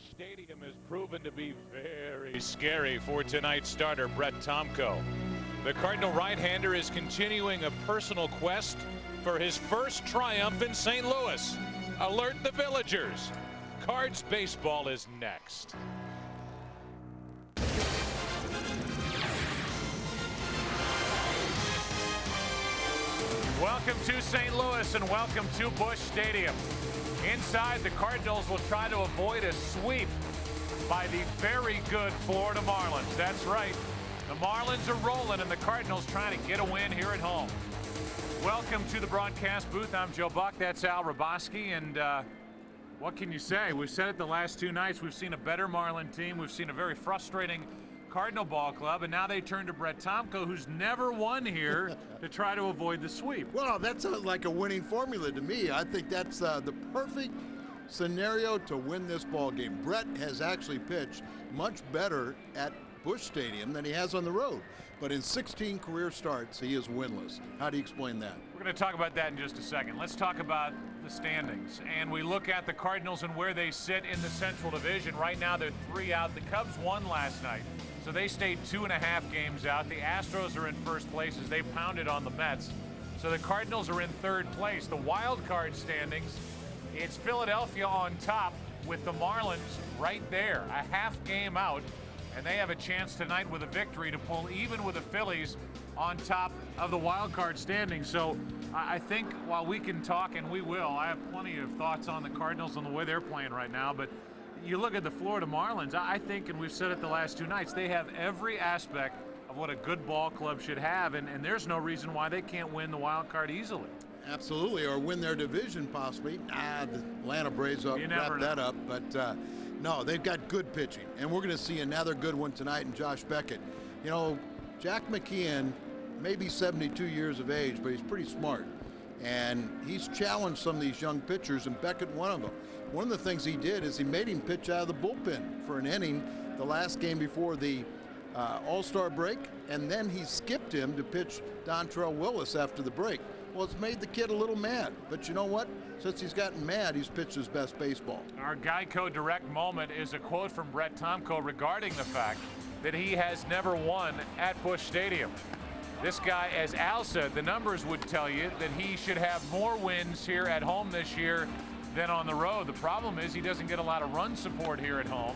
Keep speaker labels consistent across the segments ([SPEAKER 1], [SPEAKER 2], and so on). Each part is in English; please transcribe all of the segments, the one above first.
[SPEAKER 1] Busch Stadium has proven to be very scary for tonight's starter, Brett Tomko. The Cardinal right-hander is continuing a personal quest for his first triumph in St. Louis. Alert the villagers. Cards baseball is next. Welcome to St. Louis and welcome to Busch Stadium. Inside, the Cardinals will try to avoid a sweep by the very good Florida Marlins. That's right. The Marlins are rolling and the Cardinals trying to get a win here at home. Welcome to the broadcast booth. I'm Joe Buck. That's Al Raboski. And what can you say? We've said it the last two nights. We've seen a better Marlin team. We've seen a very frustrating Cardinal ball club, and now they turn to Brett Tomko, who's never won here, to try to avoid the sweep.
[SPEAKER 2] Well, that's like a winning formula to me. I think that's the perfect scenario to win this ball game. Brett has actually pitched much better at Busch Stadium than he has on the road, but in 16 career starts, he is winless. How do you explain that?
[SPEAKER 1] We're going to talk about that in just a second. Let's talk about the standings, and we look at the Cardinals and where they sit in the Central Division. Right now, they're 3 out. The Cubs won last night, so they stayed 2.5 games out. The Astros are in first place as they pounded on the Mets. So the Cardinals are in third place. The wild card standings, it's Philadelphia on top with the Marlins right there, a half game out, and they have a chance tonight with a victory to pull even with the Phillies on top of the wild card standings. So I think while we can talk, and we will, I have plenty of thoughts on the Cardinals and the way they're playing right now, but you look at the Florida Marlins, I think, and we've said it the last two nights, they have every aspect of what a good ball club should have, and there's no reason why they can't win the wild card easily.
[SPEAKER 2] Absolutely, or win their division possibly. The Atlanta Braves wrap that up, but no, they've got good pitching, and we're going to see another good one tonight in Josh Beckett. You know, Jack McKeon may be 72 years of age, but he's pretty smart, and he's challenged some of these young pitchers, and Beckett one of them. One of the things he did is he made him pitch out of the bullpen for an inning the last game before the All-Star break, and then he skipped him to pitch Dontrell Willis after the break. Well, it's made the kid a little mad, but you know what? Since he's gotten mad, he's pitched his best baseball.
[SPEAKER 1] Our Geico Direct moment is a quote from Brett Tomko regarding the fact that he has never won at Busch Stadium. This guy, as Al said, the numbers would tell you that he should have more wins here at home this year than on the road. The problem is he doesn't get a lot of run support here at home,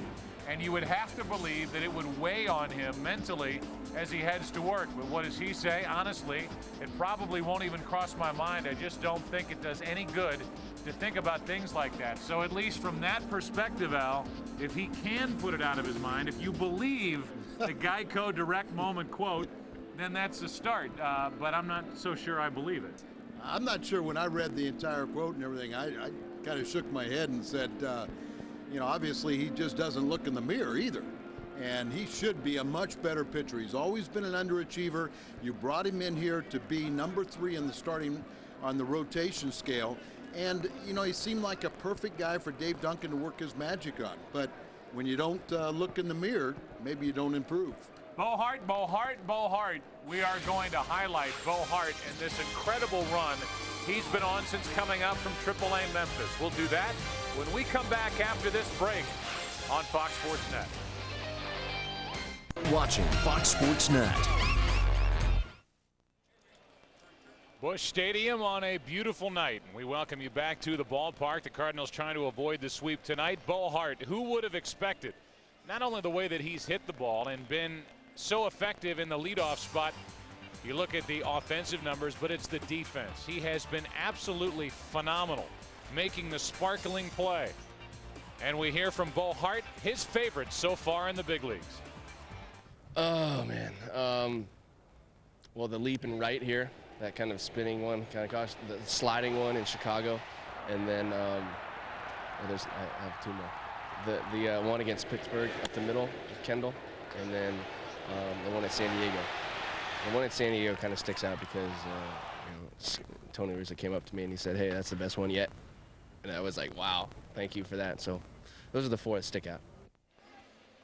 [SPEAKER 1] and you would have to believe that it would weigh on him mentally as he heads to work. But what does he say? Honestly, it probably won't even cross my mind. I just don't think it does any good to think about things like that. So at least from that perspective, Al, if he can put it out of his mind, if you believe the Geico Direct moment quote, then that's a start. But I'm not so sure I believe it.
[SPEAKER 2] I'm not sure. When I read the entire quote and everything, I kind of shook my head and said, you know, obviously he just doesn't look in the mirror either. And he should be a much better pitcher. He's always been an underachiever. You brought him in here to be number 3 in the starting on the rotation scale. And, you know, he seemed like a perfect guy for Dave Duncan to work his magic on. But when you don't look in the mirror, maybe you don't improve.
[SPEAKER 1] Bo Hart. We are going to highlight Bo Hart and this incredible run he's been on since coming up from AAA Memphis. We'll do that when we come back after this break on Fox Sports Net.
[SPEAKER 3] Watching Fox Sports Net.
[SPEAKER 1] Busch Stadium on a beautiful night. We welcome you back to the ballpark. The Cardinals trying to avoid the sweep tonight. Bo Hart, who would have expected not only the way that he's hit the ball and been so effective in the leadoff spot. You look at the offensive numbers, but it's the defense. He has been absolutely phenomenal, making the sparkling play. And we hear from Bo Hart, his favorite so far in the big leagues.
[SPEAKER 4] Oh, man. Well, the leap and right here, that kind of spinning one, kind of cost the sliding one in Chicago. And then I have 2 more. The one against Pittsburgh up the middle with Kendall, and then the one at San Diego. The one at San Diego kind of sticks out because you know, Tony Rizzo came up to me and he said, "Hey, that's the best one yet." And I was like, "Wow, thank you for that." So those are the 4 that stick out.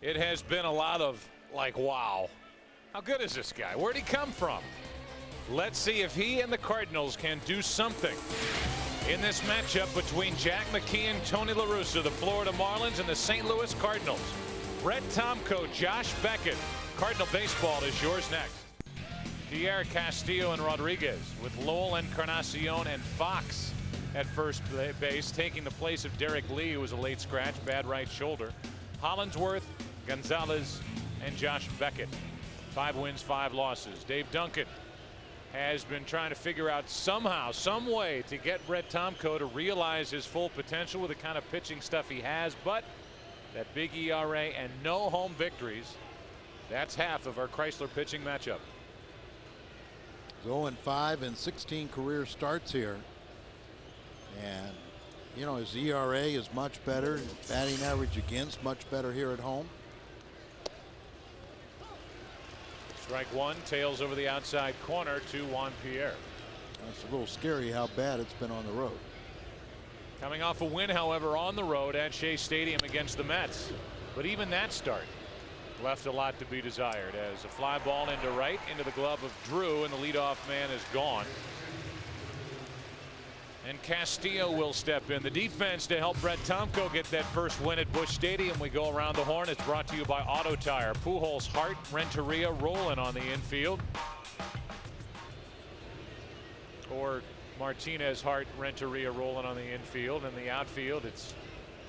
[SPEAKER 1] It has been a lot of like, wow, how good is this guy? Where'd he come from? Let's see if he and the Cardinals can do something in this matchup between Jack McKee and Tony La Russa, the Florida Marlins, and the St. Louis Cardinals. Brett Tomko, Josh Beckett. Cardinal baseball is yours next. Pierre, Castillo, and Rodriguez with Lowell, Encarnacion, and Fox at first base, taking the place of Derek Lee, who was a late scratch, bad right shoulder. Hollinsworth, Gonzalez, and Josh Beckett. 5 wins, 5 losses. Dave Duncan has been trying to figure out somehow, some way to get Brett Tomko to realize his full potential with the kind of pitching stuff he has, but that big ERA and no home victories, that's half of our Chrysler pitching matchup.
[SPEAKER 2] 0-5 and 16 career starts here. And, you know, his ERA is much better. His batting average against much better here at home.
[SPEAKER 1] Strike one, tails over the outside corner to Juan Pierre.
[SPEAKER 2] That's a little scary how bad it's been on the road.
[SPEAKER 1] Coming off a win, however, on the road at Shea Stadium against the Mets. But even that start left a lot to be desired as a fly ball into right into the glove of Drew, and the leadoff man is gone. And Castillo will step in. The defense to help Brett Tomko get that first win at Busch Stadium. We go around the horn. It's brought to you by Auto Tire. Pujols, Hart, Renteria rolling on the infield. Or Martinez, Hart, Renteria rolling on the infield. In the outfield, it's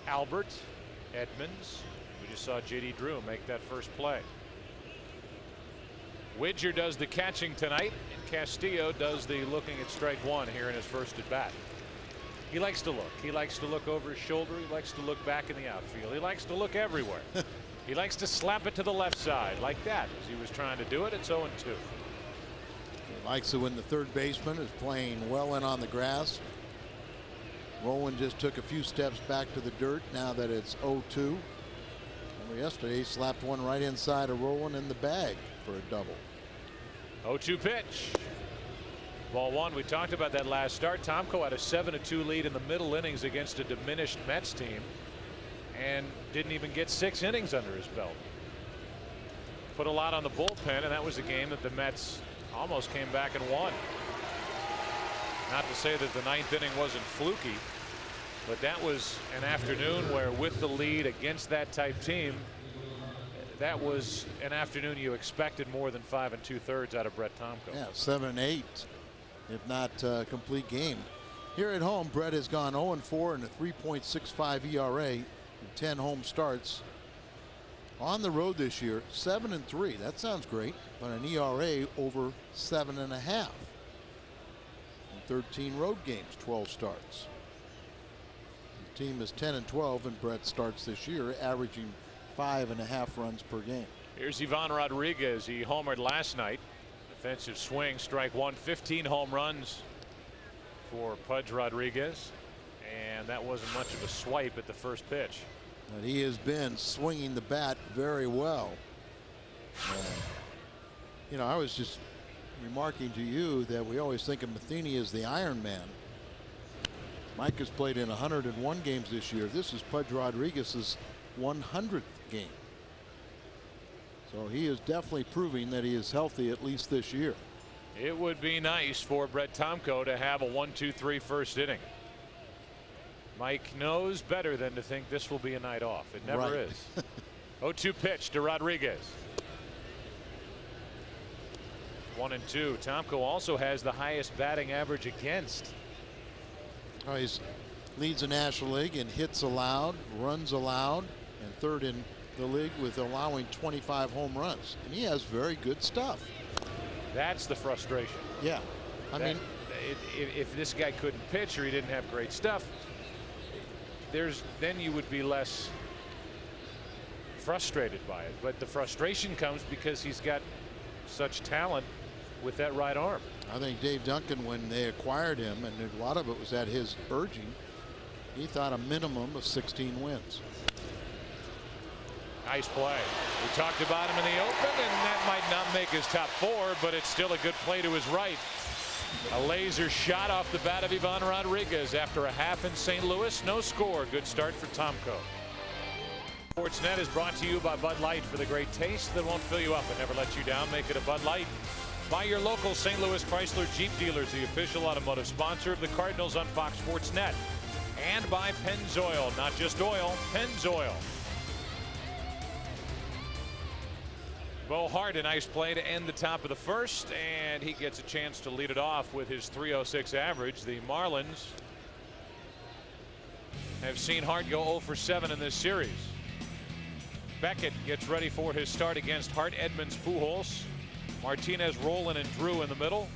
[SPEAKER 1] Albert, Edmonds. We just saw J.D. Drew make that first play. Widger does the catching tonight, and Castillo does the looking at strike one here in his first at bat. He likes to look. He likes to look over his shoulder. He likes to look back in the outfield. He likes to look everywhere. He likes to slap it to the left side like that as he was trying to do it. It's 0-2.
[SPEAKER 2] He likes it when the third baseman is playing well in on the grass. Rowan just took a few steps back to the dirt now that it's 0-2. Yesterday he slapped one right inside of Rowan in the bag for a double.
[SPEAKER 1] 0-2 pitch. Ball one. We talked about that last start. Tomko had a 7-2 lead in the middle innings against a diminished Mets team and didn't even get 6 innings under his belt. Put a lot on the bullpen, and that was a game that the Mets almost came back and won. Not to say that the 9th inning wasn't fluky, but that was an afternoon where, with the lead against that type team, that was an afternoon you expected more than 5 2/3 out of Brett Tomko.
[SPEAKER 2] Yeah, 7-8, if not complete game. Here at home, Brett has gone 0-4 and a 3.65 ERA in 10 home starts. On the road this year, 7-3. That sounds great, but an ERA over 7.5. In 13 road games, 12 starts. The team is 10-12 in Brett starts this year, averaging 5.5 runs per game.
[SPEAKER 1] Here's Ivan Rodriguez. He homered last night. Defensive swing, strike one. 15 home runs for Pudge Rodriguez, and that wasn't much of a swipe at the first pitch.
[SPEAKER 2] But he has been swinging the bat very well. You know, I was just remarking to you that we always think of Matheny as the Iron Man. Mike has played in 101 games this year. This is Pudge Rodriguez's 100th game. So he is definitely proving that he is healthy, at least this year.
[SPEAKER 1] It would be nice for Brett Tomko to have a 1-2-3 first inning. Mike knows better than to think this will be a night off. It never is. 0-2 pitch to Rodriguez. 1-2. Tomko also has the highest batting average against.
[SPEAKER 2] Oh, he leads the National League in hits allowed, runs allowed, and third in the league with allowing 25 home runs. And he has very good stuff.
[SPEAKER 1] That's the frustration.
[SPEAKER 2] Yeah. I mean,
[SPEAKER 1] if this guy couldn't pitch or he didn't have great stuff, then you would be less frustrated by it. But the frustration comes because he's got such talent with that right arm.
[SPEAKER 2] I think Dave Duncan, when they acquired him, and a lot of it was at his urging, he thought a minimum of 16 wins.
[SPEAKER 1] Nice play. We talked about him in the open, and that might not make his top 4, but it's still a good play to his right. A laser shot off the bat of Ivan Rodriguez after a half in St. Louis. No score. Good start for Tomko. Sportsnet is brought to you by Bud Light. For the great taste that won't fill you up and never let you down, make it a Bud Light. by your local St. Louis Chrysler Jeep dealers, the official automotive sponsor of the Cardinals on Fox Sports Net. And by Pennzoil, not just oil, Pennzoil. Bo Hart, a nice play to end the top of the first, and he gets a chance to lead it off with his .306 average. The Marlins have seen Hart go 0 for 7 in this series. Beckett gets ready for his start against Hart. Edmonds, Pujols, Martinez, Rolen, and Drew in the middle.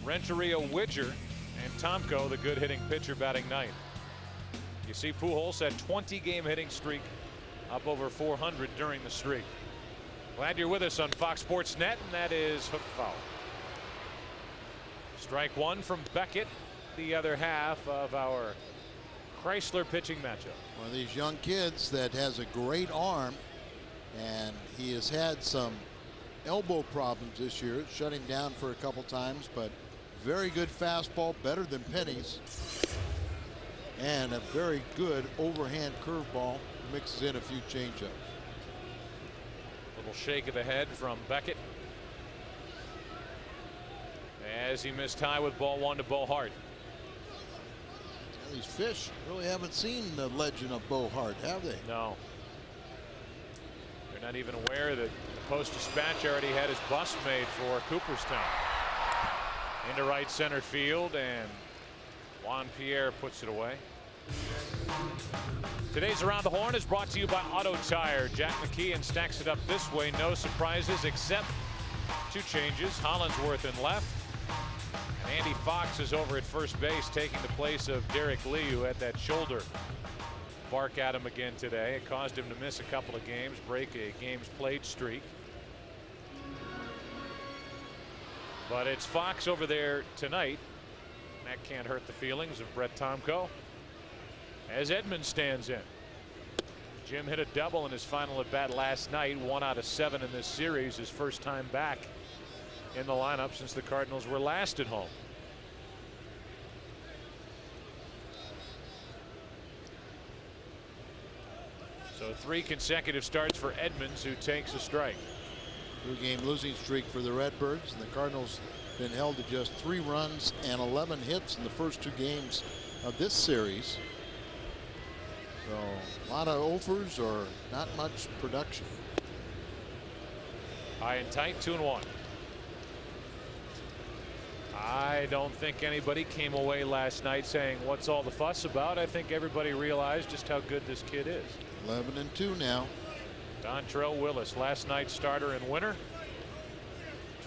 [SPEAKER 1] Renteria, Widger, and Tomko, the good hitting pitcher, batting ninth. You see Pujols had 20-game hitting streak, up over 400 during the streak. Glad you're with us on Fox Sports Net, and that is hook foul. Strike one from Beckett, the other half of our Chrysler pitching matchup.
[SPEAKER 2] One of these young kids that has a great arm, and he has had some elbow problems this year. It shut him down for a couple times, but very good fastball, better than Penny's, and a very good overhand curveball. Mixes in a few changeups.
[SPEAKER 1] Little shake of the head from Beckett as he missed high with ball one to Bo Hart.
[SPEAKER 2] Well, these fish really haven't seen the legend of Bo Hart, have they?
[SPEAKER 1] No. They're not even aware that the Post-Dispatch already had his bust made for Cooperstown. Into right center field, and Juan Pierre puts it away. Today's Around the Horn is brought to you by Auto Tire. Jack McKeon stacks it up this way. No surprises except two changes. Hollinsworth in left. And Andy Fox is over at first base, taking the place of Derek Lee, who had that shoulder bark at him again today. It caused him to miss a couple of games, break a games played streak. But it's Fox over there tonight. That can't hurt the feelings of Brett Tomko as Edmonds stands in. Jim hit a double in his final at bat last night. 1 out of 7 in this series. His first time back in the lineup since the Cardinals were last at home. So 3 consecutive starts for Edmonds, who takes a strike.
[SPEAKER 2] 2-game losing streak for the Redbirds, and the Cardinals been held to just 3 runs and 11 hits in the first 2 games of this series. So a lot of offers or not much production.
[SPEAKER 1] High and tight, 2-1. I don't think anybody came away last night saying, what's all the fuss about? I think everybody realized just how good this kid is.
[SPEAKER 2] 11-2 now.
[SPEAKER 1] Dontrell Willis, last night's starter in winter.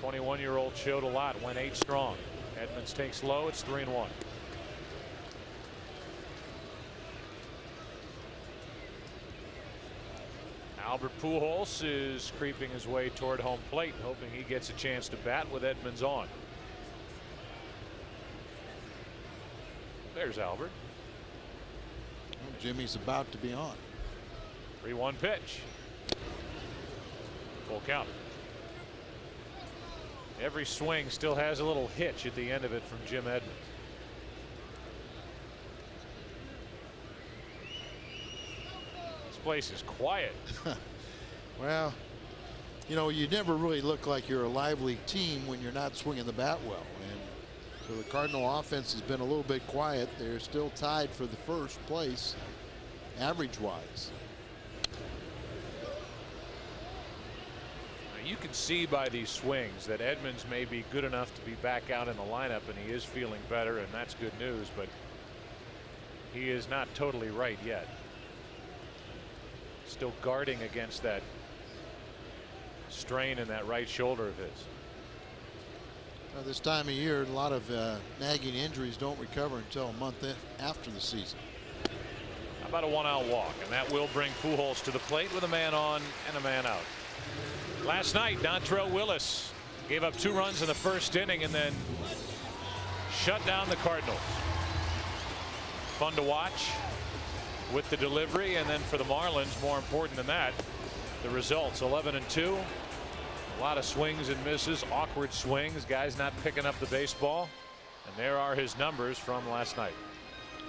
[SPEAKER 1] 21-year-old showed a lot, went 8 strong. Edmonds takes low, it's 3-1. Albert Pujols is creeping his way toward home plate, hoping he gets a chance to bat with Edmonds on. There's Albert.
[SPEAKER 2] Well, Jimmy's about to be on.
[SPEAKER 1] 3-1 pitch. Full count. Every swing still has a little hitch at the end of it from Jim Edmonds. This place is quiet.
[SPEAKER 2] Well, you know, you never really look like you're a lively team when you're not swinging the bat well. And so the Cardinal offense has been a little bit quiet. They're still tied for the first place average-wise.
[SPEAKER 1] You can see by these swings that Edmonds may be good enough to be back out in the lineup, and he is feeling better, and that's good news, but he is not totally right yet. Still guarding against that strain in that right shoulder of his.
[SPEAKER 2] This time of year, a lot of nagging injuries don't recover until a month after the season.
[SPEAKER 1] How about a 1-out walk, and that will bring Pujols to the plate with a man on and a man out. Last night, Dontrell Willis gave up 2 runs in the first inning and then shut down the Cardinals. Fun to watch with the delivery, and then for the Marlins, more important than that, the results. 11-2. A lot of swings and misses, awkward swings, guys not picking up the baseball, and there are his numbers from last night.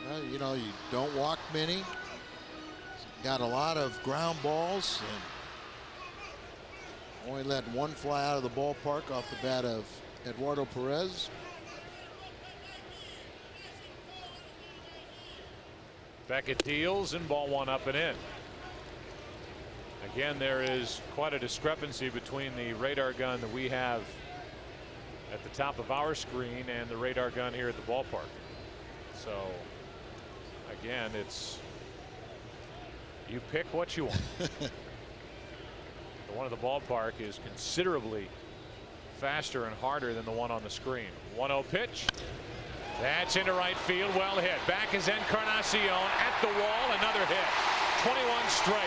[SPEAKER 2] Well, you know, you don't walk many. Got a lot of ground balls and only let 1 fly out of the ballpark off the bat of Eduardo Perez.
[SPEAKER 1] Beckett deals, and ball one up and in. Again, there is quite a discrepancy between the radar gun that we have at the top of our screen and the radar gun here at the ballpark. So again, it's you pick what you want. The one at the ballpark is considerably faster and harder than the one on the screen. 1-0 pitch. That's into right field. Well hit. Back is Encarnacion at the wall. Another hit. 21 straight.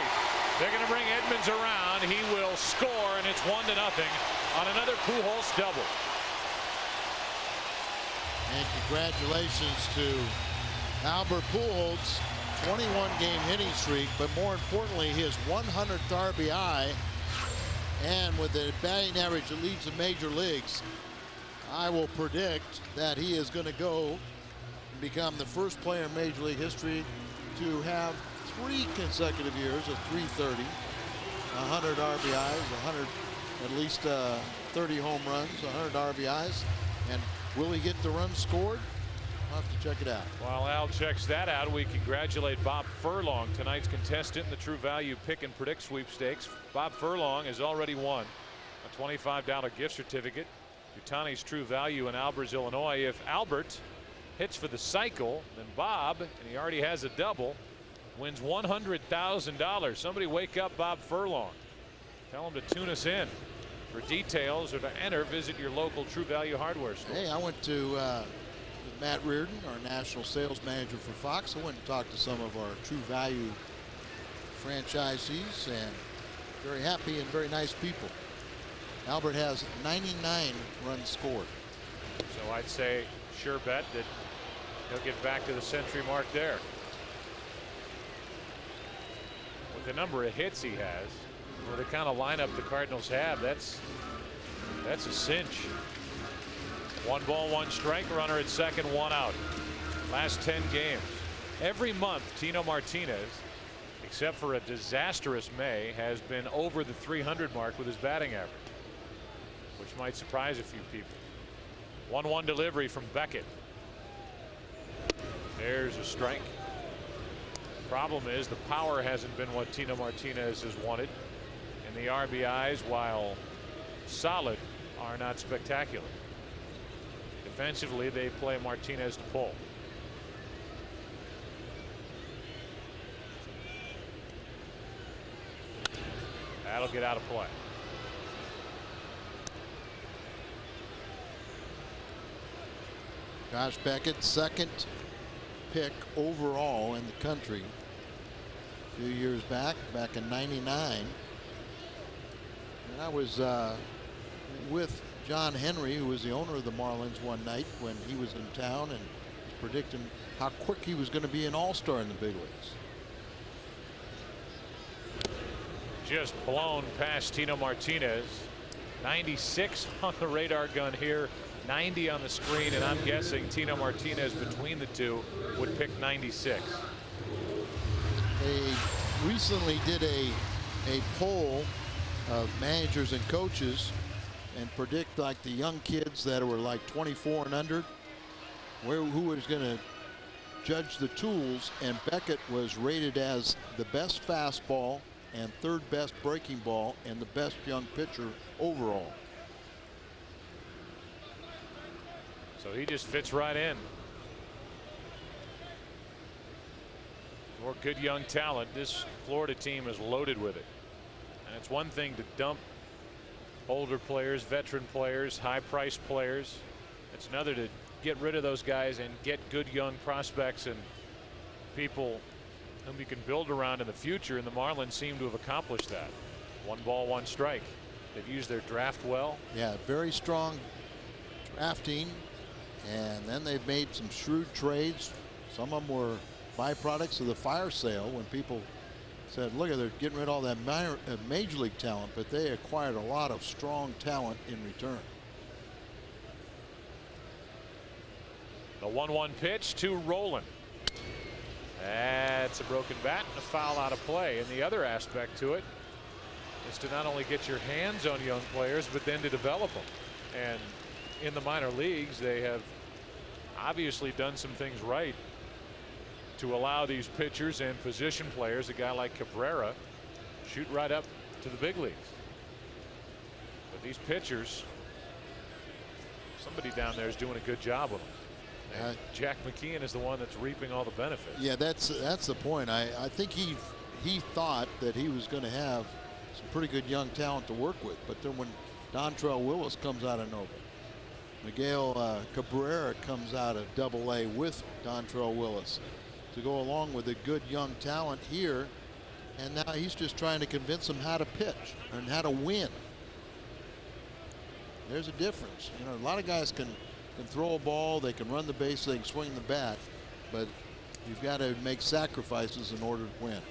[SPEAKER 1] They're going to bring Edmonds around. He will score, and it's 1-0 on another Pujols double.
[SPEAKER 2] And congratulations to Albert Pujols, 21-game hitting streak, but more importantly, his 100th RBI. And with the batting average that leads the major leagues, I will predict that he is going to go and become the first player in Major League history to have 3 consecutive years of 330, 100 RBIs, 100 at least 30 home runs, 100 RBIs. And will he get the runs scored? I'll have to check it out.
[SPEAKER 1] While Al checks that out, we congratulate Bob Furlong, tonight's contestant in the True Value Pick and Predict sweepstakes. Bob Furlong has already won a $25 gift certificate to Tani's True Value in Albers, Illinois. If Albert hits for the cycle, then Bob, and he already has a double, wins $100,000. Somebody wake up Bob Furlong. Tell him to tune us in. For details or to enter, visit your local True Value hardware store.
[SPEAKER 2] Hey, I went to with Matt Reardon, our national sales manager for Fox. I went and talked to some of our True Value franchisees, and very happy and very nice people. Albert has 99 runs scored.
[SPEAKER 1] So I'd say sure bet that he'll get back to the century mark there. With the number of hits he has, with the kind of lineup the Cardinals have, that's a cinch. 1 ball, 1 strike, runner at second, 1 out. Last 10 games. Every month, Tino Martinez, except for a disastrous May, has been over the 300 mark with his batting average, which might surprise a few people. 1-1 delivery from Beckett. There's a strike. Problem is the power hasn't been what Tino Martinez has wanted, and the RBIs, while solid, are not spectacular. Defensively, they play Martinez to pull. That'll get out of play.
[SPEAKER 2] Josh Beckett, second pick overall in the country a few years back in '99. And I was with John Henry, who was the owner of the Marlins, one night when he was in town, and was predicting how quick he was going to be an all-star in the big leagues.
[SPEAKER 1] Just blown past Tino Martinez. 96 on the radar gun here, 90 on the screen, and I'm guessing Tino Martinez between the two would pick 96.
[SPEAKER 2] They recently did a poll of managers and coaches and predict like the young kids that were like 24 and under, who was going to judge the tools, and Beckett was rated as the best fastball and third best breaking ball and the best young pitcher overall.
[SPEAKER 1] So he just fits right in. More good young talent. This Florida team is loaded with it. And it's one thing to dump older players, veteran players, high-priced players. It's another to get rid of those guys and get good young prospects and people whom you can build around in the future, and the Marlins seem to have accomplished that. 1 ball, 1 strike. They've used their draft well.
[SPEAKER 2] Yeah, very strong drafting, and then they've made some shrewd trades. Some of them were byproducts of the fire sale, when people said, look, they're getting rid of all that major league talent, but they acquired a lot of strong talent in return.
[SPEAKER 1] The 1-1 pitch to Roland. That's a broken bat and a foul out of play. And the other aspect to it is to not only get your hands on young players, but then to develop them. And in the minor leagues, they have obviously done some things right to allow these pitchers and position players, a guy like Cabrera, shoot right up to the big leagues. But these pitchers, somebody down there is doing a good job with them. And Jack McKeon is the one that's reaping all the benefits.
[SPEAKER 2] Yeah, that's the point. I think he thought that he was going to have some pretty good young talent to work with, but then when Dontrell Willis comes out of nowhere, Miguel Cabrera comes out of Double-A with Dontrell Willis to go along with the good young talent here, and now he's just trying to convince them how to pitch and how to win. There's a difference. You know, a lot of guys can throw a ball, they can run the base, they can swing the bat, but you've got to make sacrifices in order to win.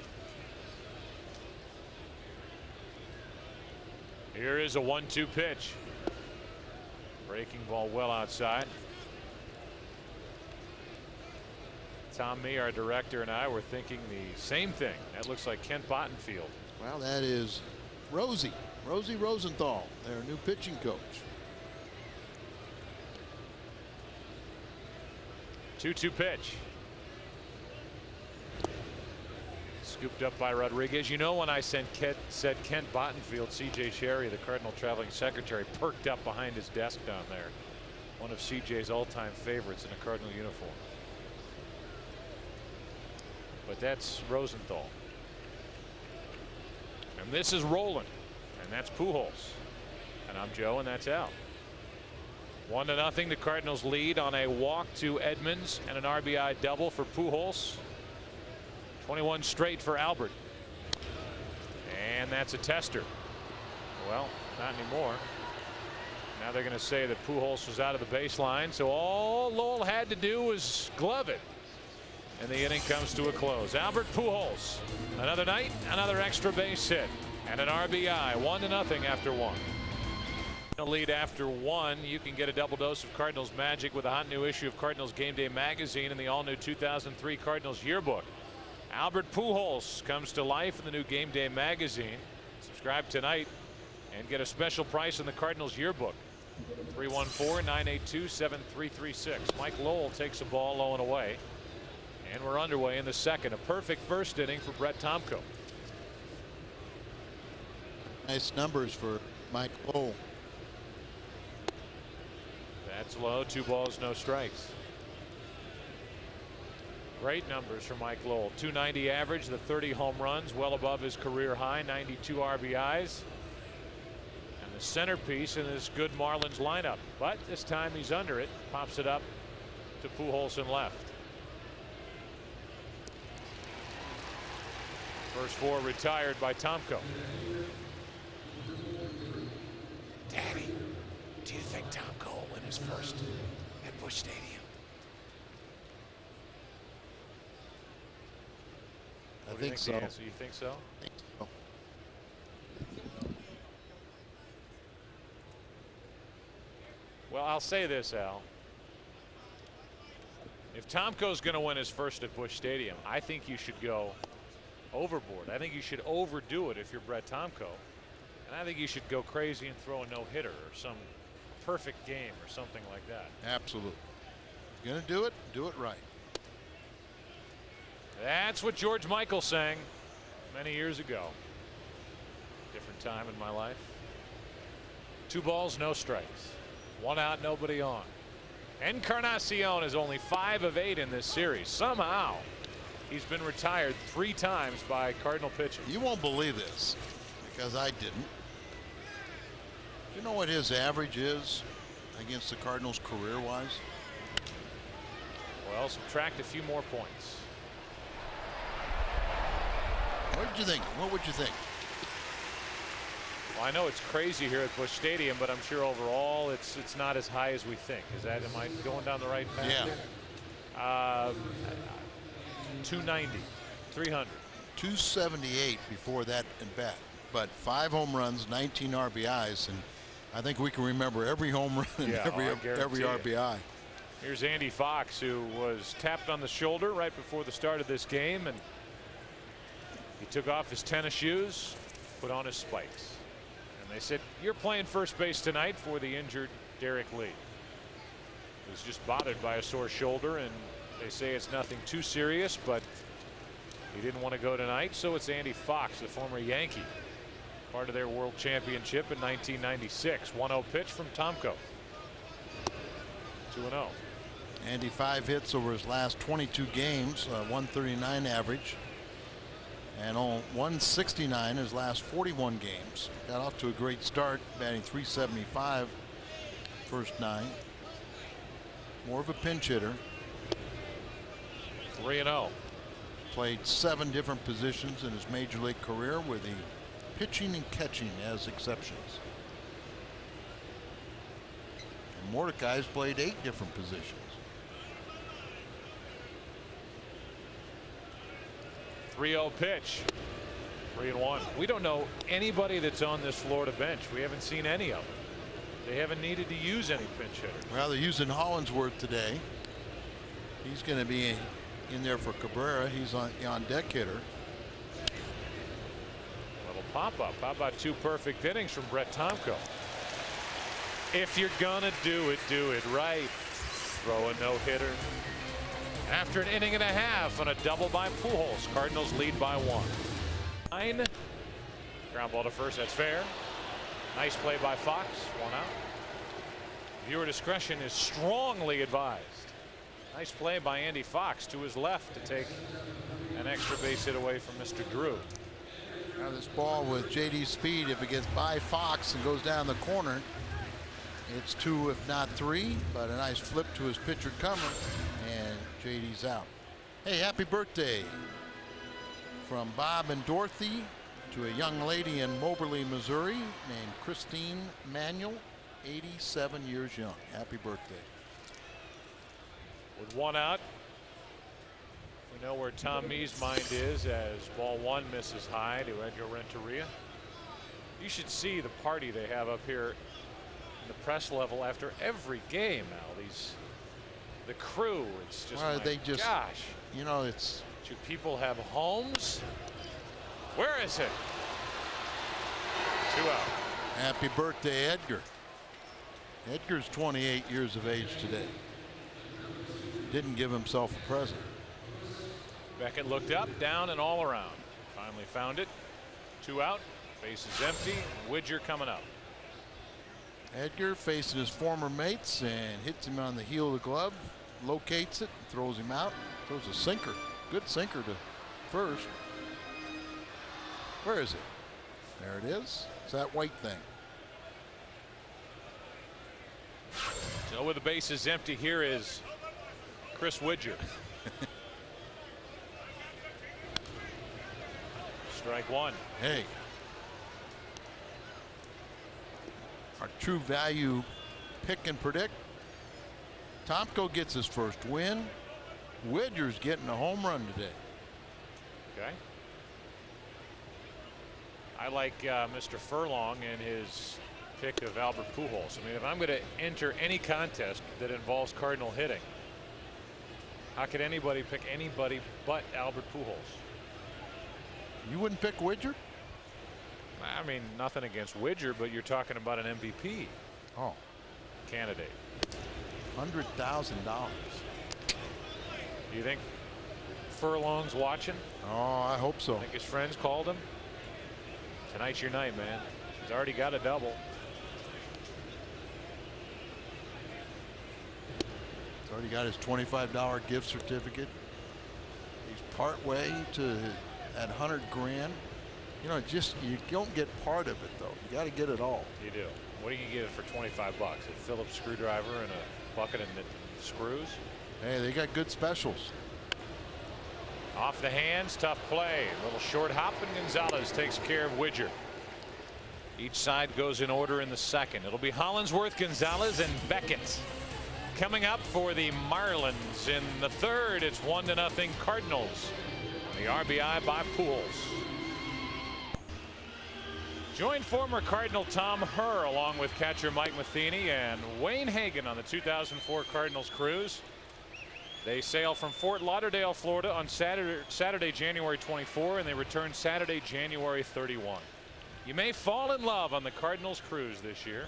[SPEAKER 1] Here is a 1-2 pitch. Breaking ball well outside. Tom Mee, our director, and I were thinking the same thing. That looks like Kent Bottenfield.
[SPEAKER 2] Well, that is Rosie Rosenthal, their new pitching coach.
[SPEAKER 1] 2-2 pitch. Scooped up by Rodriguez. You know, when I said Kent Bottenfield, C.J. Sherry, the Cardinal traveling secretary, perked up behind his desk down there. One of C.J.'s all-time favorites in a Cardinal uniform. But that's Rosenthal. And this is Roland. And that's Pujols. And I'm Joe, and that's Al. 1-0. The Cardinals lead on a walk to Edmonds and an RBI double for Pujols. 21 straight for Albert. And that's a tester. Well, not anymore. Now they're going to say that Pujols was out of the baseline, so all Lowell had to do was glove it. And the inning comes to a close. Albert Pujols, another night, another extra base hit, and an RBI. 1-0 after one. A lead after one. You can get a double dose of Cardinals magic with a hot new issue of Cardinals Game Day magazine and the all-new 2003 Cardinals yearbook. Albert Pujols comes to life in the new Game Day magazine. Subscribe tonight and get a special price in the Cardinals yearbook. 314-982-7336. Mike Lowell takes a ball low and away. And we're underway in the second. A perfect first inning for Brett Tomko.
[SPEAKER 2] Nice numbers for Mike Lowell.
[SPEAKER 1] That's low. 2 balls, no strikes. Great numbers for Mike Lowell. 290 average, the 30 home runs, well above his career high, 92 RBIs. And the centerpiece in this good Marlins lineup. But this time he's under it. Pops it up to Pujols in left. First 4 retired by Tomko. Daddy, do you think Tomko will win his first at Busch Stadium?
[SPEAKER 2] I think so.
[SPEAKER 1] You think so?
[SPEAKER 2] I think so.
[SPEAKER 1] Well, I'll say this, Al. If Tomko's going to win his first at Busch Stadium, I think you should go overboard. I think you should overdo it if you're Brett Tomko. And I think you should go crazy and throw a no-hitter or some perfect game or something like that.
[SPEAKER 2] Absolutely. You're going to do it, do it right.
[SPEAKER 1] That's what George Michael sang many years ago. Different time in my life. 2 balls, no strikes. 1 out, nobody on. Encarnacion is only 5 of 8 in this series. Somehow he's been retired 3 times by Cardinal pitching.
[SPEAKER 2] You won't believe this because I didn't. You know what his average is against the Cardinals career-wise?
[SPEAKER 1] Well, subtract a few more points.
[SPEAKER 2] What did you think? What would you think?
[SPEAKER 1] Well, I know it's crazy here at Busch Stadium, but I'm sure overall it's not as high as we think. Am I going down the right path?
[SPEAKER 2] Yeah.
[SPEAKER 1] 290, 300.
[SPEAKER 2] 278 before that at bat, but 5 home runs, 19 RBIs, and I think we can remember every home run and every RBI.
[SPEAKER 1] Here's Andy Fox, who was tapped on the shoulder right before the start of this game, and he took off his tennis shoes, put on his spikes, and they said, "You're playing first base tonight for the injured Derek Lee." was just bothered by a sore shoulder, and they say it's nothing too serious, but he didn't want to go tonight. So it's Andy Fox, the former Yankee, part of their world championship in 1996. 1-0 pitch from Tomko. 2-0.
[SPEAKER 2] Andy 5 hits over his last 22 games, 139 average, and on 169 his last 41 games. Got off to a great start, batting .375 first 9. More of a pinch hitter.
[SPEAKER 1] 3-0.
[SPEAKER 2] Played 7 different positions in his major league career, with the pitching and catching as exceptions. And Mordecai's played 8 different positions.
[SPEAKER 1] 3-0 pitch. 3-1. We don't know anybody that's on this Florida bench. We haven't seen any of them. They haven't needed to use any pinch hitters.
[SPEAKER 2] Well, they're using Hollinsworth today. He's going to be in there for Cabrera. He's on deck hitter.
[SPEAKER 1] Little pop-up. How about 2 perfect innings from Brett Tomko? If you're gonna do it right. Throw a no-hitter. After an inning and a half on a double by Pujols, Cardinals lead by 1. 9. Ground ball to first. That's fair. Nice play by Fox. 1 out. Viewer discretion is strongly advised. Nice play by Andy Fox to his left to take an extra base hit away from Mr. Drew.
[SPEAKER 2] Now this ball with JD speed, if it gets by Fox and goes down the corner, it's 2 if not 3, but a nice flip to his pitcher Comer, and JD's out. Hey, happy birthday from Bob and Dorothy to a young lady in Moberly, Missouri named Christine Manuel, 87 years young. Happy birthday.
[SPEAKER 1] With 1 out, we know where Tom Mee's mind is as ball 1 misses high to Edgar Renteria. You should see the party they have up here in the press level after every game now. The crew, it's just,
[SPEAKER 2] well,
[SPEAKER 1] gosh.
[SPEAKER 2] You know, it's.
[SPEAKER 1] Do people have homes? Where is it? 2 out.
[SPEAKER 2] Happy birthday, Edgar. Edgar's 28 years of age today. Didn't give himself a present.
[SPEAKER 1] Beckett looked up, down, and all around. Finally found it. 2 out. Base is empty. Widger coming up.
[SPEAKER 2] Edgar facing his former mates and hits him on the heel of the glove. Locates it, throws him out. Throws a sinker. Good sinker to first. Where is it? There it is. It's that white thing.
[SPEAKER 1] So with the bases empty, here is Chris Widger. Strike 1.
[SPEAKER 2] Hey. Our true value pick and predict. Tomko gets his first win. Widger's getting a home run today.
[SPEAKER 1] Okay. I like Mr. Furlong and his pick of Albert Pujols. I mean, if I'm going to enter any contest that involves Cardinal hitting, how could anybody pick anybody but Albert Pujols?
[SPEAKER 2] You wouldn't pick Widger?
[SPEAKER 1] I mean, nothing against Widger, but you're talking about an MVP candidate.
[SPEAKER 2] $100,000.
[SPEAKER 1] Do you think Furlong's watching?
[SPEAKER 2] Oh, I hope so.
[SPEAKER 1] I think his friends called him. Tonight's your night, man. He's already got a double.
[SPEAKER 2] He's already got his $25 gift certificate. He's part way to that 100 grand. You know, just you don't get part of it though. You got to get it all.
[SPEAKER 1] You do. What do you get it for $25? A Phillips screwdriver and a bucket and screws?
[SPEAKER 2] Hey, they got good specials.
[SPEAKER 1] Off the hands, tough play. A little short hop, and Gonzalez takes care of Widger. Each side goes in order in the second. It'll be Hollinsworth, Gonzalez, and Beckett. Coming up for the Marlins in the third, it's 1-0 Cardinals. The RBI by Pujols. Join former Cardinal Tom Herr along with catcher Mike Matheny and Wayne Hagan on the 2004 Cardinals cruise. They sail from Fort Lauderdale, Florida on Saturday, January 24, and they return Saturday, January 31. You may fall in love on the Cardinals cruise this year.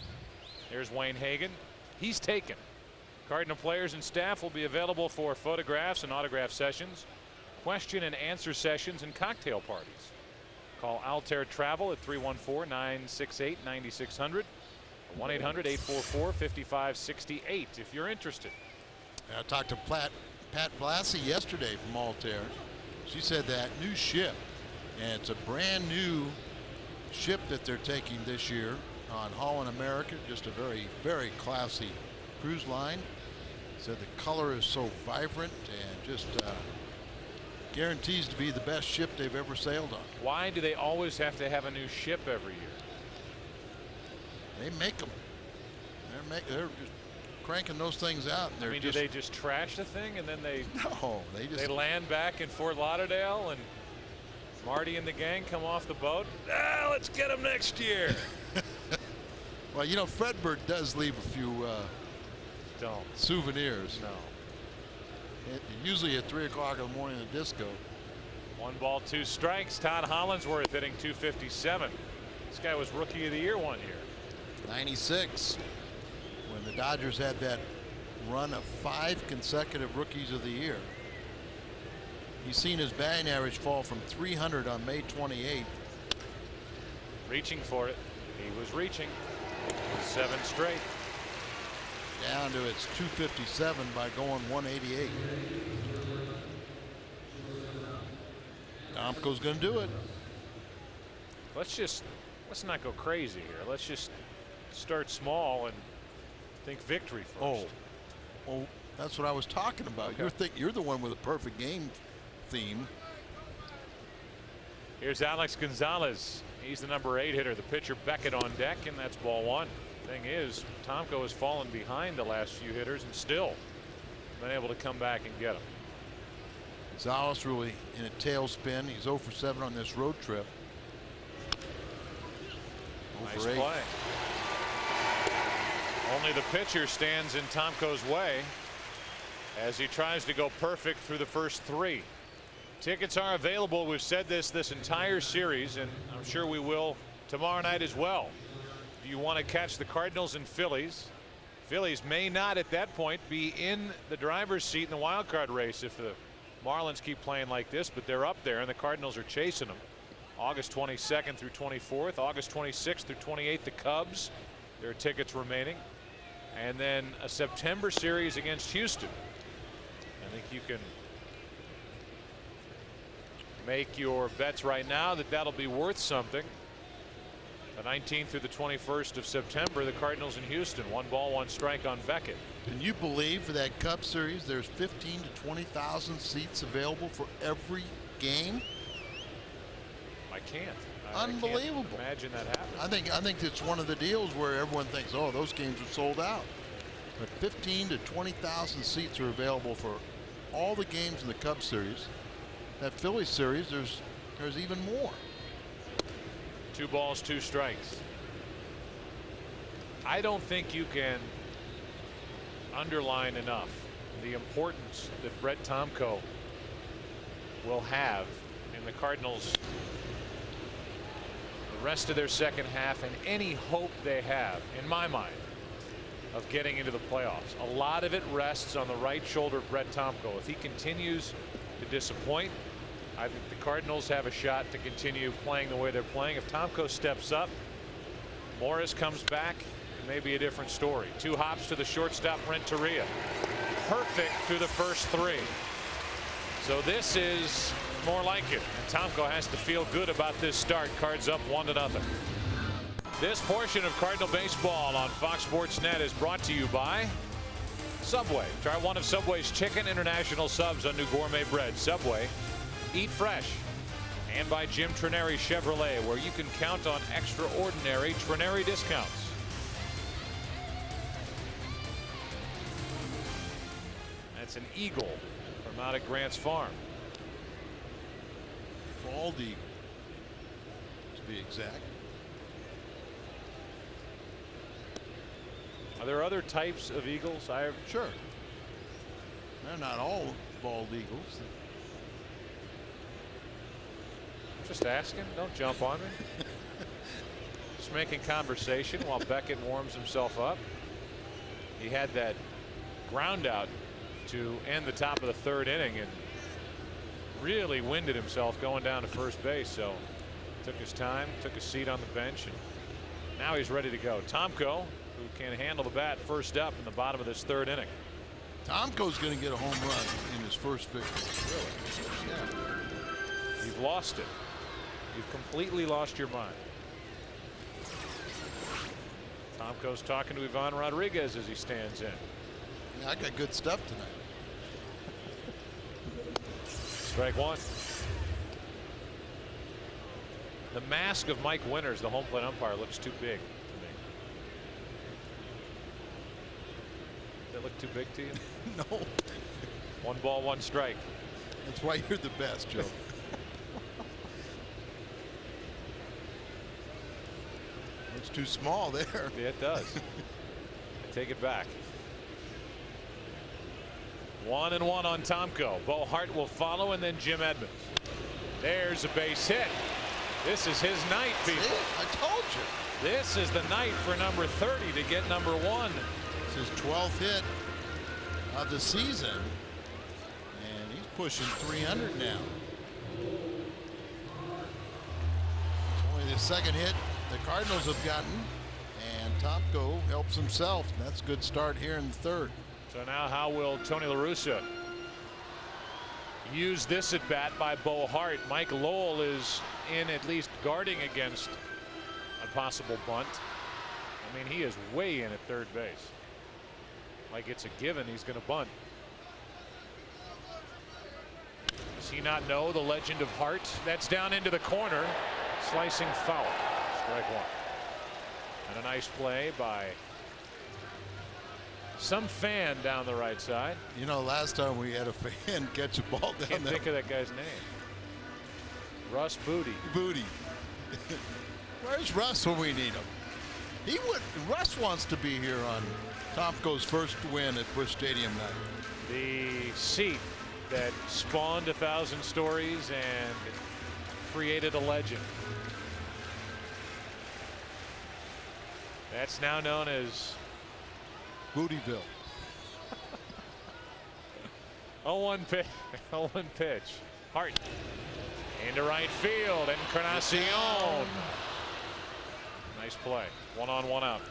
[SPEAKER 1] There's Wayne Hagan. He's taken. Cardinal players and staff will be available for photographs and autograph sessions, question and answer sessions, and cocktail parties. Call Altair Travel at 314-968-9600 or 1-800-844-5568 if you're interested.
[SPEAKER 2] I talked to Pat Blassie yesterday from Altair. She said that new ship, and it's a brand new ship that they're taking this year on Holland America, just a very, very classy cruise line. Said the color is so vibrant and just guarantees to be the best ship they've ever sailed on.
[SPEAKER 1] Why do they always have to have a new ship every year?
[SPEAKER 2] They make them. They're just cranking those things out. And
[SPEAKER 1] I mean, do they just trash the thing and then they
[SPEAKER 2] they
[SPEAKER 1] land back in Fort Lauderdale and Marty and the gang come off the boat? Let's get them next year.
[SPEAKER 2] Well, you know, Fredbird does leave a few souvenirs.
[SPEAKER 1] No.
[SPEAKER 2] Usually at 3 o'clock in the morning at the disco.
[SPEAKER 1] 1 ball, 2 strikes. Todd Hollandsworth hitting .257. This guy was Rookie of the Year one year.
[SPEAKER 2] 96. When the Dodgers had that run of 5 consecutive Rookies of the Year. He's seen his batting average fall from 300 on May 28th.
[SPEAKER 1] Reaching for it. He was reaching. 7 straight.
[SPEAKER 2] Down to its 257 by going 188. Tomko's going to do it.
[SPEAKER 1] Let's not go crazy here. Let's just start small and think victory first.
[SPEAKER 2] Oh, that's what I was talking about.
[SPEAKER 1] Okay.
[SPEAKER 2] You're the one with a perfect game theme.
[SPEAKER 1] Here's Alex Gonzalez. He's the number 8 hitter. The pitcher Beckett on deck, and that's ball 1. Thing is, Tomko has fallen behind the last few hitters and still been able to come back and get him.
[SPEAKER 2] Gonzalez really in a tailspin. He's 0 for 7 on this road trip.
[SPEAKER 1] Nice play. Only the pitcher stands in Tomko's way as he tries to go perfect through the first 3. Tickets are available. We've said this entire series, and I'm sure we will tomorrow night as well. Do you want to catch the Cardinals and Phillies? Phillies may not at that point be in the driver's seat in the wild card race if the Marlins keep playing like this, but they're up there and the Cardinals are chasing them. August 22nd through 24th, August 26th through 28th, the Cubs. There are tickets remaining. And then a September series against Houston. I think you can make your bets right now that that'll be worth something. The 19th through the 21st of September, the Cardinals in Houston. 1 ball, 1 strike on Beckett.
[SPEAKER 2] Can you believe for that Cubs series there's 15,000 to 20,000 seats available for every game?
[SPEAKER 1] I can't.
[SPEAKER 2] Unbelievable.
[SPEAKER 1] I can't imagine that happening.
[SPEAKER 2] I think it's one of the deals where everyone thinks, oh, those games are sold out. But 15,000 to 20,000 seats are available for all the games in the Cubs series. That Phillies series, there's even more.
[SPEAKER 1] 2 balls, 2 strikes. I don't think you can underline enough the importance that Brett Tomko will have in the Cardinals the rest of their second half and any hope they have, in my mind, of getting into the playoffs. A lot of it rests on the right shoulder of Brett Tomko. If he continues to disappoint, I think the Cardinals have a shot to continue playing the way they're playing. If Tomko steps up, Morris comes back, it may be a different story. 2 hops to the shortstop, Renteria. Perfect through the first 3. So this is more like it. And Tomko has to feel good about this start. Cards up 1-0. This portion of Cardinal baseball on Fox Sports Net is brought to you by Subway. Try one of Subway's chicken international subs on new gourmet bread. Subway, eat fresh. And by Jim Trenary Chevrolet, where you can count on extraordinary Trenary discounts. That's an eagle from out at Grant's Farm.
[SPEAKER 2] Bald eagle, to be exact.
[SPEAKER 1] Are there other types of eagles?
[SPEAKER 2] Sure. They're not all bald eagles.
[SPEAKER 1] Just asking. Don't jump on me. Just making conversation while Beckett warms himself up. He had that ground out to end the top of the third inning and really winded himself going down to first base. So took his time, took a seat on the bench, and now he's ready to go. Tomko, who can handle the bat, first up in the bottom of this third inning.
[SPEAKER 2] Tomko's going to get a home run in his first victory. Really? Yeah.
[SPEAKER 1] You've lost it. You've completely lost your mind. Tomko's talking to Ivan Rodriguez as he stands in.
[SPEAKER 2] Yeah, I got good stuff tonight.
[SPEAKER 1] Strike one. The mask of Mike Winters, the home plate umpire, looks too big to me. Does that look too big to you?
[SPEAKER 2] No.
[SPEAKER 1] 1 ball, 1 strike.
[SPEAKER 2] That's why you're the best, Joe. It's too small there.
[SPEAKER 1] Yeah, it does. I take it back. 1-1 on Tomko. Bo Hart will follow, and then Jim Edmonds. There's a base hit. This is his night, people.
[SPEAKER 2] See, I told you.
[SPEAKER 1] This is the night for number 30 to get number 1.
[SPEAKER 2] It's his 12th hit of the season, and he's pushing 300 now. It's only the second hit the Cardinals have gotten, and Tomko helps himself. That's a good start here in the third.
[SPEAKER 1] So now how will Tony La Russa use this at bat by Bo Hart? Mike Lowell is in, at least guarding against a possible bunt. I mean, he is way in at third base. Like it's a given he's going to bunt. Does he not know the legend of Hart? That's down into the corner. Slicing foul. Strike one. And a nice play by some fan down the right side.
[SPEAKER 2] You know, last time we had a fan catch a ball down
[SPEAKER 1] Can't
[SPEAKER 2] there.
[SPEAKER 1] think of that guy's name. Russ Booty.
[SPEAKER 2] Booty. Where's Russ when we need him? He would. Russ wants to be here on Tomko's first win at Busch Stadium night.
[SPEAKER 1] The seat that spawned 1,000 stories and created a legend. That's now known as
[SPEAKER 2] Bootyville.
[SPEAKER 1] 0-1 pitch. 0-1 pitch. Hart into right field. Encarnacion. Nice play. 1 on, 1 out.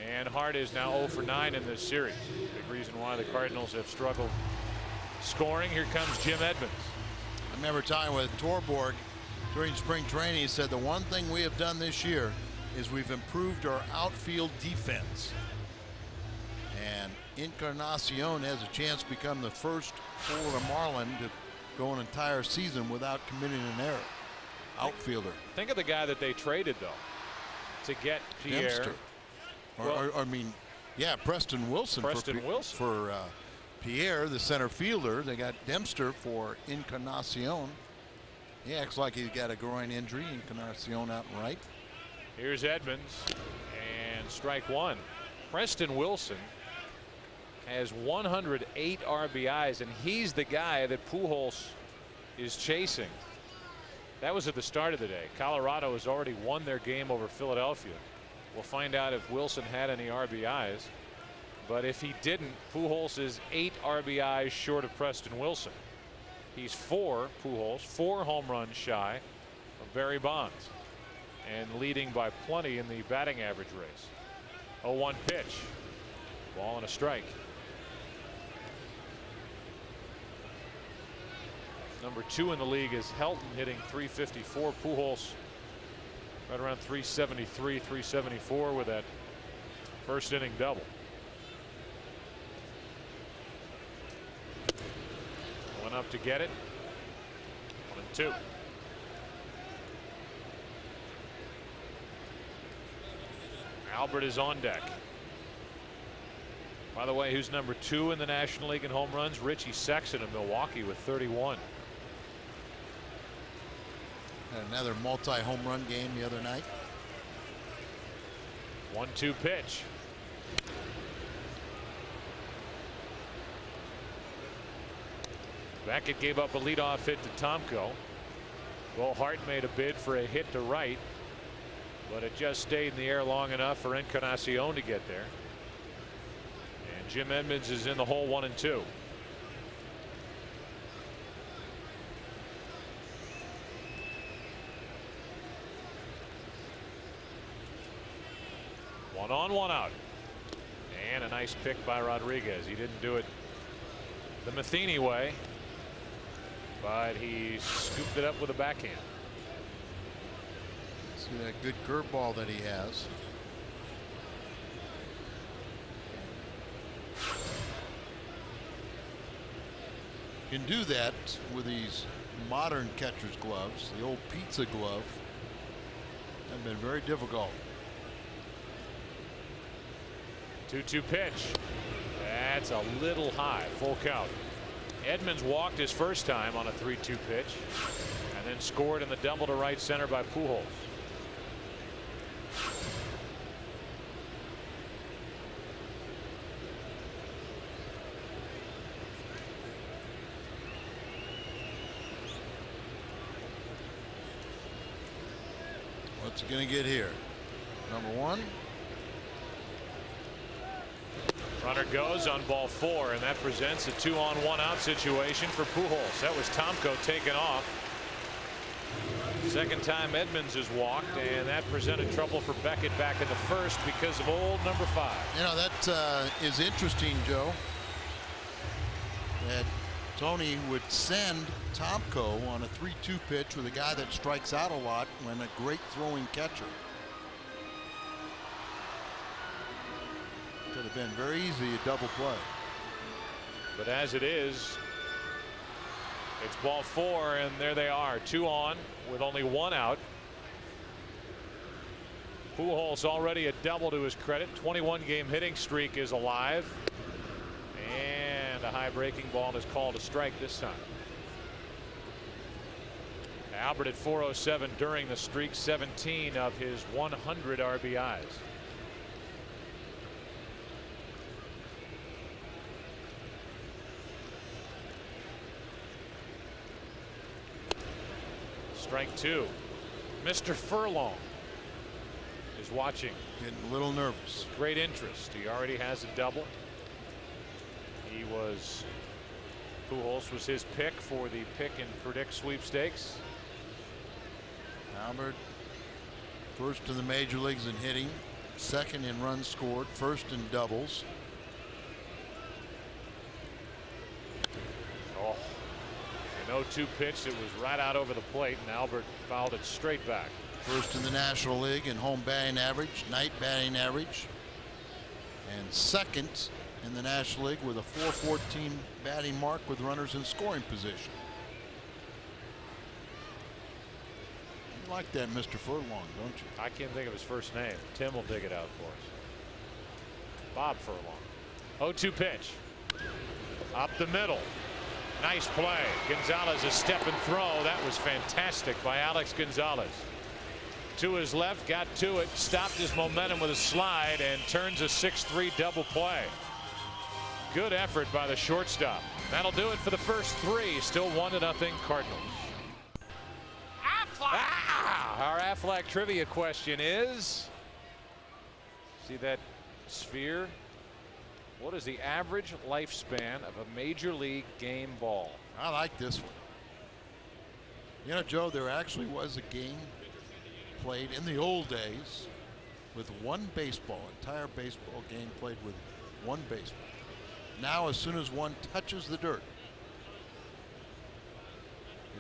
[SPEAKER 1] And Hart is now 0 for 9 in this series. Big reason why the Cardinals have struggled scoring. Here comes Jim Edmonds.
[SPEAKER 2] I remember talking with Torborg during spring training. He said the one thing we have done this year is we've improved our outfield defense. And Encarnacion has a chance to become the first Florida Marlin to go an entire season without committing an error. Outfielder.
[SPEAKER 1] Think of the guy that they traded, though, to get Pierre.
[SPEAKER 2] Dempster. I mean, yeah, Preston Wilson. For Pierre, the center fielder. They got Dempster for Encarnacion. He acts like he's got a groin injury. Encarnacion out and right.
[SPEAKER 1] Here's Edmonds, and strike one. Preston Wilson has 108 RBIs, and he's the guy that Pujols is chasing. That was at the start of the day. Colorado has already won their game over Philadelphia. We'll find out if Wilson had any RBIs, but if he didn't, Pujols is 8 RBIs short of Preston Wilson. He's 4 home runs shy of Barry Bonds, and leading by plenty in the batting average race. 0-1 pitch. Ball and a strike. Number 2 in the league is Helton, hitting .354. Pujols right around .373, .374 with that first inning double. Went up to get it. 1-2. Albert is on deck. By the way, who's number 2 in the National League in home runs? Richie Sexton of Milwaukee with 31.
[SPEAKER 2] Had another multi-home run game the other night.
[SPEAKER 1] 1-2 pitch. Beckett gave up a leadoff hit to Tomko. Bo Hart made a bid for a hit to right, but it just stayed in the air long enough for Encarnacion to get there. And Jim Edmonds is in the hole 1-2. One on, one out. And a nice pick by Rodriguez. He didn't do it the Matheny way, but he scooped it up with a backhand.
[SPEAKER 2] See that good curveball that he has. You can do that with these modern catcher's gloves. The old pizza glove have been very difficult.
[SPEAKER 1] 2-2 pitch. That's a little high. Full count. Edmonds walked his first time on a 3-2 pitch and then scored in the double to right center by Pujols.
[SPEAKER 2] What's he going to get here? Number one.
[SPEAKER 1] Runner goes on ball 4, and that presents a 2-on 1-out situation for Pujols. That was Tomko taken off. Second time Edmonds has walked, and that presented trouble for Beckett back in the first because of old number 5.
[SPEAKER 2] You know, that is interesting, Joe, that Tony would send Tomko on a 3-2 pitch with a guy that strikes out a lot when a great throwing catcher. Could have been very easy a double play.
[SPEAKER 1] But as it is, it's ball 4, and there they are, 2 on with only 1 out. Pujols already a double to his credit. 21-game hitting streak is alive. And a high breaking ball is called a strike this time. Albert at 407 during the streak, 17 of his 100 RBIs. Strike 2. Mr. Furlong is watching.
[SPEAKER 2] Getting a little nervous.
[SPEAKER 1] Great interest. He already has a double. Pujols was his pick for the pick and predict sweepstakes.
[SPEAKER 2] Albert, first in the major leagues in hitting, second in runs scored, first in doubles.
[SPEAKER 1] Oh, an 0-2 pitch that was right out over the plate, and Albert fouled it straight back.
[SPEAKER 2] First in the National League in home batting average, night batting average, and second in the National League with a .414 batting mark with runners in scoring position. You like that, Mr. Furlong, don't you?
[SPEAKER 1] I can't think of his first name. Tim will dig it out for us. Bob Furlong. 0-2 pitch. Up the middle. Nice play. Gonzalez a step and throw. That was fantastic by Alex Gonzalez. To his left, got to it, stopped his momentum with a slide, and turns a 6-3 double play. Good effort by the shortstop. That'll do it for the first 3. Still 1-0 Cardinals. Our Aflac trivia question is, see that sphere? What is the average lifespan of a major league game ball?
[SPEAKER 2] I like this one. You know, Joe, there actually was a game played in the old days with one baseball, entire baseball game played with one baseball. Now, as soon as one touches the dirt,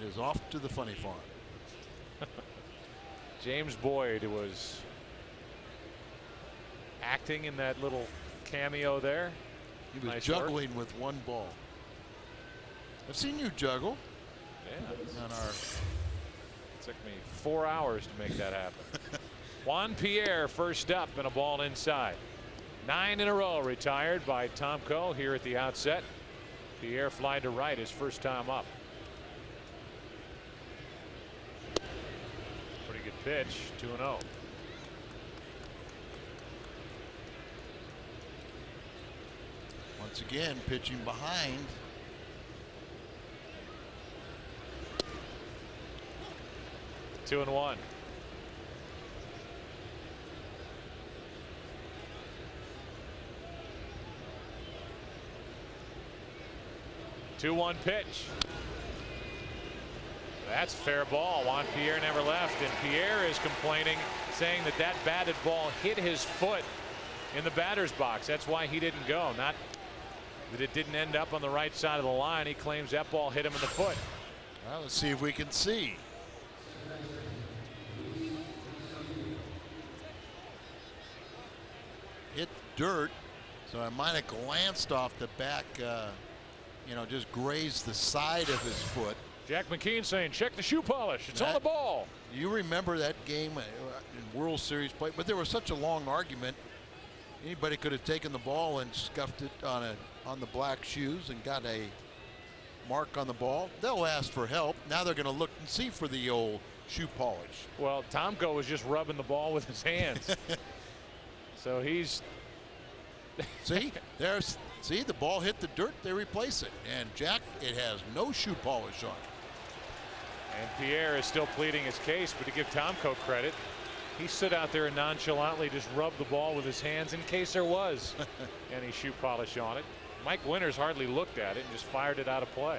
[SPEAKER 2] it is off to the funny farm.
[SPEAKER 1] James Boyd was acting in that little cameo there.
[SPEAKER 2] He was
[SPEAKER 1] Nice
[SPEAKER 2] juggling
[SPEAKER 1] work.
[SPEAKER 2] with one ball. I've seen you juggle.
[SPEAKER 1] Yeah.
[SPEAKER 2] On our
[SPEAKER 1] It took me 4 hours to make that happen. Juan Pierre first up and a ball inside. 9 in a row retired by Tomko here at the outset. Pierre fly to right his first time up. Pretty good pitch. 2-0.
[SPEAKER 2] Once again pitching behind.
[SPEAKER 1] Two and 1. 2-1 pitch. That's fair ball. Juan Pierre never left, and Pierre is complaining, saying that that batted ball hit his foot in the batter's box. That's why he didn't go. Not that it didn't end up on the right side of the line. He claims that ball hit him in the foot.
[SPEAKER 5] Well, let's see if we can see. Hit dirt, so it might have glanced off the back, you know, just grazed the side of his foot.
[SPEAKER 1] Jack McKeon saying, check the shoe polish. It's on the ball.
[SPEAKER 5] You remember that game in World Series play, but there was such a long argument. Anybody could have taken the ball and scuffed it on the black shoes and got a mark on the ball. They'll ask for help. Now they're going to look and see for the old shoe polish.
[SPEAKER 1] Well, Tomko was just rubbing the ball with his hands. So he's
[SPEAKER 5] see the ball hit the dirt, they replace it, and Jack, it has no shoe polish on it.
[SPEAKER 1] And Pierre is still pleading his case, but to give Tomko credit, he stood out there and nonchalantly just rubbed the ball with his hands in case there was any shoe polish on it. Mike Winters hardly looked at it and just fired it out of play.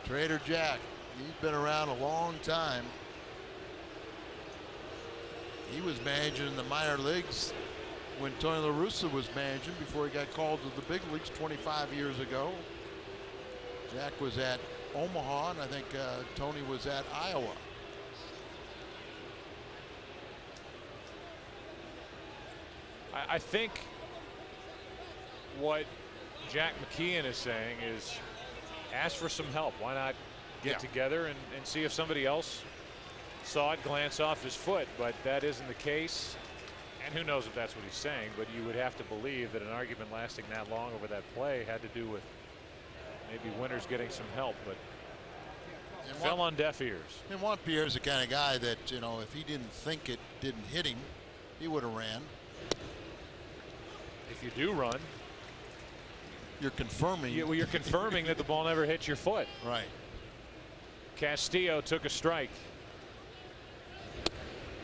[SPEAKER 5] Trader Jack, he's been around a long time. He was managing the minor leagues when Tony La Russa was managing before he got called to the big leagues 25 years ago. Jack was at Omaha, and I think Tony was at Iowa.
[SPEAKER 1] I think what Jack McKeon is saying is ask for some help. Why not get together and see if somebody else saw it glance off his foot, but that isn't the case. And who knows if that's what he's saying, but you would have to believe that an argument lasting that long over that play had to do with maybe Winters getting some help, but fell on deaf ears.
[SPEAKER 5] And Juan Pierre's the kind of guy that, you know, if he didn't think it didn't hit him, he would have ran.
[SPEAKER 1] If you do run,
[SPEAKER 5] you're confirming.
[SPEAKER 1] You're confirming that the ball never hits your foot.
[SPEAKER 5] Right.
[SPEAKER 1] Castillo took a strike.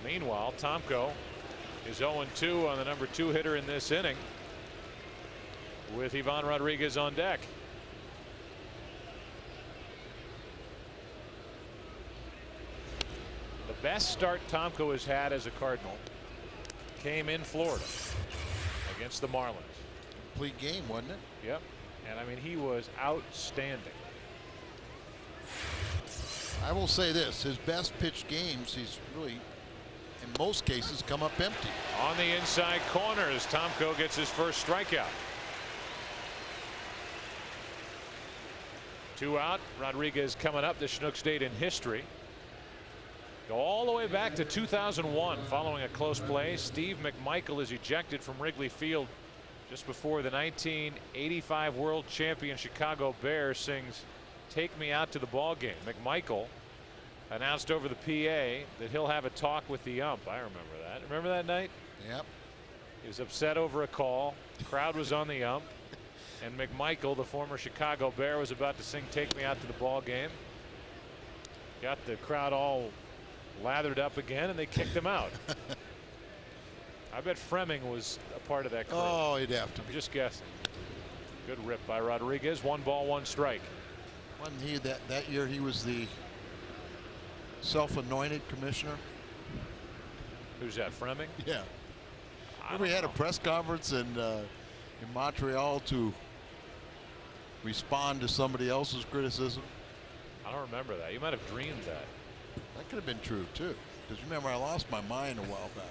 [SPEAKER 1] Meanwhile, Tomko is 0-2 on the number 2 hitter in this inning, with Ivan Rodriguez on deck. The best start Tomko has had as a Cardinal came in Florida against the Marlins.
[SPEAKER 5] Complete game, wasn't it?
[SPEAKER 1] Yep. And I mean, he was outstanding.
[SPEAKER 5] I will say this, his best pitched games, he's really, in most cases, come up empty.
[SPEAKER 1] On the inside corner as Tomko gets his first strikeout. 2 out. Rodriguez coming up, the Chinook State in history. Go all the way back to 2001 following a close play. Steve McMichael is ejected from Wrigley Field just before the 1985 world champion Chicago Bears sings "Take Me Out to the Ball Game." McMichael announced over the PA that he'll have a talk with the ump. I remember that. Remember that night?
[SPEAKER 5] Yep.
[SPEAKER 1] He was upset over a call. The crowd was on the ump, and McMichael, the former Chicago Bear, was about to sing "Take Me Out to the Ball Game." Got the crowd all lathered up again, and they kicked him out. I bet Fremming was a part of that crew.
[SPEAKER 5] Oh, he'd have to be.
[SPEAKER 1] Just guessing. Good rip by Rodriguez. 1 ball, 1 strike.
[SPEAKER 5] Wasn't he that year he was the self-anointed commissioner?
[SPEAKER 1] Who's that, Fremming?
[SPEAKER 5] Yeah. We had a press conference in Montreal to respond to somebody else's criticism.
[SPEAKER 1] I don't remember that. You might have dreamed that.
[SPEAKER 5] That could have been true too, because remember, I lost my mind a while back.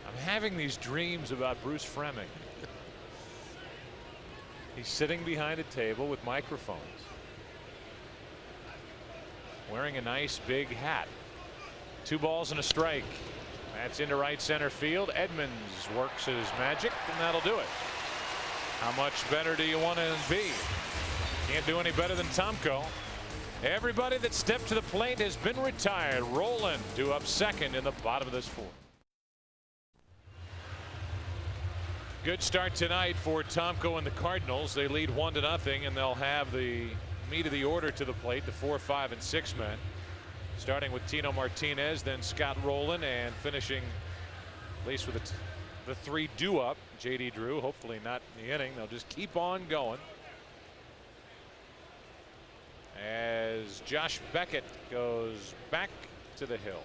[SPEAKER 1] I'm having these dreams about Bruce Fremming. He's sitting behind a table with microphones, wearing a nice big hat. 2 balls and a strike. That's into right center field. Edmonds works his magic, and that'll do it. How much better do you want to be? Can't do any better than Tomko. Everybody that stepped to the plate has been retired. Roland due up second in the bottom of this 4th. Good start tonight for Tomko and the Cardinals. They lead 1-0, and they'll have the meat of the order to the plate, the 4, 5, and 6 men. Starting with Tino Martinez, then Scott Rowland, and finishing at least with The 3 due up. J.D. Drew, hopefully not in the inning. They'll just keep on going. As Josh Beckett goes back to the hill.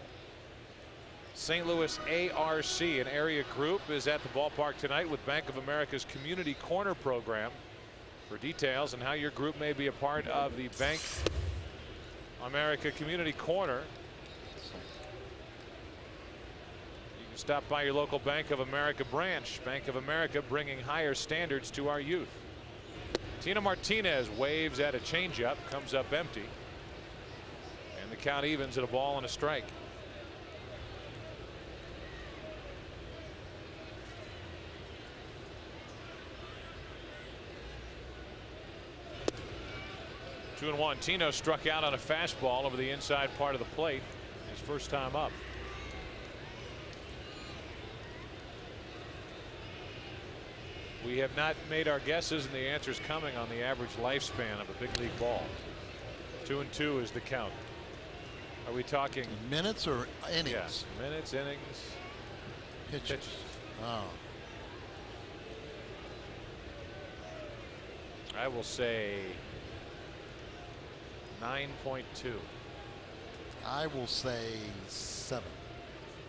[SPEAKER 1] St. Louis ARC, an area group, is at the ballpark tonight with Bank of America's Community Corner program. For details on how your group may be a part of the Bank America Community Corner, you can stop by your local Bank of America branch. Bank of America, bringing higher standards to our youth. Tina Martinez waves at a changeup, comes up empty, and the count evens at a ball and a strike. Two and one. Tino struck out on a fastball over the inside part of the plate, his first time up. We have not made our guesses, and the answer's coming on the average lifespan of a big league ball. 2-2 is the count. Are we talking
[SPEAKER 5] minutes or innings?
[SPEAKER 1] Yes, minutes, innings, pitches.
[SPEAKER 5] Oh.
[SPEAKER 1] I will say 9.2.
[SPEAKER 5] I will say 7.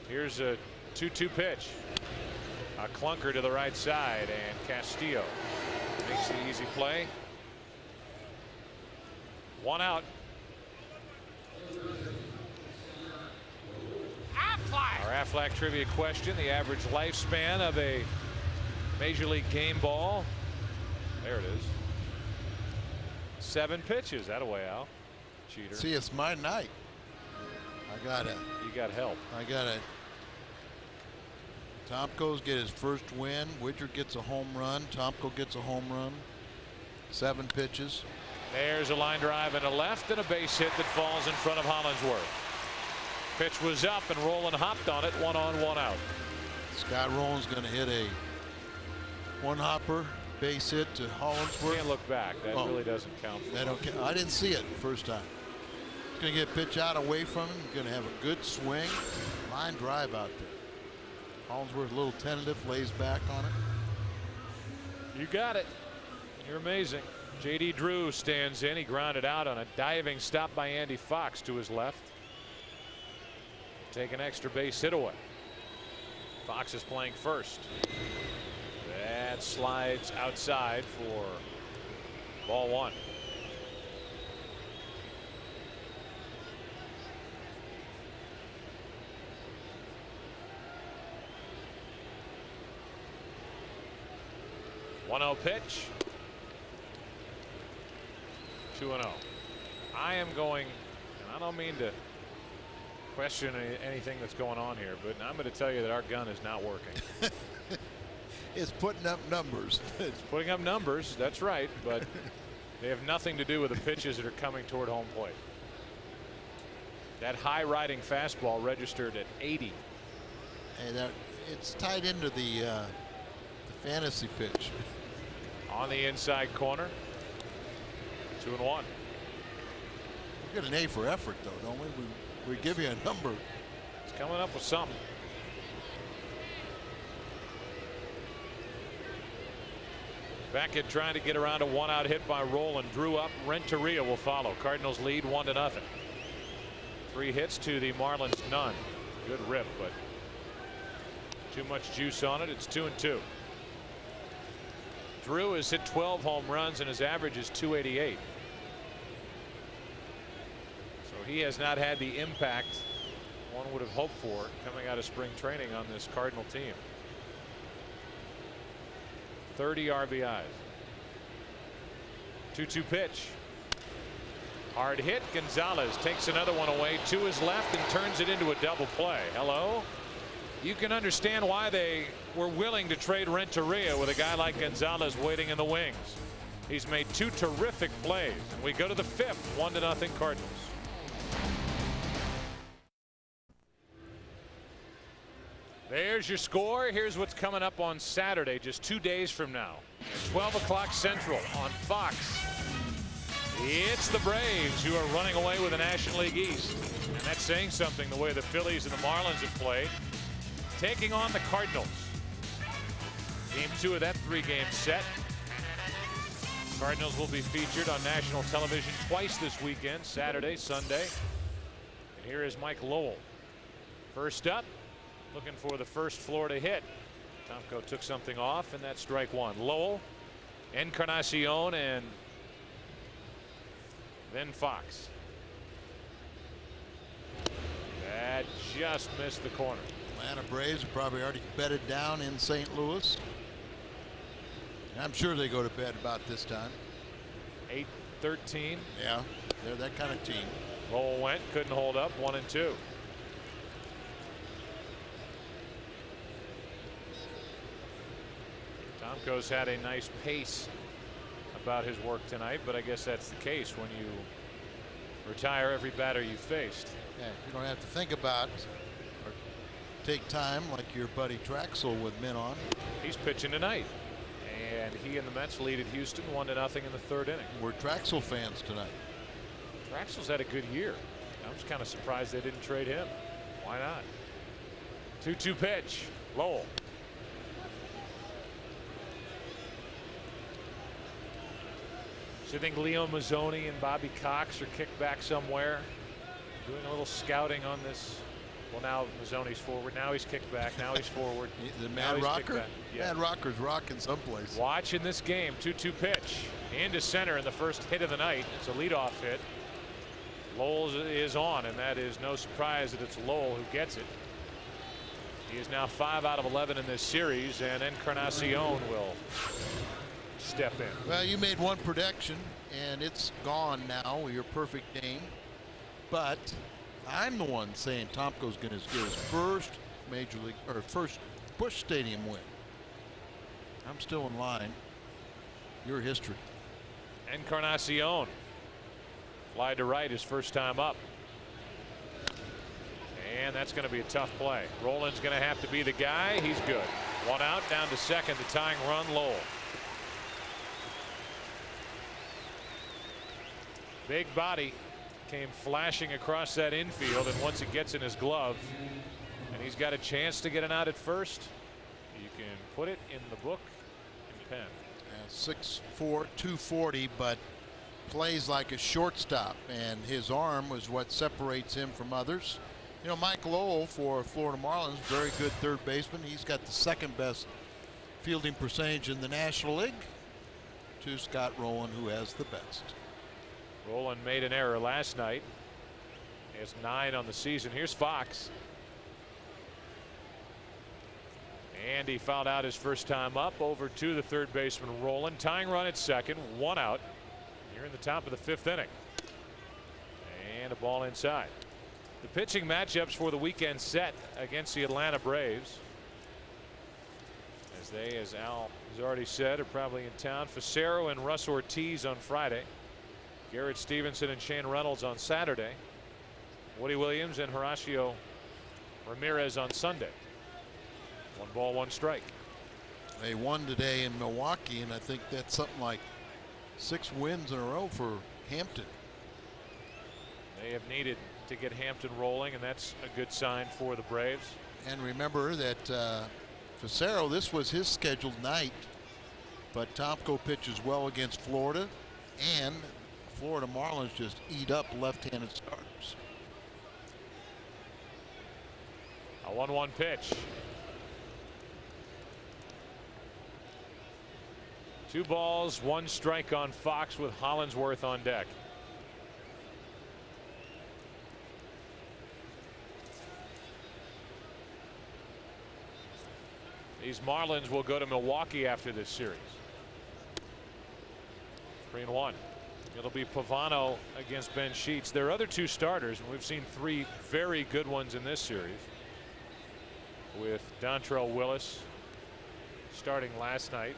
[SPEAKER 1] Here's a 2-2 pitch. A clunker to the right side, and Castillo makes the easy play. 1 out. Our Aflac trivia question: the average lifespan of a Major League game ball. There it is. 7 pitches. That away, Al. Cheater.
[SPEAKER 5] See, it's my night. I got it.
[SPEAKER 1] You got help.
[SPEAKER 5] I got it. Tomko's get his first win. Widger gets a home run. Tomko gets a home run. 7 pitches.
[SPEAKER 1] There's a line drive and a left, and a base hit that falls in front of Hollinsworth. Pitch was up, and Roland hopped on it. 1 on, 1 out.
[SPEAKER 5] Scott Rowland's going to hit a 1-hopper base hit to Hollinsworth.
[SPEAKER 1] Can't look back. That really doesn't count.
[SPEAKER 5] I didn't see it the first time. He's going to get a pitch out away from him. Going to have a good swing. Line drive out there. Hollinsworth a little tentative, lays back on it.
[SPEAKER 1] You got it. You're amazing. J.D. Drew stands in. He grounded out on a diving stop by Andy Fox to his left. Take an extra base hit away. Fox is playing first. That slides outside for ball 1. One-0 pitch. 2-0. I am going, and I don't mean to question anything that's going on here, but I'm going to tell you that our gun is not working.
[SPEAKER 5] It's putting up numbers.
[SPEAKER 1] It's putting up numbers, that's right, but they have nothing to do with the pitches that are coming toward home plate. That high riding fastball registered at 80.
[SPEAKER 5] And it's tied into the fantasy pitch.
[SPEAKER 1] On the inside corner. 2-1.
[SPEAKER 5] We get an A for effort, though, don't we? We give you a number.
[SPEAKER 1] It's coming up with something. Beckett trying to get around a 1-out hit by Roland. Drew up. Renteria will follow. Cardinals lead 1-0. 3 hits to the Marlins, none. Good rip, but too much juice on it. It's 2-2. Drew has hit 12 home runs, and his average is .288. So he has not had the impact one would have hoped for coming out of spring training on this Cardinal team. 30 RBIs. 2-2 pitch. Hard hit. Gonzalez takes another one away to his left and turns it into a double play. Hello. You can understand why they were willing to trade Renteria with a guy like Gonzalez waiting in the wings. He's made 2 terrific plays, and we go to the 5th. 1-0 Cardinals. There's your score. Here's what's coming up on Saturday, just 2 days from now, at 12 o'clock Central on Fox. It's the Braves who are running away with the National League East, and that's saying something the way the Phillies and the Marlins have played, taking on the Cardinals. Game 2 of that 3-game set. Cardinals will be featured on national television twice this weekend, Saturday, Sunday. And here is Mike Lowell. First up, looking for the first Florida hit. Tomko took something off, and that's strike one. Lowell, Encarnacion, and then Fox. That just missed the corner.
[SPEAKER 5] Atlanta Braves are probably already bedded down in St. Louis. I'm sure they go to bed about this time.
[SPEAKER 1] 8-13.
[SPEAKER 5] Yeah, they're that kind of team.
[SPEAKER 1] Lowell went, couldn't hold up, 1-2. Tomko's had a nice pace about his work tonight, but I guess that's the case when you retire every batter you faced.
[SPEAKER 5] Yeah, you don't have to think about or take time like your buddy Traxel with men on.
[SPEAKER 1] He's pitching tonight, and he and the Mets lead at Houston 1-0 in the third inning.
[SPEAKER 5] We're Traxel fans tonight.
[SPEAKER 1] Traxel's had a good year. I was kind of surprised they didn't trade him. Why not? 2-2 pitch. Lowell. So you think Leo Mazzoni and Bobby Cox are kicked back somewhere, doing a little scouting on this? Well, now Mazzoni's forward. Now he's kicked back. Now he's forward.
[SPEAKER 5] The
[SPEAKER 1] Now
[SPEAKER 5] Mad
[SPEAKER 1] he's kicked
[SPEAKER 5] Rocker?
[SPEAKER 1] back. Yeah.
[SPEAKER 5] Mad Rocker's rocking someplace.
[SPEAKER 1] Watch in this game. 2-2 pitch into center in the first hit of the night. It's a leadoff hit. Lowell is on, and that is no surprise that it's Lowell who gets it. He is now 5 out of 11 in this series, and Encarnacion will step in.
[SPEAKER 5] Well, you made one prediction, and it's gone now with your perfect game. But I'm the one saying Tomko's going to get his first major league or first Busch Stadium win. I'm still in line. Your history.
[SPEAKER 1] Encarnacion fly to right his first time up, and that's going to be a tough play. Roland's going to have to be the guy. He's good. One out, down to second. The tying run, Lowell. Big body came flashing across that infield, and once it gets in his glove and he's got a chance to get an out at first, you can put it in the book in pen.
[SPEAKER 5] 6'4", 240, but plays like a shortstop, and his arm was what separates him from others. You know, Mike Lowell for Florida Marlins, very good third baseman. He's got the second best fielding percentage in the National League to Scott Rowland, who has the best.
[SPEAKER 1] Rowland made an error last night. He has 9 on the season. Here's Fox. And he fouled out his first time up. Over to the third baseman, Rowland. Tying run at second. 1 out. Here in the top of the 5th inning. And a ball inside. The pitching matchups for the weekend set against the Atlanta Braves. As they, as Al has already said, are probably in town. Facero and Russ Ortiz on Friday. Garrett Stevenson and Shane Reynolds on Saturday. Woody Williams and Horacio Ramirez on Sunday. 1 ball, 1 strike.
[SPEAKER 5] They won today in Milwaukee, and I think that's something like 6 wins in a row for Hampton.
[SPEAKER 1] They have needed to get Hampton rolling, and that's a good sign for the Braves.
[SPEAKER 5] And remember that Facero, this was his scheduled night, but Tomko pitches well against Florida, and Florida Marlins just eat up left-handed starters.
[SPEAKER 1] A 1-1 pitch. 2 balls, 1 strike on Fox with Hollinsworth on deck. These Marlins will go to Milwaukee after this series. 3-1. It'll be Pavano against Ben Sheets. Their other 2 starters, and we've seen 3 very good ones in this series, with Dontrell Willis starting last night.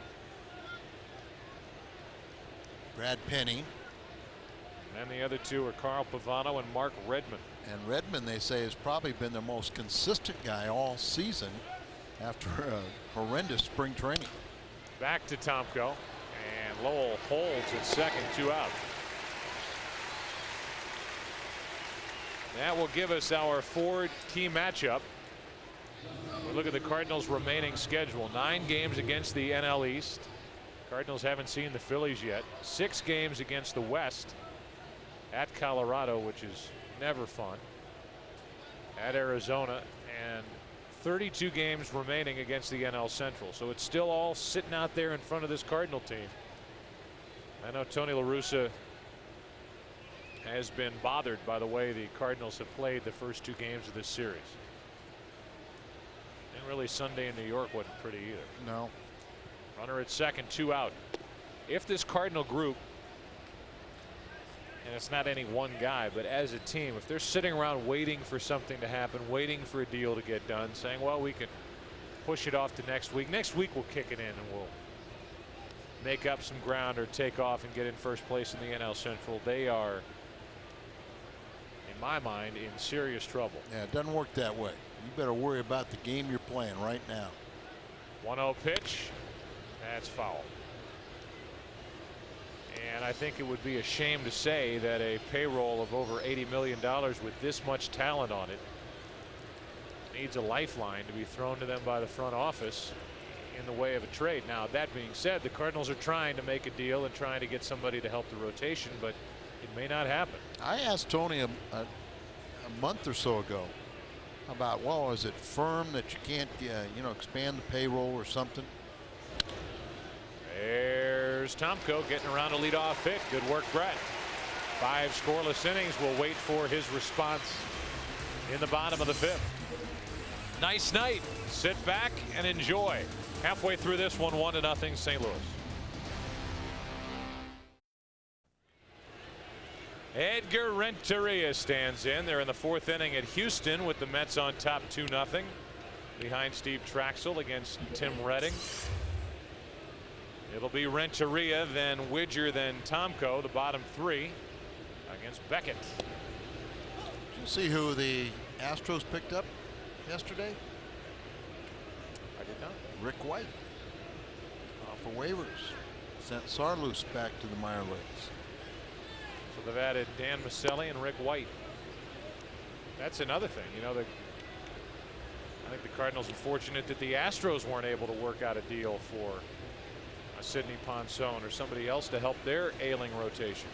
[SPEAKER 5] Brad Penny.
[SPEAKER 1] And the other 2 are Carl Pavano and Mark Redmond.
[SPEAKER 5] And Redmond, they say, has probably been the most consistent guy all season after a horrendous spring training.
[SPEAKER 1] Back to Tomko, and Lowell holds at second, 2 out. That will give us our 4 team matchup. We look at the Cardinals' remaining schedule. 9 games against the NL East. Cardinals haven't seen the Phillies yet. 6 games against the West. At Colorado, which is never fun. At Arizona, and 32 games remaining against the NL Central. So it's still all sitting out there in front of this Cardinal team. I know Tony La Russa has been bothered by the way the Cardinals have played the first 2 games of this series. And really Sunday in New York wasn't pretty either.
[SPEAKER 5] No.
[SPEAKER 1] Runner at second, 2 out. If this Cardinal group, and it's not any one guy, but as a team, if they're sitting around waiting for something to happen, waiting for a deal to get done, saying, well, we can push it off to next week. Next week we'll kick it in and we'll make up some ground or take off and get in first place in the NL Central. They are, in my mind, in serious trouble.
[SPEAKER 5] Yeah, it doesn't work that way. You better worry about the game you're playing right now.
[SPEAKER 1] 1-0 pitch. That's foul. And I think it would be a shame to say that a payroll of over $80 million with this much talent on it needs a lifeline to be thrown to them by the front office in the way of a trade. Now, that being said, the Cardinals are trying to make a deal and trying to get somebody to help the rotation, but it may not happen.
[SPEAKER 5] I asked Tony a month or so ago about, well, is it firm that you can't, you know, expand the payroll or something?
[SPEAKER 1] There's Tomko getting around a leadoff hit. Good work, Brett. 5 scoreless innings. We'll wait for his response in the bottom of the 5th. Nice night. Sit back and enjoy. Halfway through this one, 1-0 St. Louis. Edgar Renteria stands in. They're in the 4th inning at Houston with the Mets on top 2-0 behind Steve Traxel against Tim Redding. It'll be Renteria, then Widger, then Tomko, the bottom 3 against Beckett.
[SPEAKER 5] Did you see who the Astros picked up yesterday?
[SPEAKER 1] I did not.
[SPEAKER 5] Rick White. Off of waivers. Sent Sarloos back to the minor leagues.
[SPEAKER 1] So they've added Dan Maselli and Rick White. That's another thing. You know, I think the Cardinals are fortunate that the Astros weren't able to work out a deal for Sidney Ponson or somebody else to help their ailing rotation.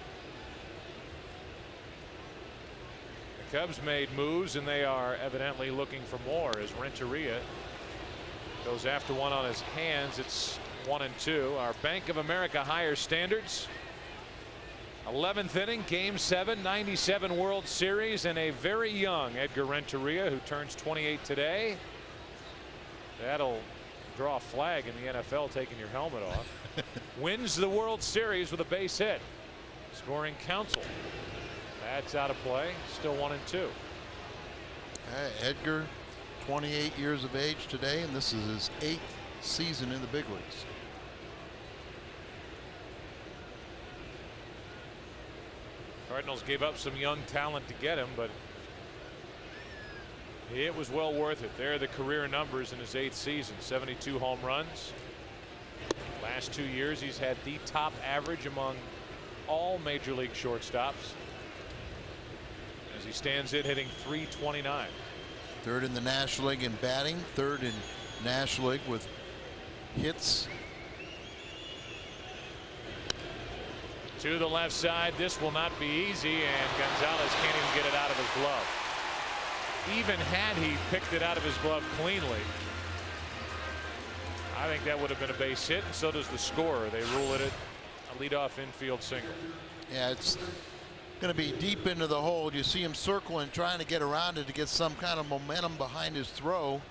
[SPEAKER 1] The Cubs made moves and they are evidently looking for more as Renteria goes after one on his hands. It's 1-2. Our Bank of America higher standards. 11th inning, game 7, 97 World Series, and a very young Edgar Renteria who turns 28 today. That'll draw a flag in the NFL, taking your helmet off. Wins the World Series with a base hit, scoring Counsell. That's out of play. Still 1-2.
[SPEAKER 5] Edgar, 28 years of age today, and this is his 8th season in the big leagues.
[SPEAKER 1] Cardinals gave up some young talent to get him, but it was well worth it. There are the career numbers in his 8th season. 72 home runs. Last 2 years he's had the top average among all major league shortstops as he stands in hitting .329.
[SPEAKER 5] 3rd in the National League in batting, 3rd in National League with hits.
[SPEAKER 1] To the left side, this will not be easy, and Gonzalez can't even get it out of his glove. Even had he picked it out of his glove cleanly, I think that would have been a base hit, and so does the scorer. They rule it a leadoff infield single.
[SPEAKER 5] Yeah, it's going to be deep into the hole. You see him circling, trying to get around it to get some kind of momentum behind his throw,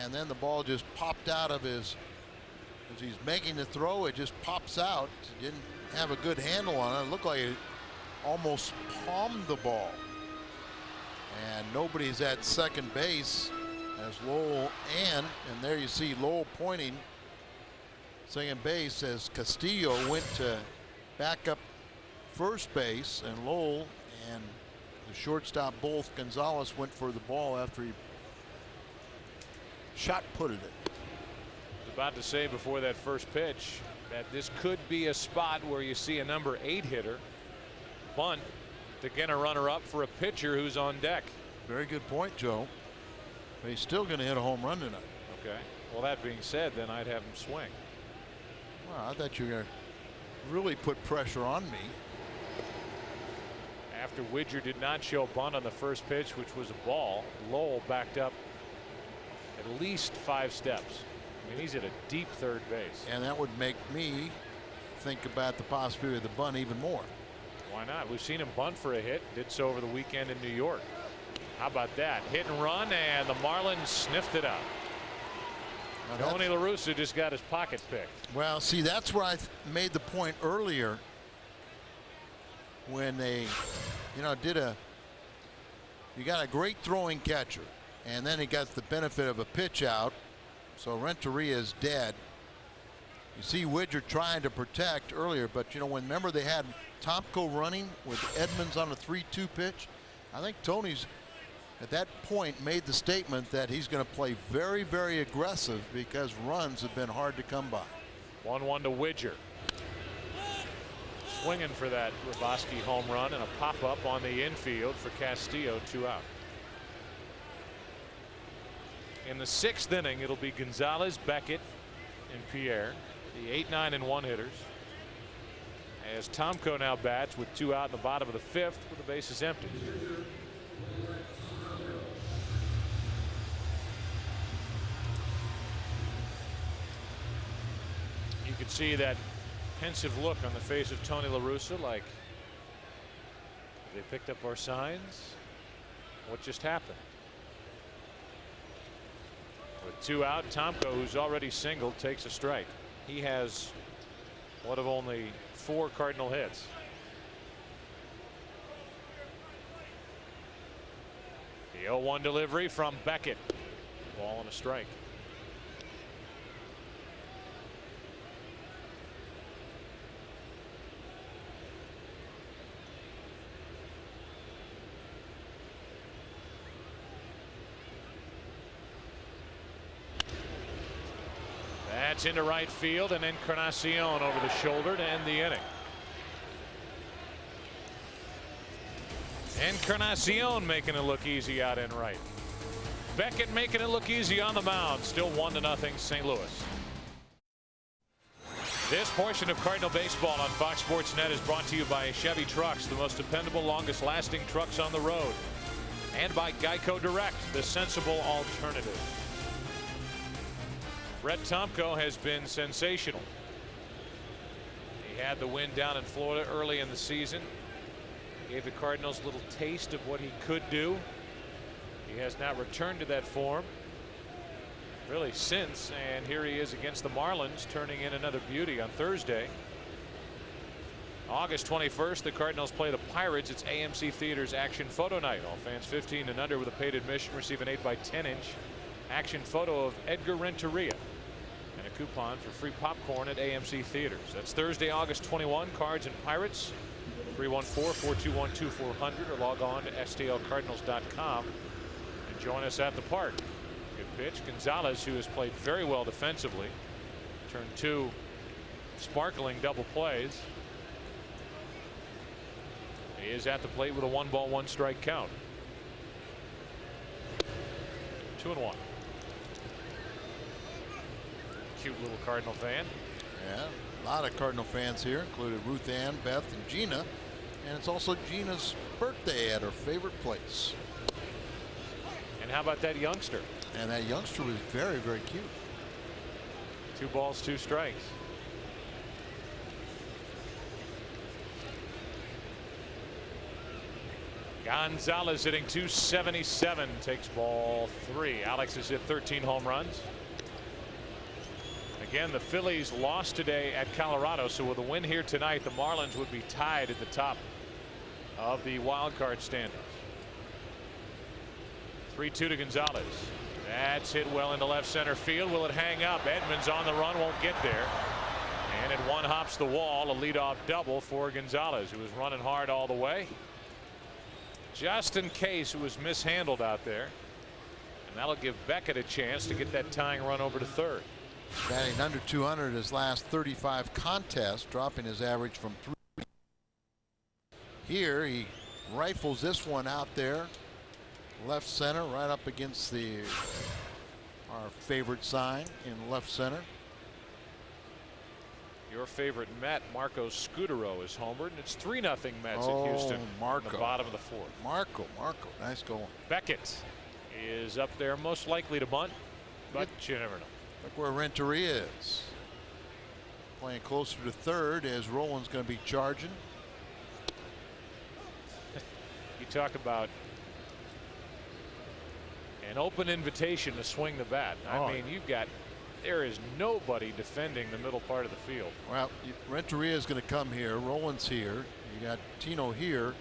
[SPEAKER 5] and then the ball just popped out of his. As he's making the throw, it just pops out. He didn't have a good handle on it. It looked like it almost palmed the ball. And nobody's at second base as Lowell and there you see Lowell pointing second base as Castillo went to back up first base, and Lowell and the shortstop, both Gonzalez, went for the ball after he shot putted it.
[SPEAKER 1] I was about to say before that first pitch that this could be a spot where you see a number 8 hitter bunt to get a runner up for a pitcher who's on deck.
[SPEAKER 5] Very good point, Joe. But he's still going to hit a home run tonight.
[SPEAKER 1] Okay. Well, that being said, then I'd have him swing.
[SPEAKER 5] Well, I thought you were going to really put pressure on me.
[SPEAKER 1] After Widger did not show a bunt on the first pitch, which was a ball, Lowell backed up at least 5 steps. I mean, he's at a deep third base.
[SPEAKER 5] And that would make me think about the possibility of the bunt even more.
[SPEAKER 1] Why not? We've seen him bunt for a hit. Did so over the weekend in New York. How about that? Hit and run, and the Marlins sniffed it out. Tony La Russa just got his pocket picked.
[SPEAKER 5] Well, see, that's where I made the point earlier when they, you got a great throwing catcher, and then he got the benefit of a pitch out. So Renteria is dead. You see Widger trying to protect earlier, but remember they had Tomko running with Edmonds on a 3-2 pitch. I think Tony's at that point made the statement that he's going to play very, very aggressive because runs have been hard to come by.
[SPEAKER 1] 1-1 to Widger. Swinging for that Ribosky home run and a pop-up on the infield for Castillo, 2 out. In the 6th inning, it'll be Gonzalez, Beckett, and Pierre, the 8, 9, and 1 hitters. As Tomko now bats with 2 out in the bottom of the 5th with the bases empty. You could see that pensive look on the face of Tony La Russa, like, they picked up our signs. What just happened? With 2 out, Tomko, who's already singled, takes a strike. He has one of only 4 Cardinal hits. The 0-1 delivery from Beckett. Ball and a strike. That's into right field, and Encarnacion over the shoulder to end the inning. Encarnacion making it look easy out in right. Beckett making it look easy on the mound. Still 1-0 St. Louis. This portion of Cardinal baseball on Fox Sports Net is brought to you by Chevy Trucks, the most dependable, longest lasting trucks on the road, and by Geico Direct, the sensible alternative. Brett Tomko has been sensational. He had the win down in Florida early in the season. Gave the Cardinals a little taste of what he could do. He has not returned to that form really since, and here he is against the Marlins, turning in another beauty on Thursday. August 21st, the Cardinals play the Pirates. It's AMC Theaters Action Photo Night. All fans 15 and under with a paid admission receive an 8x10-inch action photo of Edgar Renteria and a coupon for free popcorn at AMC Theaters. That's Thursday, August 21. Cards and Pirates, 314-421-2400, or log on to stlcardinals.com and join us at the park. Good pitch. Gonzalez, who has played very well defensively, turned 2 sparkling double plays. He is at the plate with a 1-ball, 1-strike count. 2-1. Cute little Cardinal fan.
[SPEAKER 5] Yeah, a lot of Cardinal fans here, including Ruth Ann, Beth, and Gina. And it's also Gina's birthday at her favorite place.
[SPEAKER 1] And how about that youngster?
[SPEAKER 5] And that youngster was very, very cute.
[SPEAKER 1] 2 balls, 2 strikes. Gonzalez hitting .277, takes ball 3. Alex has hit 13 home runs. Again, the Phillies lost today at Colorado, so with a win here tonight, the Marlins would be tied at the top of the wild card standings. 3-2 to Gonzalez. That's hit well into left center field. Will it hang up? Edmonds on the run, won't get there. And it one hops the wall, a leadoff double for Gonzalez, who was running hard all the way. Just in case it was mishandled out there. And that'll give Beckett a chance to get that tying run over to third.
[SPEAKER 5] Batting under 200 his last 35 contests, dropping his average from 3. Here he rifles this one out there left center, right up against our favorite sign in left center.
[SPEAKER 1] Your favorite Met, Marco Scutero, is homered, and it's 3-0 Mets
[SPEAKER 5] Oh,
[SPEAKER 1] at Houston
[SPEAKER 5] Marco.
[SPEAKER 1] in the bottom of the fourth.
[SPEAKER 5] Marco, nice going.
[SPEAKER 1] Beckett is up there, most likely to bunt, but you never know.
[SPEAKER 5] Look where Renteria is. Playing closer to third as Roland's going to be charging.
[SPEAKER 1] You talk about an open invitation to swing the bat. I mean, there is nobody defending the middle part of the field.
[SPEAKER 5] Well, Renteria is going to come here. Roland's here. You got Tino here,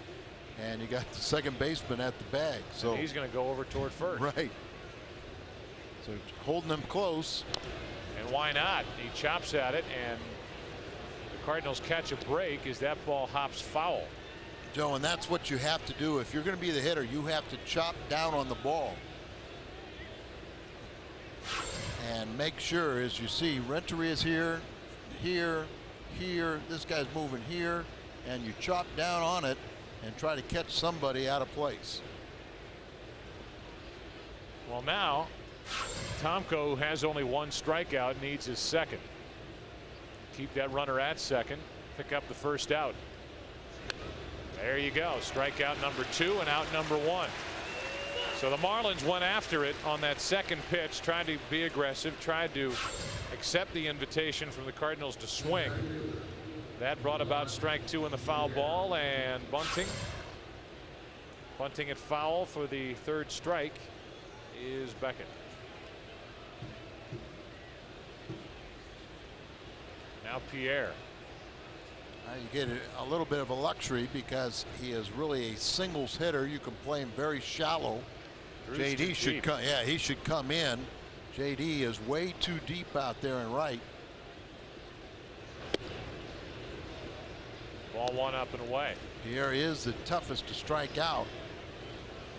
[SPEAKER 5] and you got the second baseman at the bag. So
[SPEAKER 1] and he's going to go over toward first.
[SPEAKER 5] Right. So holding them close.
[SPEAKER 1] And why not? He chops at it, and the Cardinals catch a break as that ball hops foul.
[SPEAKER 5] Joe, and that's what you have to do. If you're going to be the hitter, you have to chop down on the ball. And make sure, as you see, Renteria's here, here, here. This guy's moving here, and you chop down on it and try to catch somebody out of place.
[SPEAKER 1] Well, now Tomko, who has only one strikeout, needs his second. Keep that runner at second, pick up the first out. There you go. Strikeout number 2 and out number 1. So the Marlins went after it on that second pitch, tried to be aggressive, tried to accept the invitation from the Cardinals to swing. That brought about strike 2 in the foul ball, and bunting. Bunting at foul for the third strike is Beckett. Now Pierre.
[SPEAKER 5] You get a little bit of a luxury because he is really a singles hitter. You can play him very shallow. JD should come. Yeah, he should come in. JD is way too deep out there and right.
[SPEAKER 1] Ball 1 up and away.
[SPEAKER 5] Pierre is the toughest to strike out,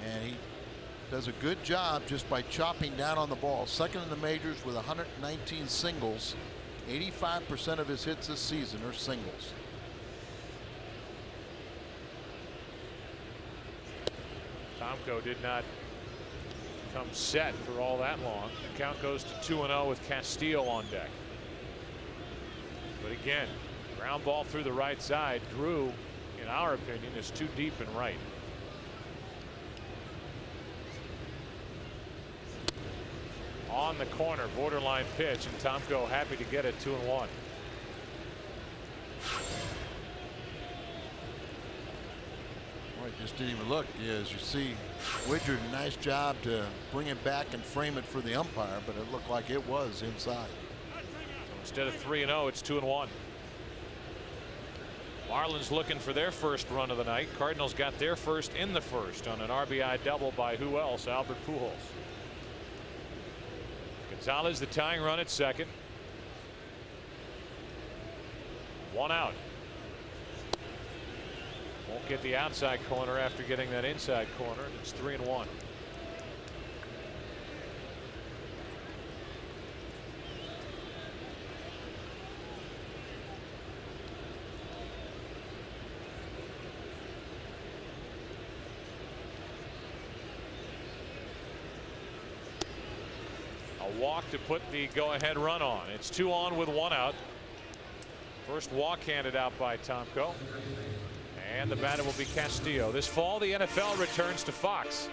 [SPEAKER 5] and he does a good job just by chopping down on the ball. Second in the majors with 119 singles. 85% of his hits this season are singles.
[SPEAKER 1] Tomko did not come set for all that long. The count goes to 2-0 with Castillo on deck. But again, ground ball through the right side. Drew, in our opinion, is too deep and right. On the corner, borderline pitch, and Tomko happy to get it 2-1.
[SPEAKER 5] Just didn't even look. As you see, Widger, nice job to bring it back and frame it for the umpire, but it looked like it was inside.
[SPEAKER 1] So instead of 3-0, it's 2-1. Marlins looking for their first run of the night. Cardinals got their first in the first on an RBI double by who else? Albert Pujols. Gonzalez the tying run at second. 1 out. Won't get the outside corner after getting that inside corner. It's 3-1. A walk to put the go-ahead run on. It's 2 on with 1 out. First walk handed out by Tomko. And the batter will be Castillo. This fall, the NFL returns to Fox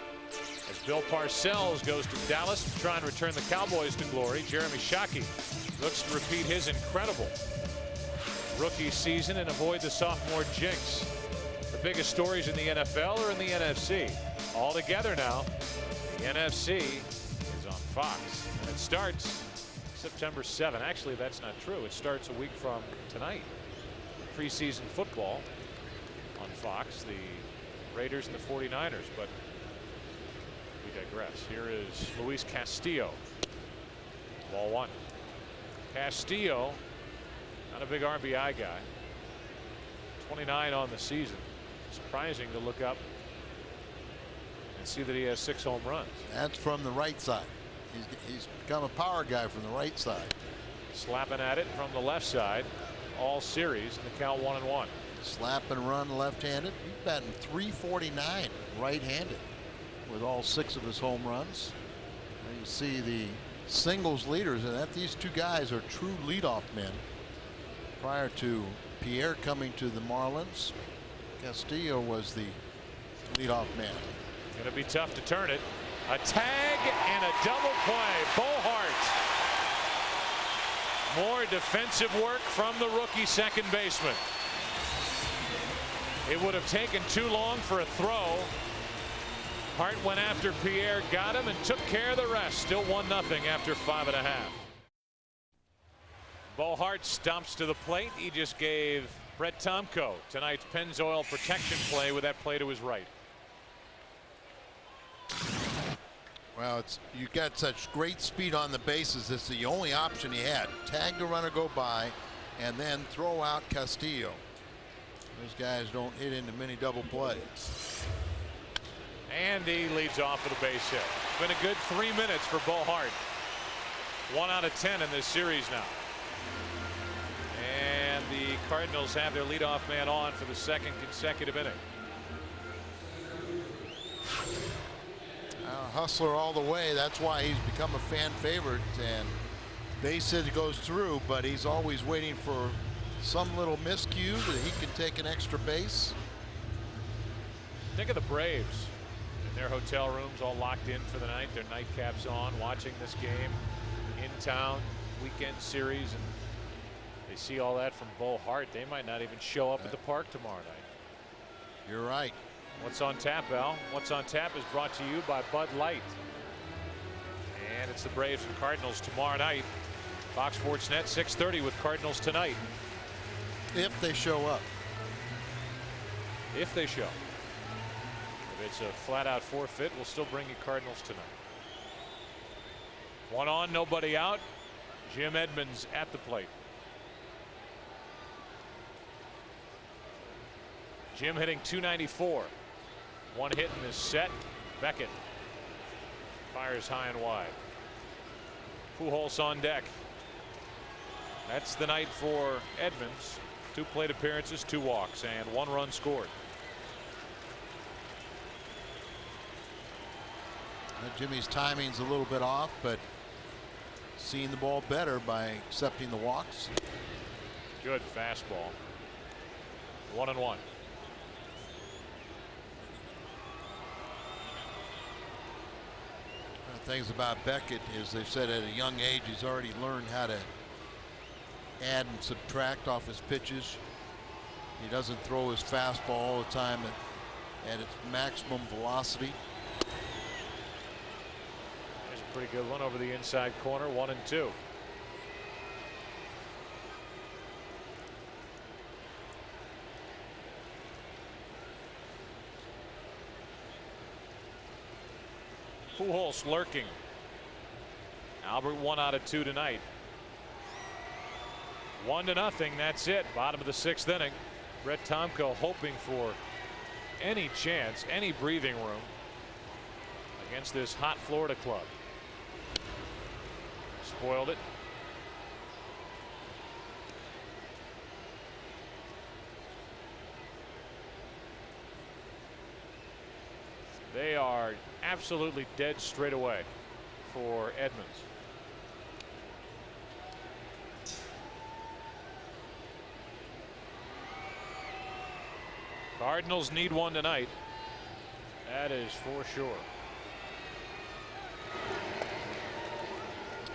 [SPEAKER 1] as Bill Parcells goes to Dallas to try and return the Cowboys to glory. Jeremy Shockey looks to repeat his incredible rookie season and avoid the sophomore jinx. The biggest stories in the NFL or in the NFC? All together now. The NFC is on Fox, and it starts September 7. Actually, that's not true. It starts a week from tonight. Preseason football on Fox, the Raiders and the 49ers, but we digress. Here is Luis Castillo. Ball 1. Castillo, not a big RBI guy. 29 on the season. Surprising to look up and see that he has 6 home runs.
[SPEAKER 5] That's from the right side. He's become a power guy from the right side.
[SPEAKER 1] Slapping at it from the left side all series, and the count 1-1.
[SPEAKER 5] Slap and run left-handed. He's batting .349 right-handed. with all 6 of his home runs. And you see the singles leaders, and that these 2 guys are true leadoff men. Prior to Pierre coming to the Marlins, Castillo was the leadoff man.
[SPEAKER 1] Gonna be tough to turn it. A tag and a double play. Bohart. More defensive work from the rookie second baseman. It would have taken too long for a throw. Hart went after Pierre, got him, and took care of the rest. Still 1-0 after 5.5. Bohart stomps to the plate. He just gave Brett Tomko tonight's Pennzoil protection play with that play to his right.
[SPEAKER 5] Well, you got such great speed on the bases. It's the only option he had. Tag the runner, go by, and then throw out Castillo. Those guys don't hit into many double plays.
[SPEAKER 1] And he leads off with a base hit. It's been a good 3 minutes for Bohart. 1 out of 10 in this series now. And the Cardinals have their leadoff man on for the 2nd consecutive inning.
[SPEAKER 5] Hustler all the way. That's why he's become a fan favorite. And base hit goes through, but he's always waiting for some little miscue that he can take an extra base.
[SPEAKER 1] Think of the Braves in their hotel rooms, all locked in for the night, their nightcaps on, watching this game in town, weekend series, and they see all that from Bohart. They might not even show up at the park tomorrow night.
[SPEAKER 5] You're right.
[SPEAKER 1] What's on tap, Al? What's on tap is brought to you by Bud Light. And it's the Braves and Cardinals tomorrow night. Fox Sports Net 6:30 with Cardinals tonight.
[SPEAKER 5] If they show up.
[SPEAKER 1] If they show. If it's a flat out forfeit, we'll still bring you Cardinals tonight. 1 on, nobody out. Jim Edmonds at the plate. Jim hitting .294. 1 hit in this set. Beckett fires high and wide. Pujols on deck. That's the night for Edmonds. 2 plate appearances, 2 walks, and 1 run scored.
[SPEAKER 5] Jimmy's timing's a little bit off, but seeing the ball better by accepting the walks.
[SPEAKER 1] Good fastball. 1-1.
[SPEAKER 5] Things about Beckett is they've said at a young age he's already learned how to add and subtract off his pitches. He doesn't throw his fastball all the time at its maximum velocity.
[SPEAKER 1] There's a pretty good one over the inside corner. 1-2. Pujols lurking. Albert 1 out of 2 tonight. 1-0. That's it. Bottom of the 6th inning. Brett Tomko hoping for any chance, any breathing room against this hot Florida club. Spoiled it. They are absolutely dead straight away for Edmonds. Cardinals need 1 tonight. That is for sure.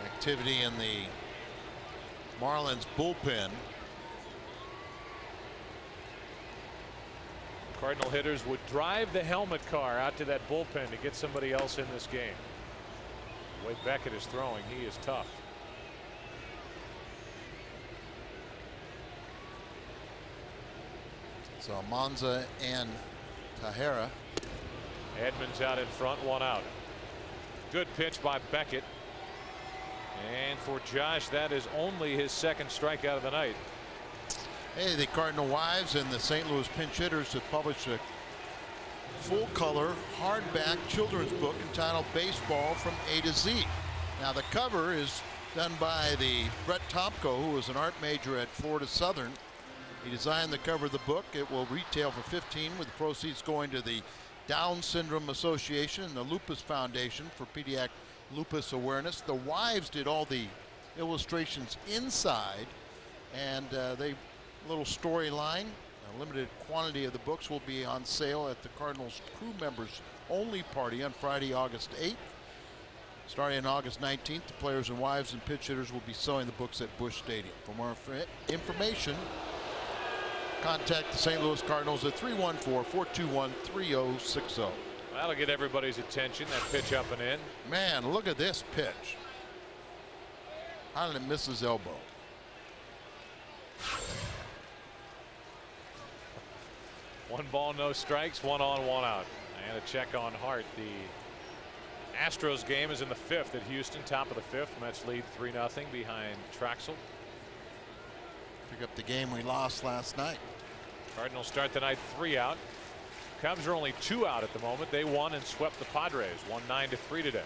[SPEAKER 5] Activity in the Marlins bullpen.
[SPEAKER 1] Cardinal hitters would drive the helmet car out to that bullpen to get somebody else in this game. The way Beckett is throwing, he is tough.
[SPEAKER 5] So Almanza and Tahara.
[SPEAKER 1] Edmonds out in front, 1 out. Good pitch by Beckett. And for Josh, that is only his 2nd strikeout of the night.
[SPEAKER 5] Hey, the Cardinal Wives and the St. Louis Pinch Hitters have published a full-color hardback children's book entitled Baseball from A to Z. Now the cover is done by the Brett Tomko, who was an art major at Florida Southern. He designed the cover of the book. It will retail for $15, with the proceeds going to the Down Syndrome Association and the Lupus Foundation for Pediatric Lupus Awareness. The wives did all the illustrations inside, and little storyline. A limited quantity of the books will be on sale at the Cardinals crew members only party on Friday, August 8th. Starting on August 19th, the players and wives and pitch hitters will be selling the books at Busch Stadium. For more information, contact the St. Louis Cardinals at 314-421-3060.
[SPEAKER 1] That'll get everybody's attention. That pitch up and in.
[SPEAKER 5] Man, look at this pitch. How did it miss his elbow?
[SPEAKER 1] One ball, no strikes, one on, one out. And a check on Hart. The Astros game is in the 5th at Houston, top of the 5th. Mets lead 3-0 behind Traxel.
[SPEAKER 5] Pick up the game we lost last night.
[SPEAKER 1] Cardinals start the night 3 out. Cubs are only 2 out at the moment. They won and swept the Padres, won 9-3 today.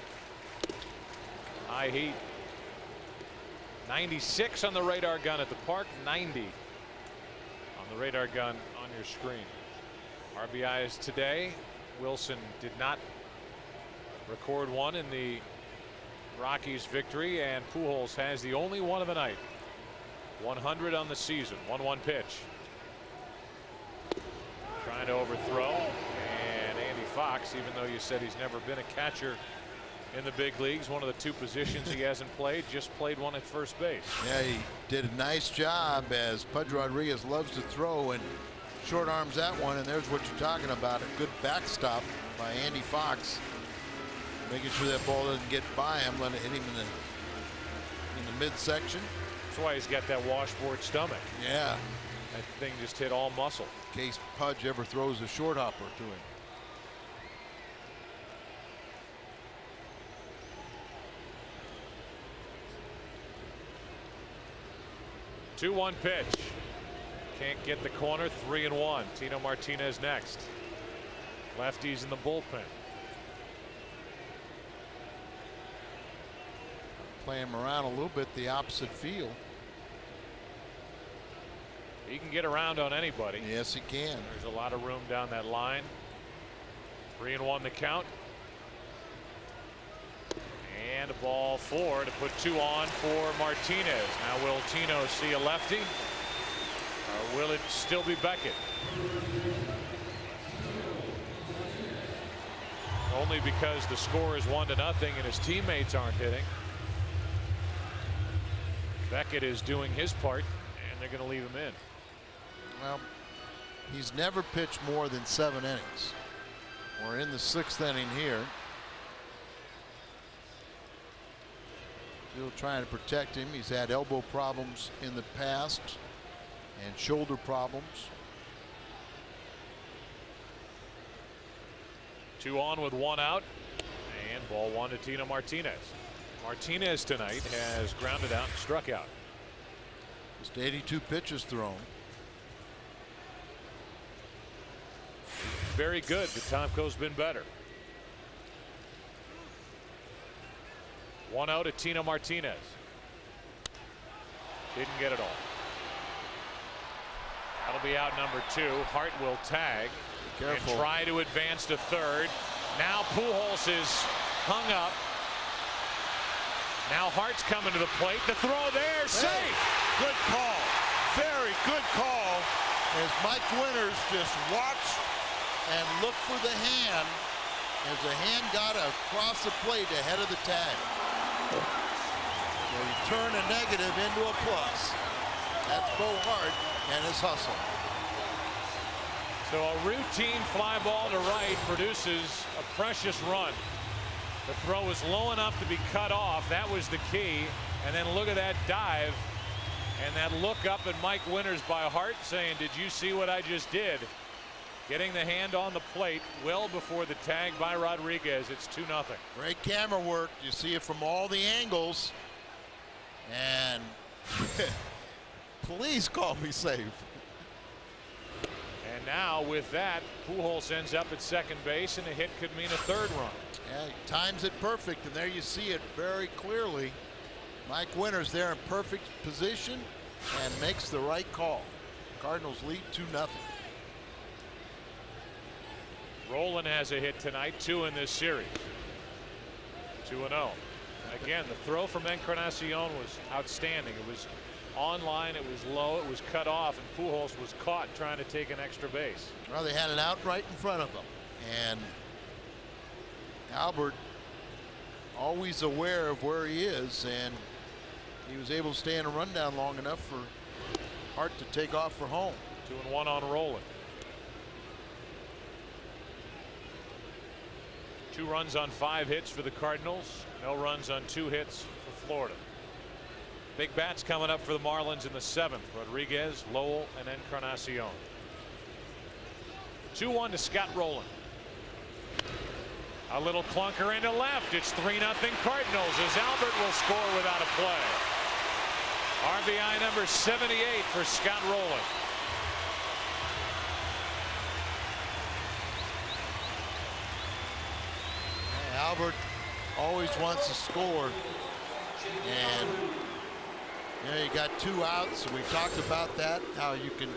[SPEAKER 1] High heat. 96 on the radar gun at the park, 90 on the radar gun on your screen. RBIs today. Wilson did not record one in the Rockies victory, and Pujols has the only one of the night. 100 on the season. 1-1 pitch. Trying to overthrow, and Andy Fox, even though you said he's never been a catcher in the big leagues, one of the 2 positions he hasn't played, just played one at first base.
[SPEAKER 5] Yeah, he did a nice job, as Pudge Rodriguez loves to throw and short arms that one, and there's what you're talking about, a good backstop by Andy Fox, making sure that ball doesn't get by him, let it hit him in the midsection.
[SPEAKER 1] That's why he's got that washboard stomach.
[SPEAKER 5] Yeah.
[SPEAKER 1] That thing just hit all muscle.
[SPEAKER 5] In case Pudge ever throws a short hopper to him.
[SPEAKER 1] Two-one pitch. Can't get the corner. 3-1. Tino Martinez next. Lefties in the bullpen.
[SPEAKER 5] Play him around a little bit the opposite field.
[SPEAKER 1] He can get around on anybody.
[SPEAKER 5] Yes, he can.
[SPEAKER 1] There's a lot of room down that line. 3-1 the count. And a ball 4 to put 2 on for Martinez. Now will Tino see a lefty, or will it still be Beckett? Only because the score is 1-0 and his teammates aren't hitting. Beckett is doing his part, and they're going to leave him in.
[SPEAKER 5] Well, he's never pitched more than 7 innings. We're in the 6th inning here. Still trying to protect him. He's had elbow problems in the past and shoulder problems.
[SPEAKER 1] 2 on with 1 out, and ball 1 to Tino Martinez. Martinez tonight has grounded out and struck out.
[SPEAKER 5] Just 82 pitches thrown.
[SPEAKER 1] Very good, but Tomko's been better. 1-0 to Tino Martinez. Didn't get it all. That'll be out number 2. Hart will tag and try to advance to third. Now Pujols is hung up. Now Hart's coming to the plate. The throw there, safe.
[SPEAKER 5] Good call. Very good call. As Mike Winters just watched and looked for the hand, as the hand got across the plate ahead of the tag. So you turn a negative into a plus. That's Bo Hart and his hustle.
[SPEAKER 1] So a routine fly ball to right produces a precious run. The throw was low enough to be cut off. That was the key. And then look at that dive and that look up at Mike Winters by Hart, saying, did you see what I just did? Getting the hand on the plate well before the tag by Rodriguez. It's 2-0.
[SPEAKER 5] Great camera work. You see it from all the angles. And please call me safe.
[SPEAKER 1] And now with that, Pujols ends up at second base, and a hit could mean a third run.
[SPEAKER 5] Yeah, he times it perfect, and there you see it very clearly. Mike Winters there in perfect position and makes the right call. Cardinals lead 2-0.
[SPEAKER 1] Roland has a hit tonight, 2 in this series. 2-0. Again, the throw from Encarnacion was outstanding. It was on line, it was low, it was cut off, and Pujols was caught trying to take an extra base.
[SPEAKER 5] Well, they had it out right in front of them, and Albert always aware of where he is, and he was able to stay in a rundown long enough for Hart to take off for home.
[SPEAKER 1] 2-1 on Roland. 2 runs on 5 hits for the Cardinals. No runs on 2 hits for Florida. Big bats coming up for the Marlins in the 7th. Rodriguez, Lowell, and Encarnacion. 2-1 to Scott Rowland. A little clunker into left. It's 3-0 Cardinals as Albert will score without a play. RBI number 78 for Scott Rowland.
[SPEAKER 5] Albert always wants to score, and you got 2 outs. We talked about that, how you can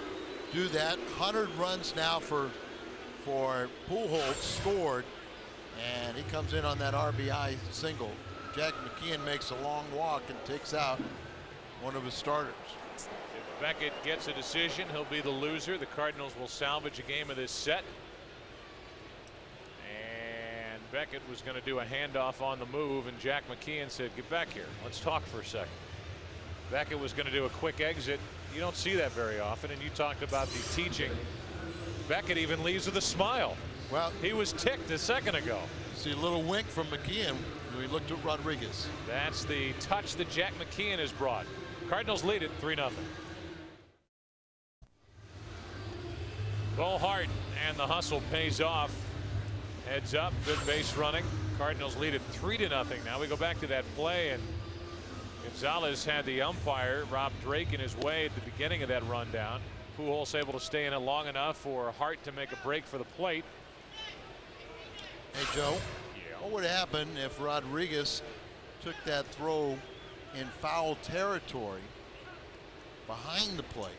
[SPEAKER 5] do that. 100 runs now for Pujols scored, and he comes in on that RBI single. Jack McKeon makes a long walk and takes out one of his starters.
[SPEAKER 1] If Beckett gets a decision, he'll be the loser. The Cardinals will salvage a game of this set. Beckett was going to do a handoff on the move, and Jack McKeon said, "Get back here. Let's talk for a second." Beckett was going to do a quick exit. You don't see that very often, and you talked about the teaching. Beckett even leaves with a smile.
[SPEAKER 5] Well,
[SPEAKER 1] he was ticked a second ago.
[SPEAKER 5] See a little wink from McKeon when he looked at Rodriguez.
[SPEAKER 1] That's the touch that Jack McKeon has brought. Cardinals lead it 3-0. Bo Hart, and the hustle pays off. Heads up, good base running. Cardinals lead it 3-0. Now we go back to that play, and Gonzalez had the umpire Rob Drake in his way at the beginning of that rundown. Pujols able to stay in it long enough for Hart to make a break for the plate.
[SPEAKER 5] Hey Joe,
[SPEAKER 1] yeah.
[SPEAKER 5] What would happen if Rodriguez took that throw in foul territory behind the plate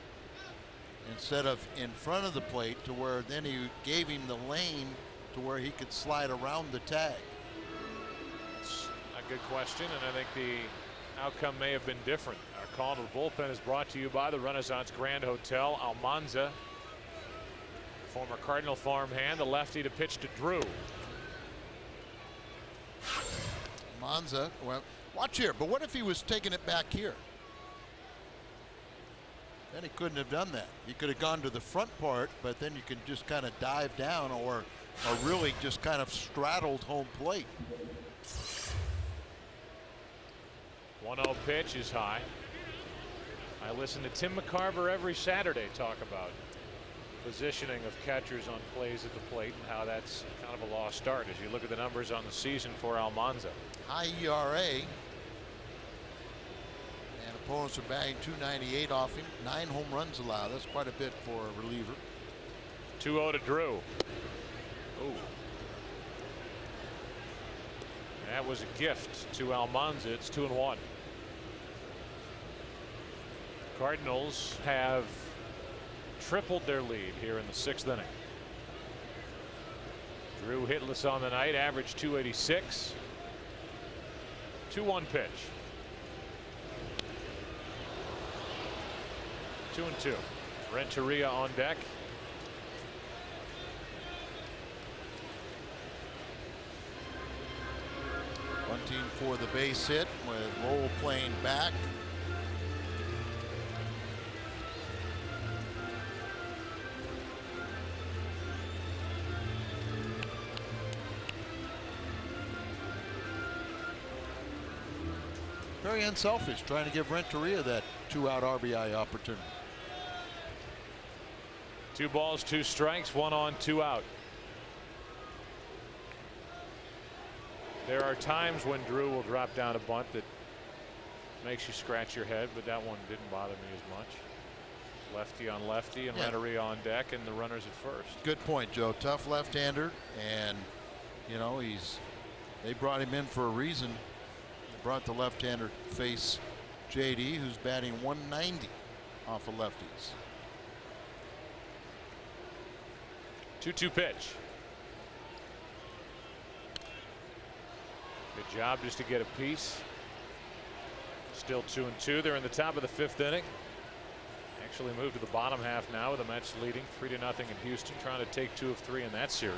[SPEAKER 5] instead of in front of the plate, to where then he gave him the lane to where he could slide around the tag?
[SPEAKER 1] It's a good question, and I think the outcome may have been different. Our call to the bullpen is brought to you by the Renaissance Grand Hotel. Almanza, former Cardinal farmhand, the lefty to pitch to Drew.
[SPEAKER 5] Almanza, well, watch here, but what if he was taking it back here? Then he couldn't have done that. He could have gone to the front part, but then you can just kind of dive down, or really just kind of straddled home plate.
[SPEAKER 1] 1-0 pitch is high. I listen to Tim McCarver every Saturday talk about positioning of catchers on plays at the plate and how that's kind of a lost art as you look at the numbers on the season for Almanza.
[SPEAKER 5] High ERA, and opponents are batting .298 off him. 9 home runs allowed. That's quite a bit for a reliever.
[SPEAKER 1] 2-0 to Drew. Ooh. That was a gift to Almanza. It's 2-1. Cardinals have tripled their lead here in the 6th inning. Drew hitless on the night, average .286. 2-1 pitch. 2-2. Renteria on deck.
[SPEAKER 5] Bunting for the base hit with Lowell playing back. Very unselfish, trying to give Renteria that 2-out RBI opportunity.
[SPEAKER 1] 2 balls, 2 strikes, 1 on, 2 out. There are times when Drew will drop down a bunt that makes you scratch your head, but that one didn't bother me as much. Lefty on lefty, and Renteria on deck, and the runners at first.
[SPEAKER 5] Good point, Joe. Tough left-hander, and you know they brought him in for a reason. They brought the left-hander to face JD, who's batting .190 off of lefties.
[SPEAKER 1] 2-2 pitch. Good job just to get a piece. Still 2-2. They're in the top of the 5th inning. Actually moved to the bottom half now with the Mets leading 3-0 in Houston, trying to take 2 of 3 in that series.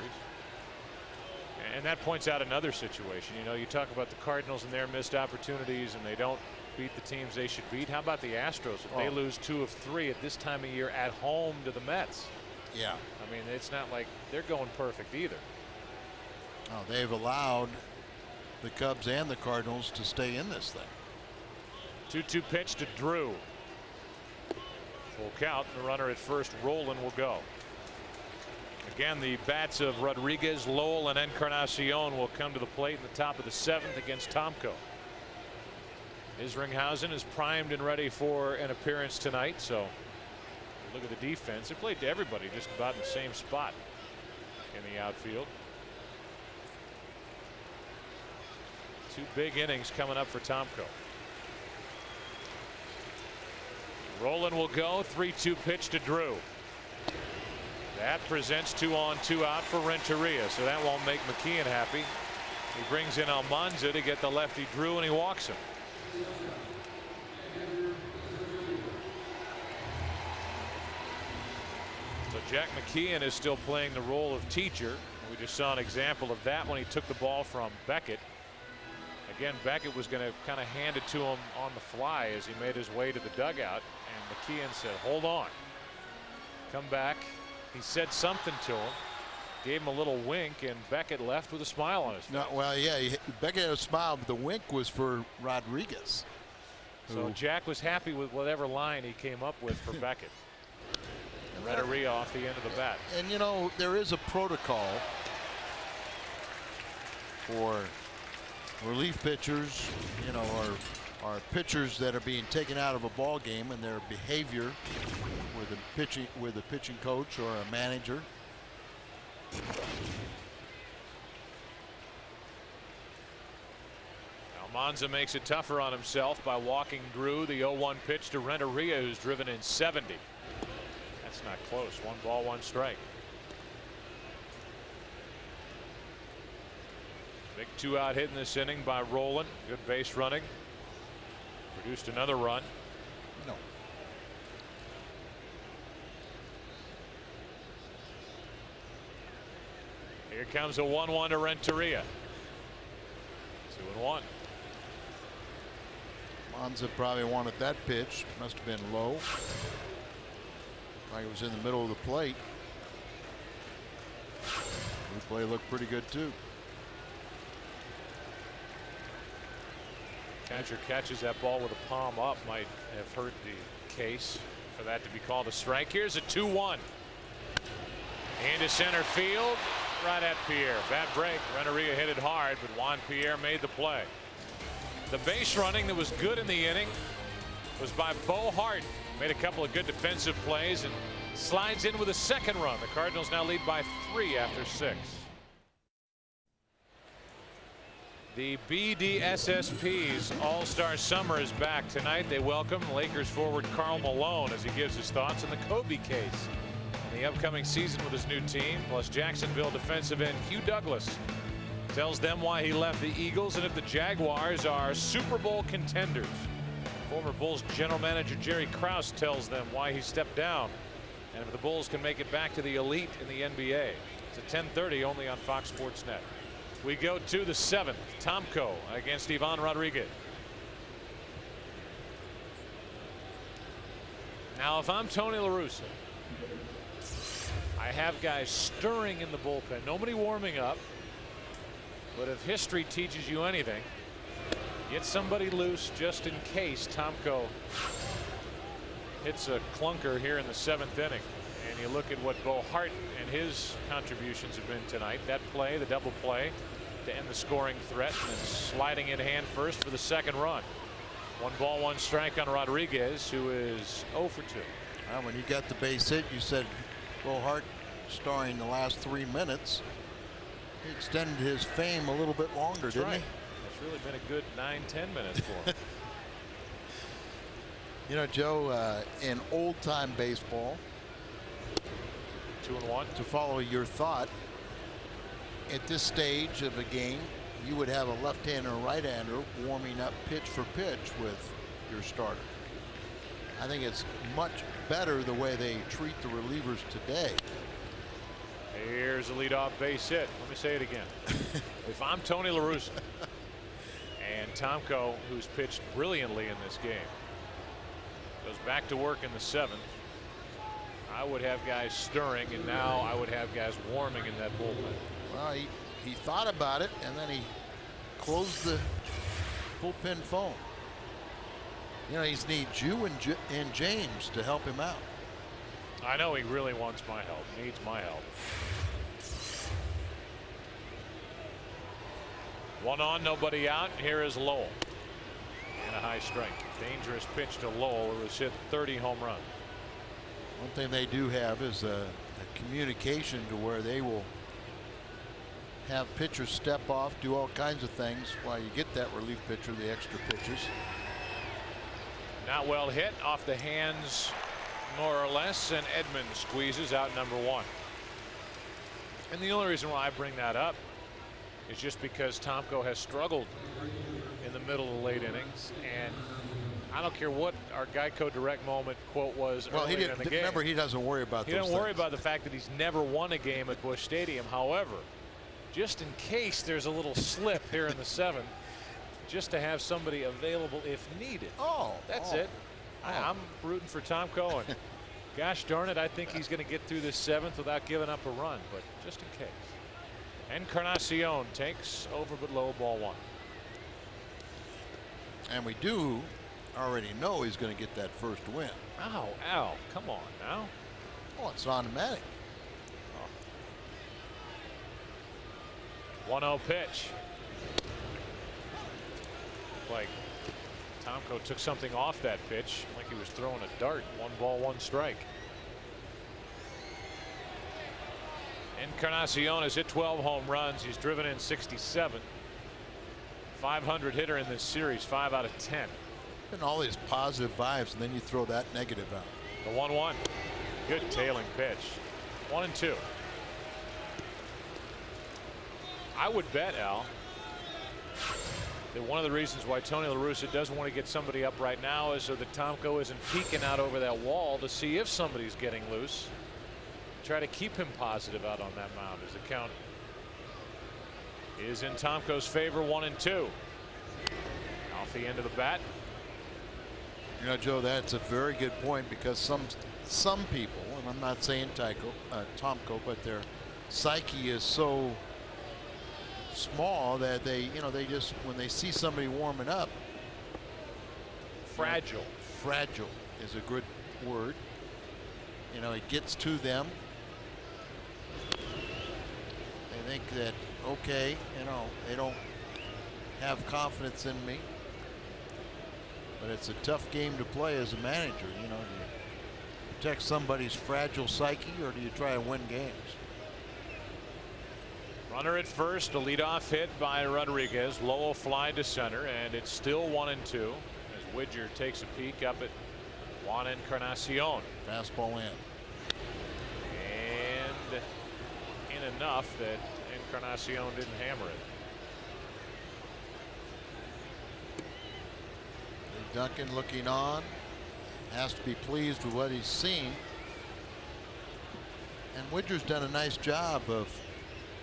[SPEAKER 1] And that points out another situation. You know, you talk about the Cardinals and their missed opportunities, and they don't beat the teams they should beat. How about the Astros? If they lose 2 of 3 at this time of year at home to the Mets?
[SPEAKER 5] Yeah.
[SPEAKER 1] I mean, it's not like they're going perfect either.
[SPEAKER 5] Oh, they've allowed the Cubs and the Cardinals to stay in this thing.
[SPEAKER 1] 2-2 pitch to Drew. Full count. The runner at first, Roland, will go. Again, the bats of Rodriguez, Lowell, and Encarnacion will come to the plate in the top of the 7th against Tomko. Isringhausen is primed and ready for an appearance tonight. So look at the defense. They played to everybody just about in the same spot in the outfield. 2 big innings coming up for Tomko. Roland will go. 3-2 pitch to Drew. That presents 2 on 2 out for Renteria, so that won't make McKeon happy. He brings in Almanza to get the lefty Drew, and he walks him. So Jack McKeon is still playing the role of teacher. We just saw an example of that when he took the ball from Beckett. Again, Beckett was going to kind of hand it to him on the fly as he made his way to the dugout, and McKeon said, "Hold on, come back." He said something to him, gave him a little wink, and Beckett left with a smile on his face.
[SPEAKER 5] No, well, yeah, Beckett had a smile, but the wink was for Rodriguez.
[SPEAKER 1] So Jack was happy with whatever line he came up with for Beckett. Renteria off the end of the bat.
[SPEAKER 5] And you know, there is a protocol for relief pitchers, you know, or pitchers that are being taken out of a ball game, and their behavior with the pitching coach or a manager.
[SPEAKER 1] Almanza makes it tougher on himself by walking Drew. The 0-1 pitch to Renteria, who's driven in 70. That's not close. 1 ball, 1 strike. Big 2-out hit in this inning by Roland. Good base running. Produced another run.
[SPEAKER 5] No.
[SPEAKER 1] Here comes a 1-1 to Renteria. 2-1.
[SPEAKER 5] Monza probably wanted that pitch. Must have been low. Like it was in the middle of the plate. The play looked pretty good too.
[SPEAKER 1] Catcher catches that ball with a palm up. Might have hurt the case for that to be called a strike. Here's a 2-1 into center field, right at Pierre. Bad break. Renteria hit it hard, but Juan Pierre made the play. The base running that was good in the inning was by Bo Hart. Made a couple of good defensive plays and slides in with a 2nd run. The Cardinals now lead by 3 after 6. The BDSSP's All-Star Summer is back tonight. They welcome Lakers forward Karl Malone as he gives his thoughts on the Kobe case and the upcoming season with his new team. Plus Jacksonville defensive end Hugh Douglas tells them why he left the Eagles and if the Jaguars are Super Bowl contenders. Former Bulls general manager Jerry Krause tells them why he stepped down and if the Bulls can make it back to the elite in the NBA. It's at 10:30 only on Fox Sports Net. We go to the 7th. Tomko against Ivan Rodriguez. Now, if I'm Tony La Russa, I have guys stirring in the bullpen. Nobody warming up. But if history teaches you anything, get somebody loose just in case Tomko hits a clunker here in the 7th inning. And you look at what Bo Hart and his contributions have been tonight. That play, the double play to end the scoring threat, and then sliding in hand first for the 2nd run. 1 ball, 1 strike on Rodriguez, who is 0 for 2.
[SPEAKER 5] Well, when you got the base hit, you said Bo Hart starring the last 3 minutes. He extended his fame a little bit longer, didn't he?
[SPEAKER 1] It's really been a good 9-10 minutes for him.
[SPEAKER 5] You know, Joe, in old-time baseball,
[SPEAKER 1] 2-1.
[SPEAKER 5] to follow your thought, at this stage of a game, you would have a left-hander and a right-hander warming up pitch for pitch with your starter. I think it's much better the way they treat the relievers today.
[SPEAKER 1] Here's a leadoff base hit. Let me say it again. If I'm Tony La Russa and Tomko, who's pitched brilliantly in this game, goes back to work in the 7th, I would have guys stirring, and now I would have guys warming in that bullpen.
[SPEAKER 5] Well, he thought about it, and then he closed the bullpen phone. You know, he needs you and James to help him out.
[SPEAKER 1] I know he really wants my help, needs my help. 1 on, nobody out. Here is Lowell. And a high strike. Dangerous pitch to Lowell, who has hit 30 home runs.
[SPEAKER 5] One thing they do have is a communication to where they will have pitchers step off, do all kinds of things while you get that relief pitcher the extra pitches.
[SPEAKER 1] Not well hit, off the hands more or less, and Edman squeezes out number 1. And the only reason why I bring that up is just because Tomko has struggled in the middle of the late innings, and I don't care what our Geico Direct Moment quote was earlier in the game.
[SPEAKER 5] Remember, he doesn't worry about
[SPEAKER 1] He
[SPEAKER 5] those
[SPEAKER 1] doesn't worry
[SPEAKER 5] things.
[SPEAKER 1] about the fact that he's never won a game at Busch Stadium. However, just in case there's a little slip here in the 7th, just to have somebody available if needed. That's it. I'm rooting for Tomko, and gosh darn it, I think he's going to get through this 7th without giving up a run, but just in case. Encarnacion takes over but low, ball 1.
[SPEAKER 5] And we do already know he's going to get that first win.
[SPEAKER 1] Ow, ow, come on now.
[SPEAKER 5] Oh, it's automatic.
[SPEAKER 1] 1-0 pitch. Like Tomko took something off that pitch, like he was throwing a dart. 1 ball, 1 strike. Encarnacion has hit 12 home runs. He's driven in 67. 500 hitter in this series, 5 out of 10.
[SPEAKER 5] And all these positive vibes, and then you throw that negative out.
[SPEAKER 1] The 1-1. Good tailing pitch. 1-2. I would bet, Al, that one of the reasons why Tony La Russa doesn't want to get somebody up right now is so that Tomko isn't peeking out over that wall to see if somebody's getting loose. Try to keep him positive out on that mound as the count is in Tomko's favor. 1-2. Off the end of the bat.
[SPEAKER 5] You know, Joe, that's a very good point, because some people, and I'm not saying Tomko, but their psyche is so small that they just, when they see somebody warming up.
[SPEAKER 1] Fragile.
[SPEAKER 5] Fragile is a good word. You know, it gets to them. They think that, okay, they don't have confidence in me. But it's a tough game to play as a manager. You know, do you protect somebody's fragile psyche, or do you try to win games?
[SPEAKER 1] Runner at first, a leadoff hit by Rodriguez. Lowell fly to center, and it's still 1-2 as Widger takes a peek up at Juan Encarnacion.
[SPEAKER 5] Fastball in.
[SPEAKER 1] And in enough that Encarnacion didn't hammer it.
[SPEAKER 5] Duncan looking on, has to be pleased with what he's seen. And Widger's done a nice job of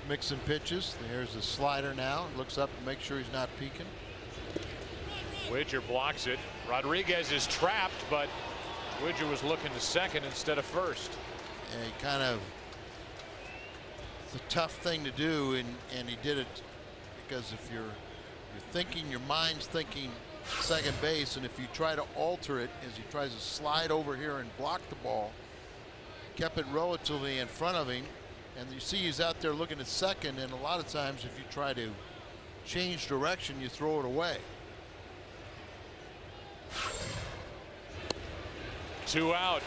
[SPEAKER 5] mixing pitches. There's the slider now. Looks up to make sure he's not peeking.
[SPEAKER 1] Widger blocks it. Rodriguez is trapped, but Widger was looking to second instead of first.
[SPEAKER 5] And he kind of, it's a tough thing to do, and he did it because if you're thinking, your mind's thinking second base, and if you try to alter it as he tries to slide over here and block the ball, kept it relatively in front of him, and you see he's out there looking at second, and a lot of times if you try to change direction, you throw it away.
[SPEAKER 1] 2 out.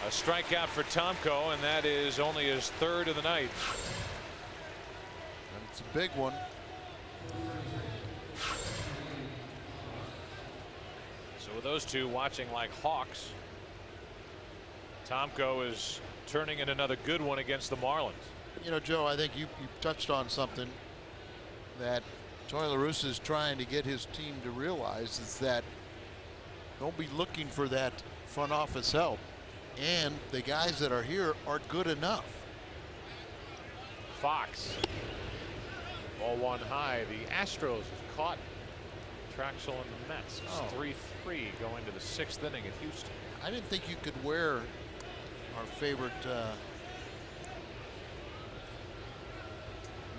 [SPEAKER 1] A strikeout for Tomko, and that is only his 3rd of the night.
[SPEAKER 5] And it's a big one.
[SPEAKER 1] So with those two watching like hawks, Tomko is turning in another good one against the Marlins.
[SPEAKER 5] You know, Joe, I think you touched on something. that Tony La Russa is trying to get his team to realize is that don't be looking for that front office help, and the guys that are here are good enough.
[SPEAKER 1] Fox. Ball one high. The Astros have caught Traxel and the Mets. It's 3-3 going to the 6th inning at Houston.
[SPEAKER 5] I didn't think you could wear our favorite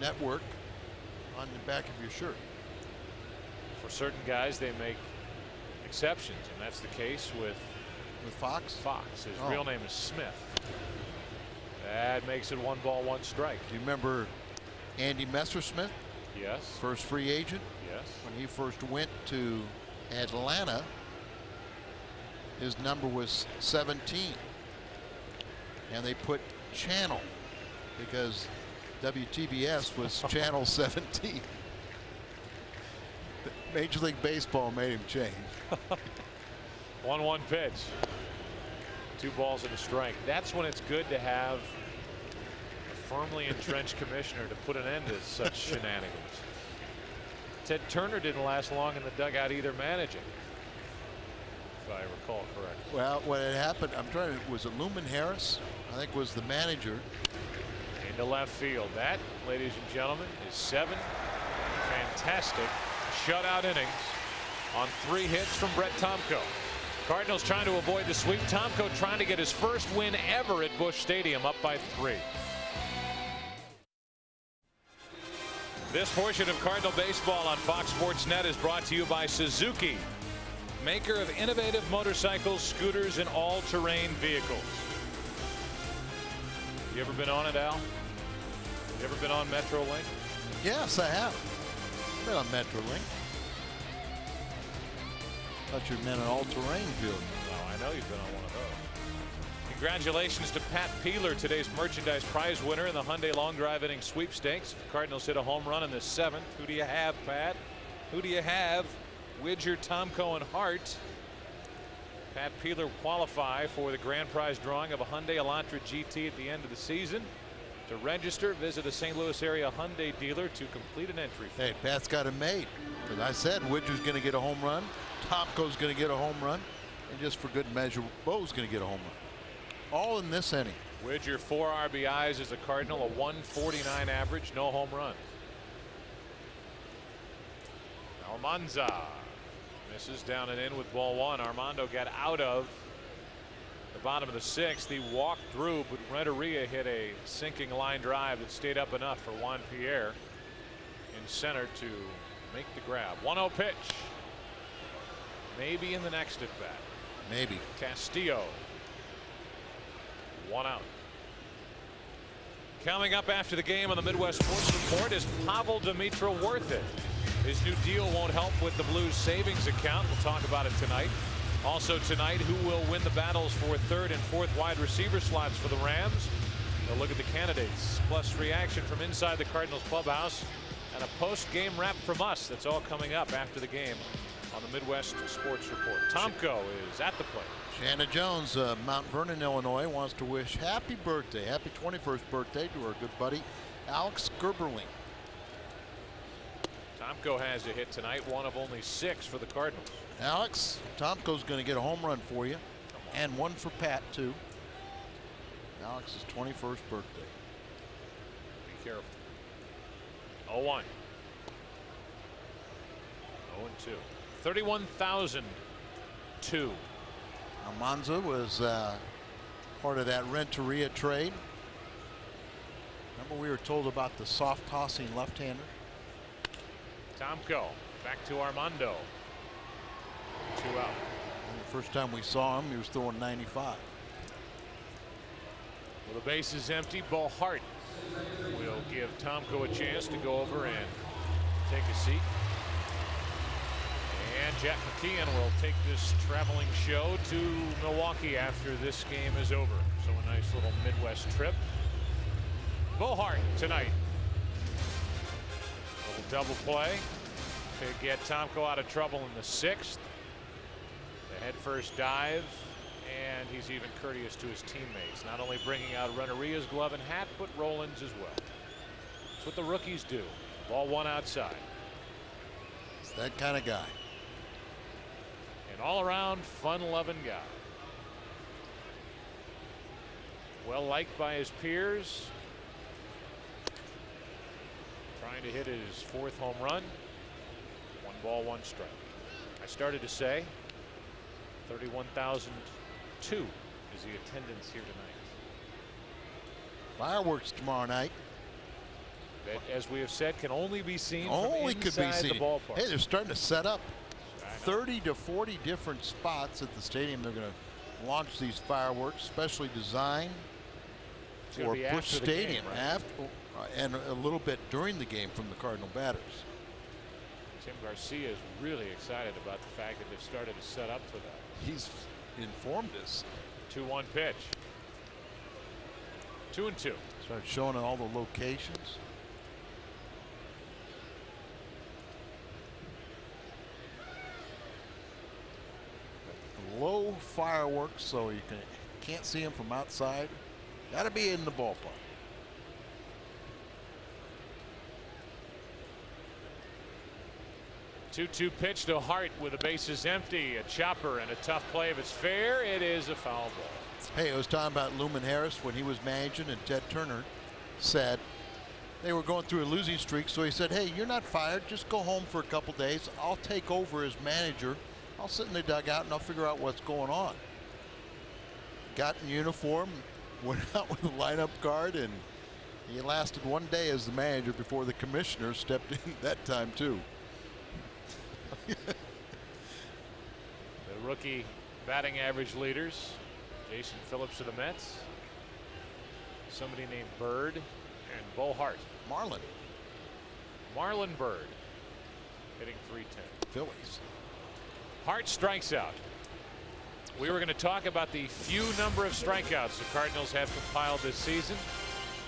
[SPEAKER 5] network on the back of your shirt.
[SPEAKER 1] For certain guys, they make exceptions, and that's the case with
[SPEAKER 5] Fox.
[SPEAKER 1] Fox. His real name is Smith. That makes it 1 ball, 1 strike.
[SPEAKER 5] Do you remember Andy Messersmith?
[SPEAKER 1] Yes.
[SPEAKER 5] First free agent.
[SPEAKER 1] Yes.
[SPEAKER 5] When he first went to Atlanta, his number was 17, and they put channel because WTBS was channel 17. Major League Baseball made him change.
[SPEAKER 1] 1-1 pitch. 2 balls and a strike. That's when it's good to have a firmly entrenched commissioner to put an end to such shenanigans. Ted Turner didn't last long in the dugout either, managing, if I recall correctly.
[SPEAKER 5] Well, what had happened, I'm trying to, was it Luman Harris? I think was the manager.
[SPEAKER 1] Into left field. That, ladies and gentlemen, is 7 fantastic shutout innings on 3 hits from Brett Tomko. Cardinals trying to avoid the sweep. Tomko trying to get his first win ever at Busch Stadium, up by 3. This portion of Cardinal baseball on Fox Sports Net is brought to you by Suzuki, maker of innovative motorcycles, scooters, and all-terrain vehicles. You ever been on it, Al? You ever been on MetroLink?
[SPEAKER 5] Yes, I have. Been on MetroLink. Thought you meant an all-terrain vehicle.
[SPEAKER 1] Oh, I know you've been on one of those. Congratulations to Pat Peeler, today's merchandise prize winner in the Hyundai Long Drive Inning Sweepstakes. The Cardinals hit a home run in the 7th. Who do you have, Pat? Who do you have? Widger, Tomko, and Hart. Pat Peeler qualify for the grand prize drawing of a Hyundai Elantra GT at the end of the season. To register, visit a St. Louis area Hyundai dealer to complete an entry.
[SPEAKER 5] Hey, Pat's got it made. Because I said Widger's going to get a home run, Tomko's going to get a home run, and just for good measure, Bo's going to get a home run. All in this inning.
[SPEAKER 1] Widger 4 RBIs as a Cardinal, a 149 average, no home runs. Almanza misses down and in with ball 1. Armando got out of the bottom of the 6th. He walked through, but Renteria hit a sinking line drive that stayed up enough for Juan Pierre in center to make the grab. 1-0 pitch. Maybe in the next at bat.
[SPEAKER 5] Maybe.
[SPEAKER 1] Castillo. 1 out. Coming up after the game on the Midwest Sports Report, is Pavel Demitra worth it? His new deal won't help with the Blues savings account. We'll talk about it tonight. Also tonight, who will win the battles for 3rd and 4th wide receiver slots for the Rams? We'll look at the candidates, plus reaction from inside the Cardinals clubhouse, and a post-game wrap from us. That's all coming up after the game on the Midwest Sports Report. Tomko is at the plate.
[SPEAKER 5] Shanna Jones, Mount Vernon, Illinois, wants to wish happy birthday, happy 21st birthday to our good buddy Alex Gerberling.
[SPEAKER 1] Tomko has a hit tonight, one of only 6 for the Cardinals.
[SPEAKER 5] Alex, Tomko's going to get a home run for you, and one for Pat too. Alex's 21st birthday.
[SPEAKER 1] Be careful. 0-1. 0-2. 31,002.
[SPEAKER 5] Almanza was part of that Renteria trade. Remember we were told about the soft tossing left-hander.
[SPEAKER 1] Tomko back to Armando. 2 out.
[SPEAKER 5] And the first time we saw him, he was throwing 95.
[SPEAKER 1] Well, the base is empty. Bo Hart will give Tomko a chance to go over and take a seat. And Jack McKeon will take this traveling show to Milwaukee after this game is over. So a nice little Midwest trip. Bo Hart tonight. A little double play to get Tomko out of trouble in the 6th. The head first dive, and he's even courteous to his teammates, not only bringing out Renteria's glove and hat, but Rollins as well. That's what the rookies do. Ball one outside.
[SPEAKER 2] It's that kind of guy.
[SPEAKER 1] An all-around fun-loving guy. Well liked by his peers. Trying to hit his 4th home run. 1 ball, 1 strike. I started to say 31,002 is the attendance here tonight.
[SPEAKER 2] Fireworks tomorrow night.
[SPEAKER 1] That, as we have said, can only be seen
[SPEAKER 2] Only
[SPEAKER 1] from
[SPEAKER 2] could be
[SPEAKER 1] inside
[SPEAKER 2] seen.
[SPEAKER 1] the ballpark.
[SPEAKER 2] Hey, they're starting to set up 30 to 40 different spots at the stadium. They're going to launch these fireworks, specially designed
[SPEAKER 1] It's gonna
[SPEAKER 2] for
[SPEAKER 1] be
[SPEAKER 2] Busch
[SPEAKER 1] after the
[SPEAKER 2] Stadium,
[SPEAKER 1] game, right?
[SPEAKER 2] after, and a little bit during the game from the Cardinal batters.
[SPEAKER 1] Tim Garcia is really excited about the fact that they've started to set up for that.
[SPEAKER 2] He's informed us.
[SPEAKER 1] 2-1 pitch. 2-2.
[SPEAKER 2] Started showing all the locations. Low fireworks, so you can't see them from outside. Got to be in the ballpark.
[SPEAKER 1] 2-2 pitch to Hart with the bases empty. A chopper and a tough play. If it's fair, it is a foul ball.
[SPEAKER 2] Hey, I was talking about Lumen Harris when he was managing, and Ted Turner said they were going through a losing streak. So he said, hey, you're not fired. Just go home for a couple days. I'll take over as manager. I'll sit in the dugout and I'll figure out what's going on. Got in uniform, went out with a lineup card, and he lasted 1 day as the manager before the commissioner stepped in that time too.
[SPEAKER 1] The rookie batting average leaders, Jason Phillips of the Mets, somebody named Bird, and Bo Hart. Marlon Bird hitting .310.
[SPEAKER 2] Phillies.
[SPEAKER 1] Hart strikes out. We were going to talk about the few number of strikeouts the Cardinals have compiled this season,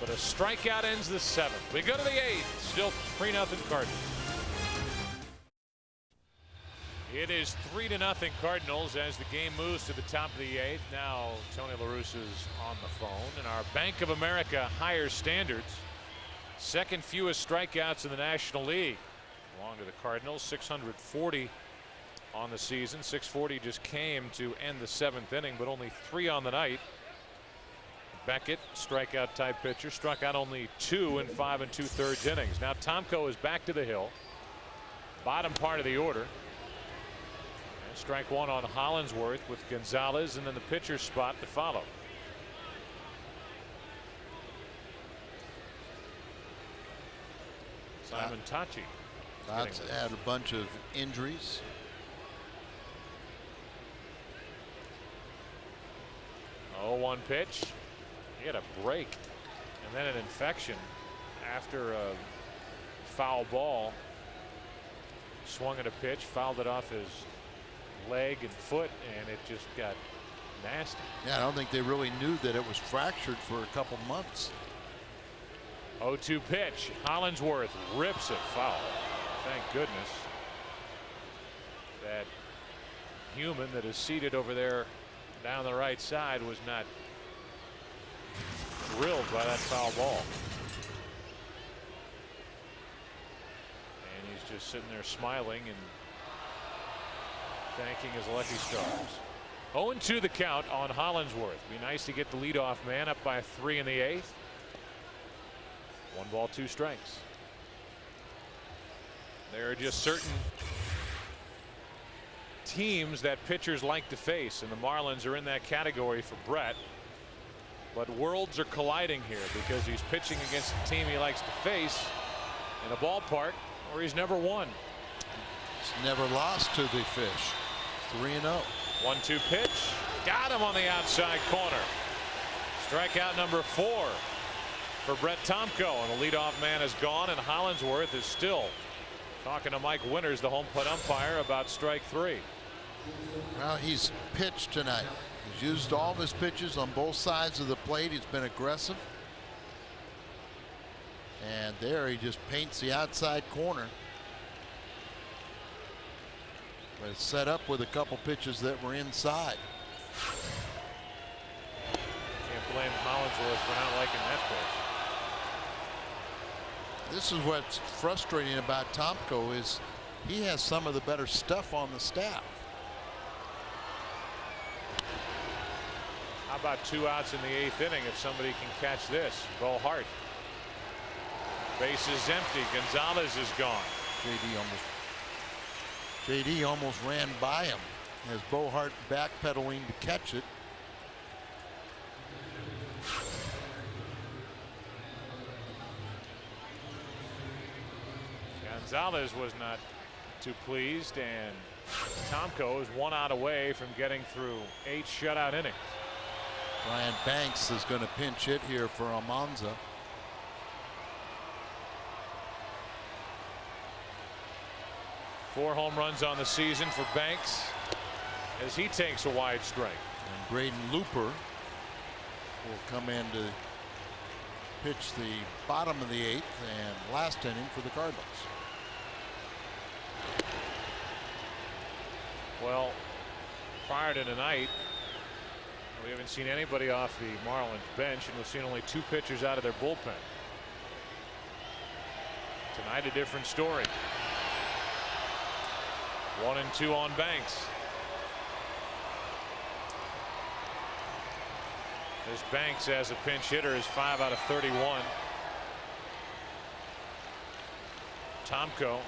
[SPEAKER 1] but a strikeout ends the 7th. We go to the 8th, still 3-0 Cardinals. It is 3-0 Cardinals as the game moves to the top of the 8th. Now Tony La Russa's on the phone, and our Bank of America higher standards, 2nd fewest strikeouts in the National League, belong to the Cardinals. 640 on the season. 640 just came to end the 7th inning, but only 3 on the night. Beckett, strikeout type pitcher, struck out only 2 in 5 2/3 innings. Now Tomko is back to the hill, bottom part of the order. And strike 1 on Hollinsworth with Gonzalez, and then the pitcher's spot to follow. Simon Tachi.
[SPEAKER 2] That's had a bunch of injuries.
[SPEAKER 1] 0-1 pitch. He had a break and then an infection after a foul ball. Swung at a pitch, fouled it off his leg and foot, and it just got nasty.
[SPEAKER 2] Yeah, I don't think they really knew that it was fractured for a couple months.
[SPEAKER 1] 0-2 pitch. Hollinsworth rips it foul. Thank goodness that human that is seated over there down the right side was not thrilled by that foul ball. And he's just sitting there smiling and thanking his lucky stars. 0-2 the count on Hollinsworth. Be nice to get the leadoff man up by 3 in the 8th. 1 ball, 2 strikes. There are just certain teams that pitchers like to face, and the Marlins are in that category for Brett. But worlds are colliding here because he's pitching against a team he likes to face in a ballpark where he's never won.
[SPEAKER 2] He's never lost to the Fish. 3-0.
[SPEAKER 1] 1-2 pitch. Got him on the outside corner. Strikeout number 4 for Brett Tomko, and the leadoff man is gone, and Hollinsworth is still talking to Mike Winters, the home plate umpire, about strike 3.
[SPEAKER 2] Well, he's pitched tonight. He's used all of his pitches on both sides of the plate. He's been aggressive. And there he just paints the outside corner. But it's set up with a couple pitches that were inside.
[SPEAKER 1] Can't blame Hollinsworth for not liking that pitch.
[SPEAKER 5] This is what's frustrating about Tomko is he has some of the better stuff on the staff.
[SPEAKER 1] How about 2 outs in the 8th inning if somebody can catch this? Bo Hart. Base is empty. Gonzalez is gone.
[SPEAKER 5] JD almost ran by him as Bo Hart backpedaling to catch it.
[SPEAKER 1] Gonzalez was not too pleased, and Tomko is 1 out away from getting through 8 shutout innings.
[SPEAKER 5] Brian Banks is going to pinch hit here for Almanza.
[SPEAKER 1] Four home runs on the season for Banks as he takes a wide strike.
[SPEAKER 5] And Braden Looper will come in to pitch the bottom of the 8th and last inning for the Cardinals.
[SPEAKER 1] Well, prior to tonight, we haven't seen anybody off the Marlins bench, and we've seen only 2 pitchers out of their bullpen. Tonight, a different story. 1 and 2 on Banks. This Banks as a pinch hitter is 5 out of 31. Tomko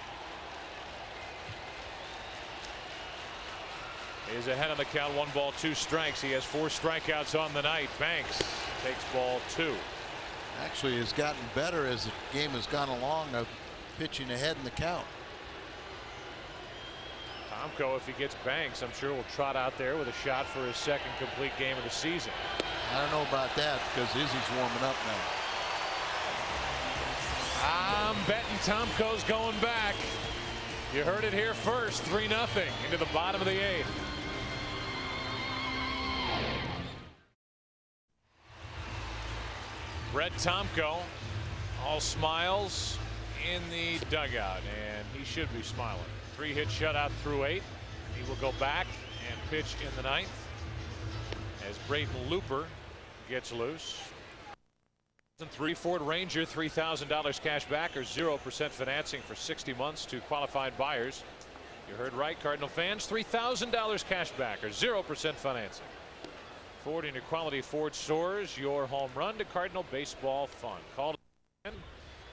[SPEAKER 1] is ahead on the count. 1 ball 2 strikes. He has 4 strikeouts on the night. Banks takes ball 2.
[SPEAKER 5] Actually has gotten better as the game has gone along of pitching ahead in the count.
[SPEAKER 1] Tomko, if he gets Banks, I'm sure will trot out there with a shot for his 2nd complete game of the season.
[SPEAKER 5] I don't know about that because Izzy's warming up now.
[SPEAKER 1] I'm betting Tomko's going back. You heard it here first. 3-0 into the bottom of the 8th. Brett Tomko, all smiles in the dugout, and he should be smiling. 3-hit shutout through 8. He will go back and pitch in the 9th as Braden Looper gets loose. 3 Ford Ranger, $3,000 cash back or 0% financing for 60 months to qualified buyers. You heard right, Cardinal fans. $3,000 cash back or 0% financing. Ford and your quality Ford stores, your home run to Cardinal baseball fun. Call to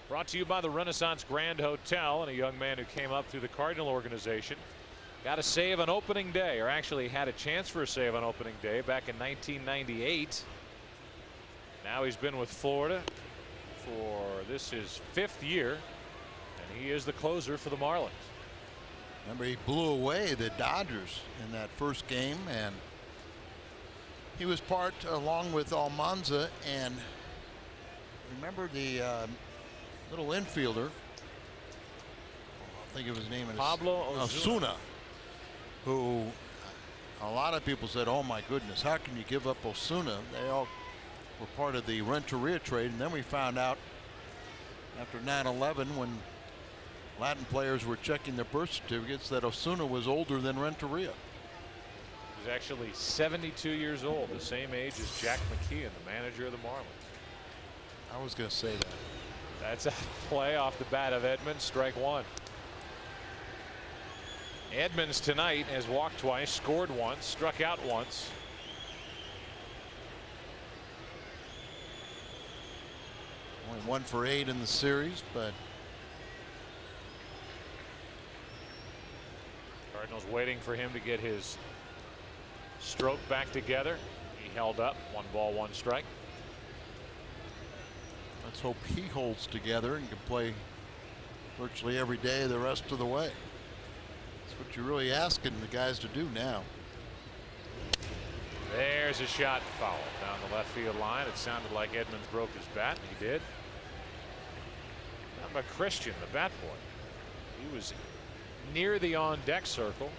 [SPEAKER 1] brought to you by the Renaissance Grand Hotel, and a young man who came up through the Cardinal organization got a save on opening day, or actually had a chance for a save on opening day back in 1998. Now he's been with Florida for this his 5th year, and he is the closer for the Marlins.
[SPEAKER 5] Remember, he blew away the Dodgers in that first game, and he was part along with Almanza, and remember the little infielder, I'll think of his name, is
[SPEAKER 1] Pablo
[SPEAKER 5] Osuna, who a lot of people said, oh my goodness, how can you give up Osuna? They all were part of the Renteria trade, and then we found out after 9/11 when Latin players were checking their birth certificates that Osuna was older than Renteria.
[SPEAKER 1] He's actually 72 years old, the same age as Jack McKeon, the manager of the Marlins.
[SPEAKER 5] I was going to say that.
[SPEAKER 1] That's a play off the bat of Edmonds, strike 1. Edmonds tonight has walked twice, scored once, struck out once.
[SPEAKER 5] Only 1 for 8 in the series, but
[SPEAKER 1] Cardinals waiting for him to get his stroke back together. He held up. 1 ball 1 strike.
[SPEAKER 5] let's hope he holds together and can play virtually every day the rest of the way. That's what you're really asking the guys to do now.
[SPEAKER 1] There's a shot foul down the left field line. It sounded like Edmonds broke his bat, and he did. How about Christian, the bat boy? He was near the on deck circle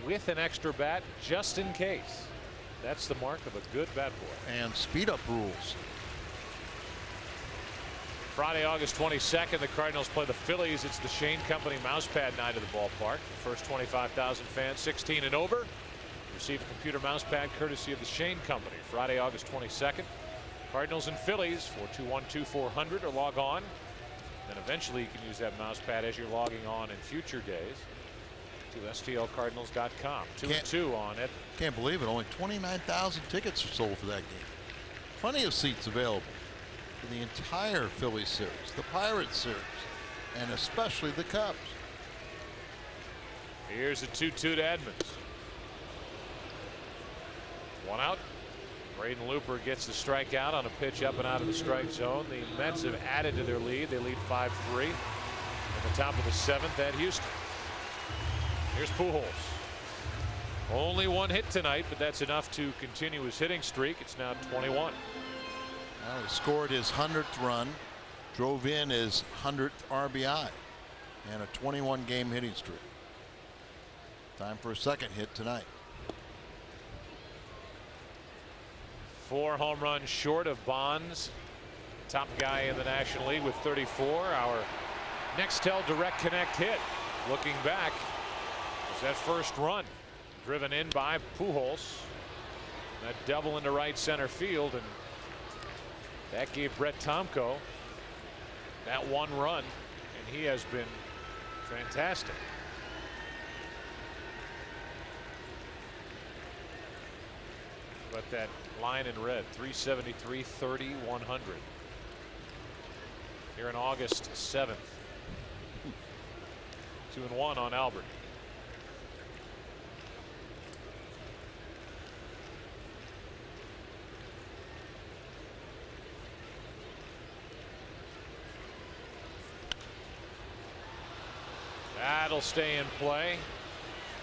[SPEAKER 1] with an extra bat just in case. That's the mark of a good bat boy.
[SPEAKER 5] And speed up rules.
[SPEAKER 1] Friday, August 22nd, the Cardinals play the Phillies. It's the Shane Company mousepad night at the ballpark. The first 25,000 fans 16 and over receive a computer mousepad courtesy of the Shane Company. Friday, August 22nd. Cardinals and Phillies. 421-2400 or log on Then eventually you can use that mouse pad as you're logging on in future days to STLCardinals.com. 2-2 on it.
[SPEAKER 5] Can't believe it. Only 29,000 tickets are sold for that game. Plenty of seats available for the entire Phillies series, the Pirates series, and especially the Cubs.
[SPEAKER 1] Here's a 2-2 to Edmonds. One out. Braden Looper gets the strikeout on a pitch up and out of the strike zone. The Mets have added to their lead. They lead 5-3 in the top of the 7th at Houston. Here's Pujols. Only one hit tonight, but that's enough to continue his hitting streak. It's now 21.
[SPEAKER 5] Well, he scored his 100th run, drove in his 100th RBI, and a 21 game hitting streak. Time for a second hit tonight.
[SPEAKER 1] 4 home runs short of Bonds, top guy in the National League with 34. Our Nextel Direct Connect hit, looking back, was that first run driven in by Pujols. That double into right center field, and that gave Brett Tomko that one run, and he has been fantastic. But that line in red, 373, 30, 100. Here in August 7th. 2-1 on Albert. That'll stay in play.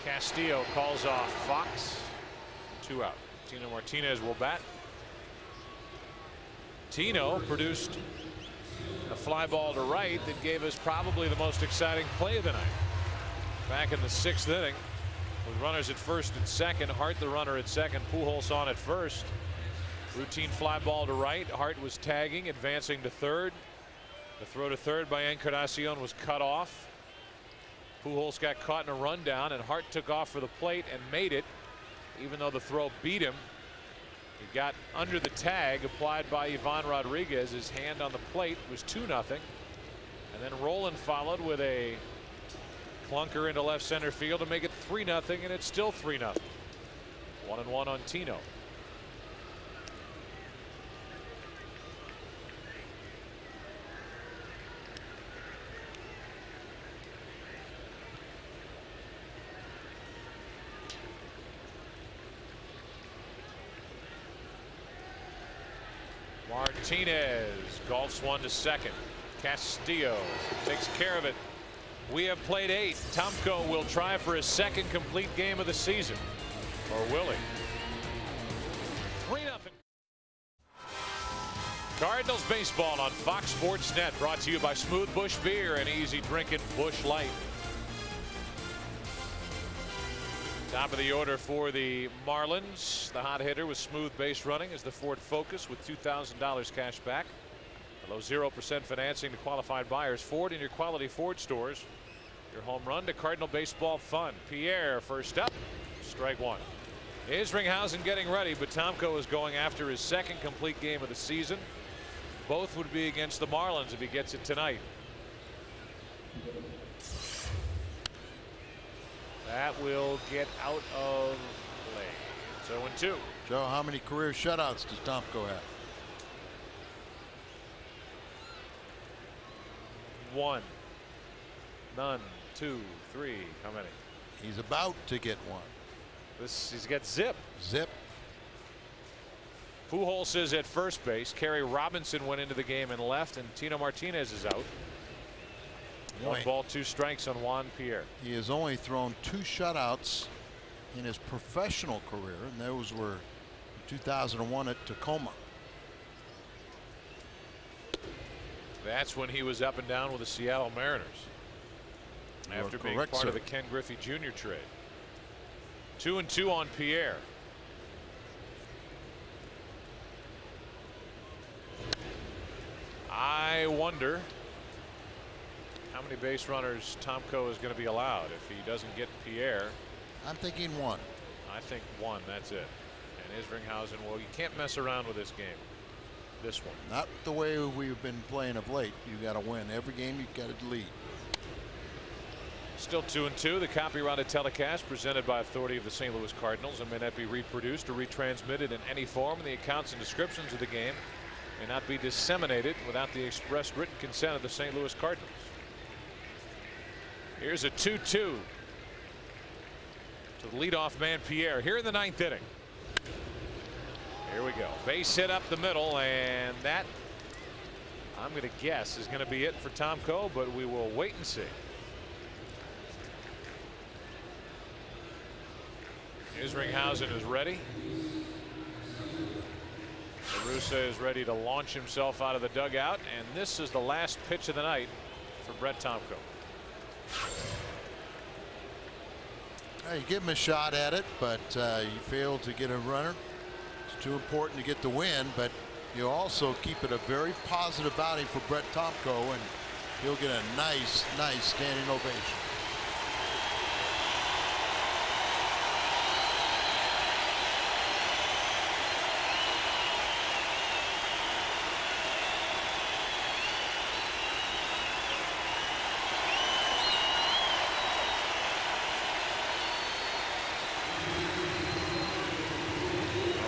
[SPEAKER 1] Castillo calls off Fox. 2 out. Tino Martinez will bat. Tino produced a fly ball to right that gave us probably the most exciting play of the night. Back in the 6th inning, with runners at first and second, Hart the runner at second, Pujols on at first. Routine fly ball to right. Hart was tagging, advancing to third. The throw to third by Encarnacion was cut off. Pujols got caught in a rundown, and Hart took off for the plate and made it. Even though the throw beat him, he got under the tag applied by Ivan Rodriguez. His hand on the plate was 2-0. And then Roland followed with a clunker into left center field to make it 3-0, and it's still 3-0. 1-1 on Tino. Martinez golfs one to second. Castillo takes care of it. We have played 8. Tomko will try for his second complete game of the season. Or will he? 3-0. Cardinals baseball on Fox Sports Net, brought to you by Smooth Bush Beer and easy drinking Bush Light. Top of the order for the Marlins. The hot hitter with smooth base running is the Ford Focus with $2,000 cash back. Below 0% financing to qualified buyers. Ford in your quality Ford stores. Your home run to Cardinal baseball fun. Pierre first up. Strike one. Isringhausen getting ready, but Tomko is going after his second complete game of the season. Both would be against the Marlins if he gets it tonight. That will get out of play. It's 0-2.
[SPEAKER 5] Joe, how many career shutouts does Tomko have?
[SPEAKER 1] 1. None. 2, 3. How many?
[SPEAKER 5] He's about to get one.
[SPEAKER 1] He's got zip.
[SPEAKER 5] Zip.
[SPEAKER 1] Pujols is at first base. Kerry Robinson went into the game and left, and Tino Martinez is out. 1 ball, 2 strikes on Juan Pierre.
[SPEAKER 5] He has only thrown 2 shutouts in his professional career, and those were in 2001 at Tacoma.
[SPEAKER 1] That's when he was up and down with the Seattle Mariners after being
[SPEAKER 5] correct,
[SPEAKER 1] part
[SPEAKER 5] sir.
[SPEAKER 1] of the Ken Griffey Jr. trade. 2-2 on Pierre. I wonder how many base runners Tomko is going to be allowed if he doesn't get Pierre.
[SPEAKER 5] I'm thinking 1.
[SPEAKER 1] I think 1. That's it. And Isringhausen, well, you can't mess around with this game. this one.
[SPEAKER 5] Not the way we've been playing of late. You got to win every game. You got to lead.
[SPEAKER 1] Still 2-2. The copyrighted telecast presented by authority of the St. Louis Cardinals and may not be reproduced or retransmitted in any form. And the accounts and descriptions of the game may not be disseminated without the express written consent of the St. Louis Cardinals. Here's a 2-2 to the leadoff man Pierre here in the 9th inning. Here we go. Base hit up the middle, and that, I'm going to guess, is going to be it for Tomko, but we will wait and see. Isringhausen is ready. Russa is ready to launch himself out of the dugout, and this is the last pitch of the night for Brett Tomko.
[SPEAKER 5] You give him a shot at it, but you fail to get a runner. It's too important to get the win, but you also keep it a very positive outing for Brett Tomko, and he'll get a nice standing ovation.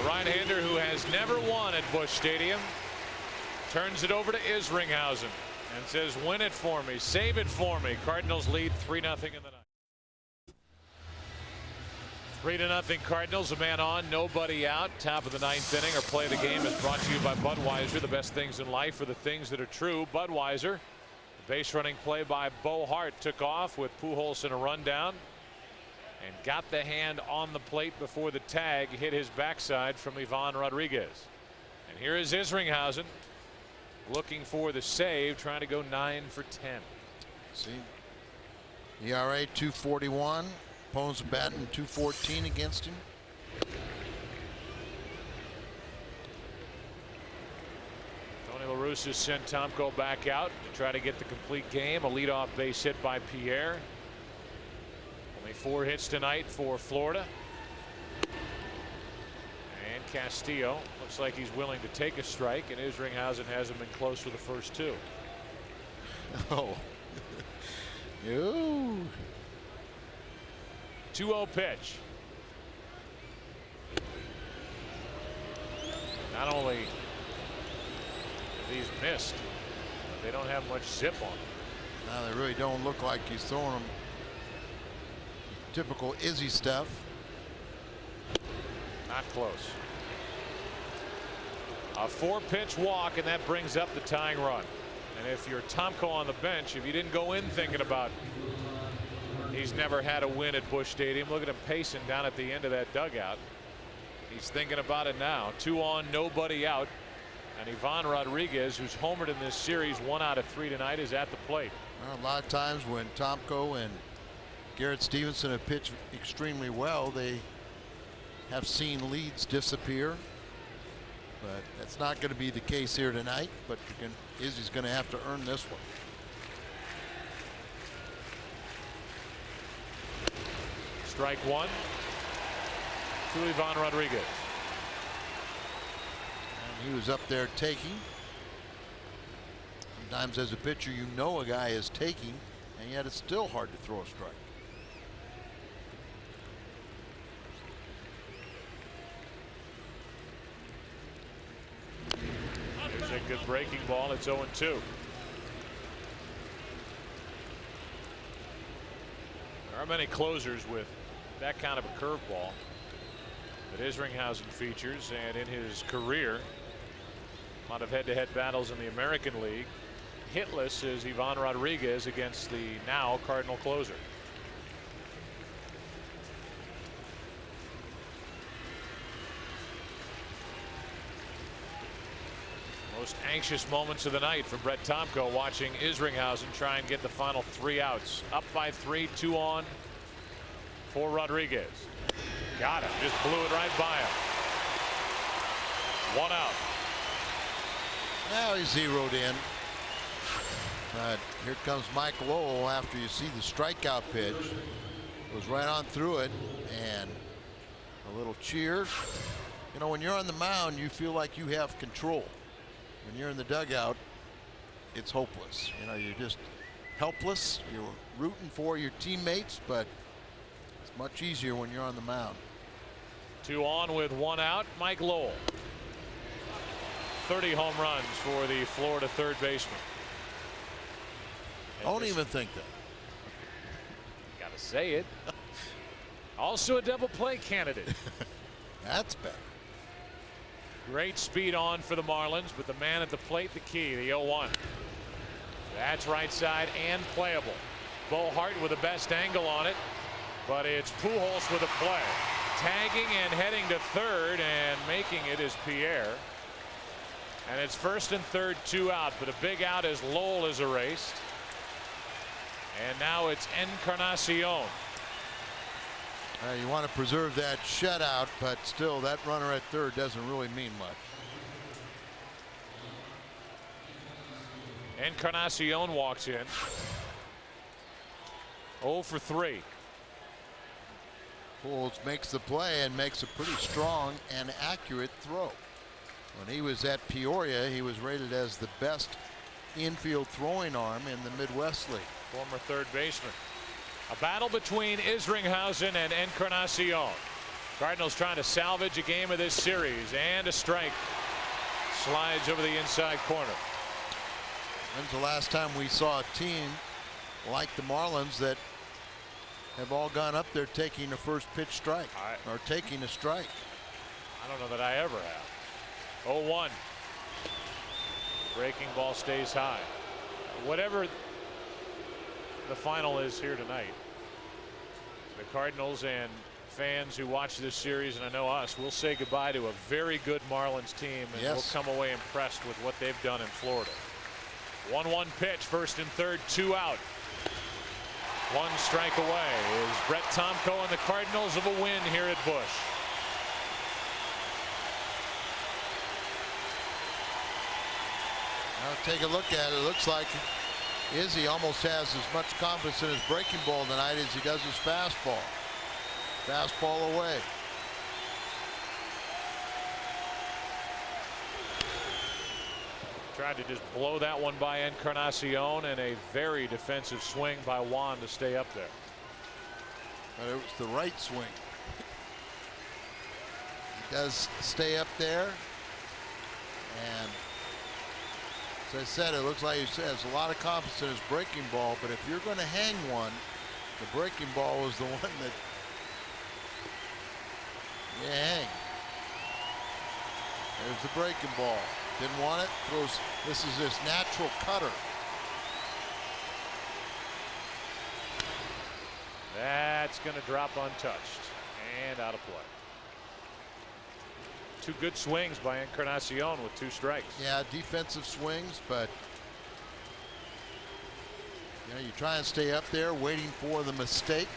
[SPEAKER 1] Right-hander who has never won at Busch Stadium turns it over to Isringhausen and says, win it for me, save it for me. Cardinals lead 3-0 in the ninth. 3-0 Cardinals. A man on, nobody out. Top of the 9th inning. Our play of the game is brought to you by Budweiser. The best things in life are the things that are true. Budweiser. The base running play by Bo Hart took off with Pujols in a rundown and got the hand on the plate before the tag hit his backside from Ivan Rodriguez. And here is Isringhausen looking for the save, trying to go 9 for 10.
[SPEAKER 5] See, ERA 2.41. Opponents batting 2.14 against him.
[SPEAKER 1] Tony La Russa sent Tomko back out to try to get the complete game. A leadoff base hit by Pierre. Only 4 hits tonight for Florida. And Castillo looks like he's willing to take a strike, and Isringhausen hasn't been close for the first 2.
[SPEAKER 5] Oh. Ooh.
[SPEAKER 1] 2-0 pitch. Not only have these missed, but they don't have much zip on them.
[SPEAKER 5] No, they really don't look like he's throwing them. Typical Izzy stuff.
[SPEAKER 1] Not close. A 4-pitch walk, and that brings up the tying run. And if you're Tomko on the bench, if you didn't go in thinking about he's never had a win at Busch Stadium, look at him pacing down at the end of that dugout. He's thinking about it now. 2 on, nobody out. And Ivan Rodriguez, who's homered in this series 1 out of 3 tonight, is at the plate.
[SPEAKER 5] Well, a lot of times when Tomko and Garrett Stevenson have pitched extremely well, they have seen leads disappear. But that's not going to be the case here tonight. But Izzy's going to have to earn this one.
[SPEAKER 1] Strike 1 to Ivan Rodriguez.
[SPEAKER 5] And he was up there taking. Sometimes as a pitcher, you know a guy is taking, and yet it's still hard to throw a strike.
[SPEAKER 1] There's a good breaking ball. It's 0-2. There are many closers with that kind of a curveball that Isringhausen features, and in his career, a lot of head-to-head battles in the American League. Hitless is Ivan Rodriguez against the now Cardinal closer. Most anxious moments of the night for Brett Tomko, watching Isringhausen try and get the final 3 outs. Up by 3, 2 on for Rodriguez. Got him. Just blew it right by him. 1 out.
[SPEAKER 5] Now he's zeroed in. Here comes Mike Lowell after you see the strikeout pitch. Goes right on through it, and a little cheer. You know, when you're on the mound, you feel like you have control. when you're in the dugout, it's hopeless. You know, you're just helpless. You're rooting for your teammates, but it's much easier when you're on the mound.
[SPEAKER 1] 2 on with 1 out. Mike Lowell. 30 home runs for the Florida third baseman.
[SPEAKER 5] Don't even think that.
[SPEAKER 1] Gotta say it. Also a double play candidate.
[SPEAKER 5] That's better.
[SPEAKER 1] Great speed on for the Marlins, but the man at the plate, the key, the 0-1. That's right side and playable. Bohart with the best angle on it, but it's Pujols with a play. Tagging and heading to third, and making it is Pierre. And it's first and third, 2 out, but a big out as Lowell is erased. And now it's Encarnacion.
[SPEAKER 5] You want to preserve that shutout, but still that runner at third doesn't really mean much.
[SPEAKER 1] Encarnacion walks in. 0 for 3.
[SPEAKER 5] Pujols makes the play and makes a pretty strong and accurate throw. When he was at Peoria, he was rated as the best infield throwing arm in the Midwest League.
[SPEAKER 1] Former third baseman. A battle between Isringhausen and Encarnacion. Cardinals trying to salvage a game of this series, and a strike. Slides over the inside corner.
[SPEAKER 5] When's the last time we saw a team like the Marlins that have all gone up there taking a first pitch strike or taking a strike?
[SPEAKER 1] I don't know that I ever have. 0-1. Breaking ball stays high. Whatever the final is here tonight, the Cardinals and fans who watch this series, and I know us, will say goodbye to a very good Marlins team, and we'll come away impressed with what they've done in Florida. 1-1 pitch, first and third, 2 out. 1 strike away is Brett Tomko and the Cardinals of a win here at Busch.
[SPEAKER 5] Now take a look at it. It looks like Izzy almost has as much confidence in his breaking ball tonight as he does his fastball. Fastball away.
[SPEAKER 1] Tried to just blow that one by Encarnacion, and a very defensive swing by Juan to stay up there.
[SPEAKER 5] But it was the right swing. He does stay up there, and as I said, it looks like he has a lot of confidence in his breaking ball, but if you're going to hang one, the breaking ball is the one that you hang. There's the breaking ball. Didn't want it. Throws. This is his natural cutter.
[SPEAKER 1] That's going to drop untouched and out of play. 2 good swings by Encarnacion with 2 strikes.
[SPEAKER 5] Yeah, defensive swings, but you know, you try and stay up there waiting for the mistake.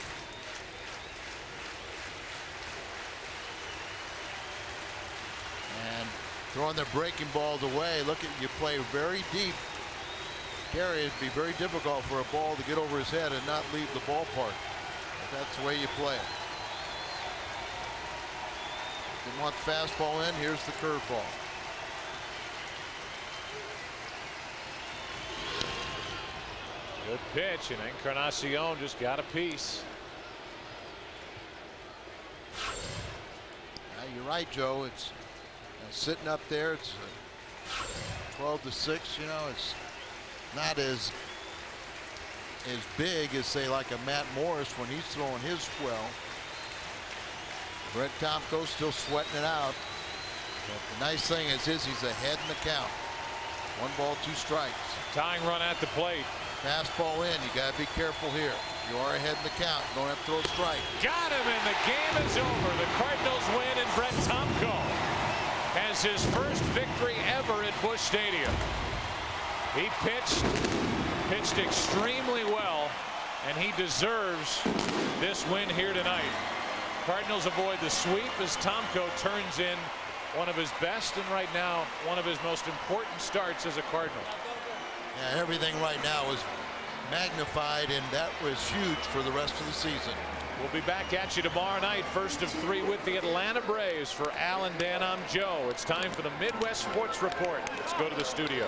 [SPEAKER 5] And throwing their breaking balls away. Look at you play very deep. Gary, it'd be very difficult for a ball to get over his head and not leave the ballpark. But that's the way you play it. Didn't want the fastball in. Here's the curveball.
[SPEAKER 1] Good pitch, and Encarnacion just got a piece.
[SPEAKER 5] You're right, Joe. It's sitting up there. It's 12-6. You know, it's not as big as, say, like a Matt Morris when he's throwing his well. Brett Tomko still sweating it out. But the nice thing is he's ahead in the count. 1 ball, 2 strikes.
[SPEAKER 1] Tying run at the plate.
[SPEAKER 5] Fastball in. You got to be careful here. You are ahead in the count. You don't have to throw a strike.
[SPEAKER 1] Got him, and the game is over. The Cardinals win, and Brett Tomko has his first victory ever at Busch Stadium. He pitched extremely well, and he deserves this win here tonight. Cardinals avoid the sweep as Tomko turns in one of his best, and right now one of his most important starts as a Cardinal.
[SPEAKER 5] Yeah, everything right now is magnified, and that was huge for the rest of the season.
[SPEAKER 1] We'll be back at you tomorrow night, first of 3 with the Atlanta Braves. For Al and Dan, I'm Joe. It's time for the Midwest Sports Report. Let's go to the studio.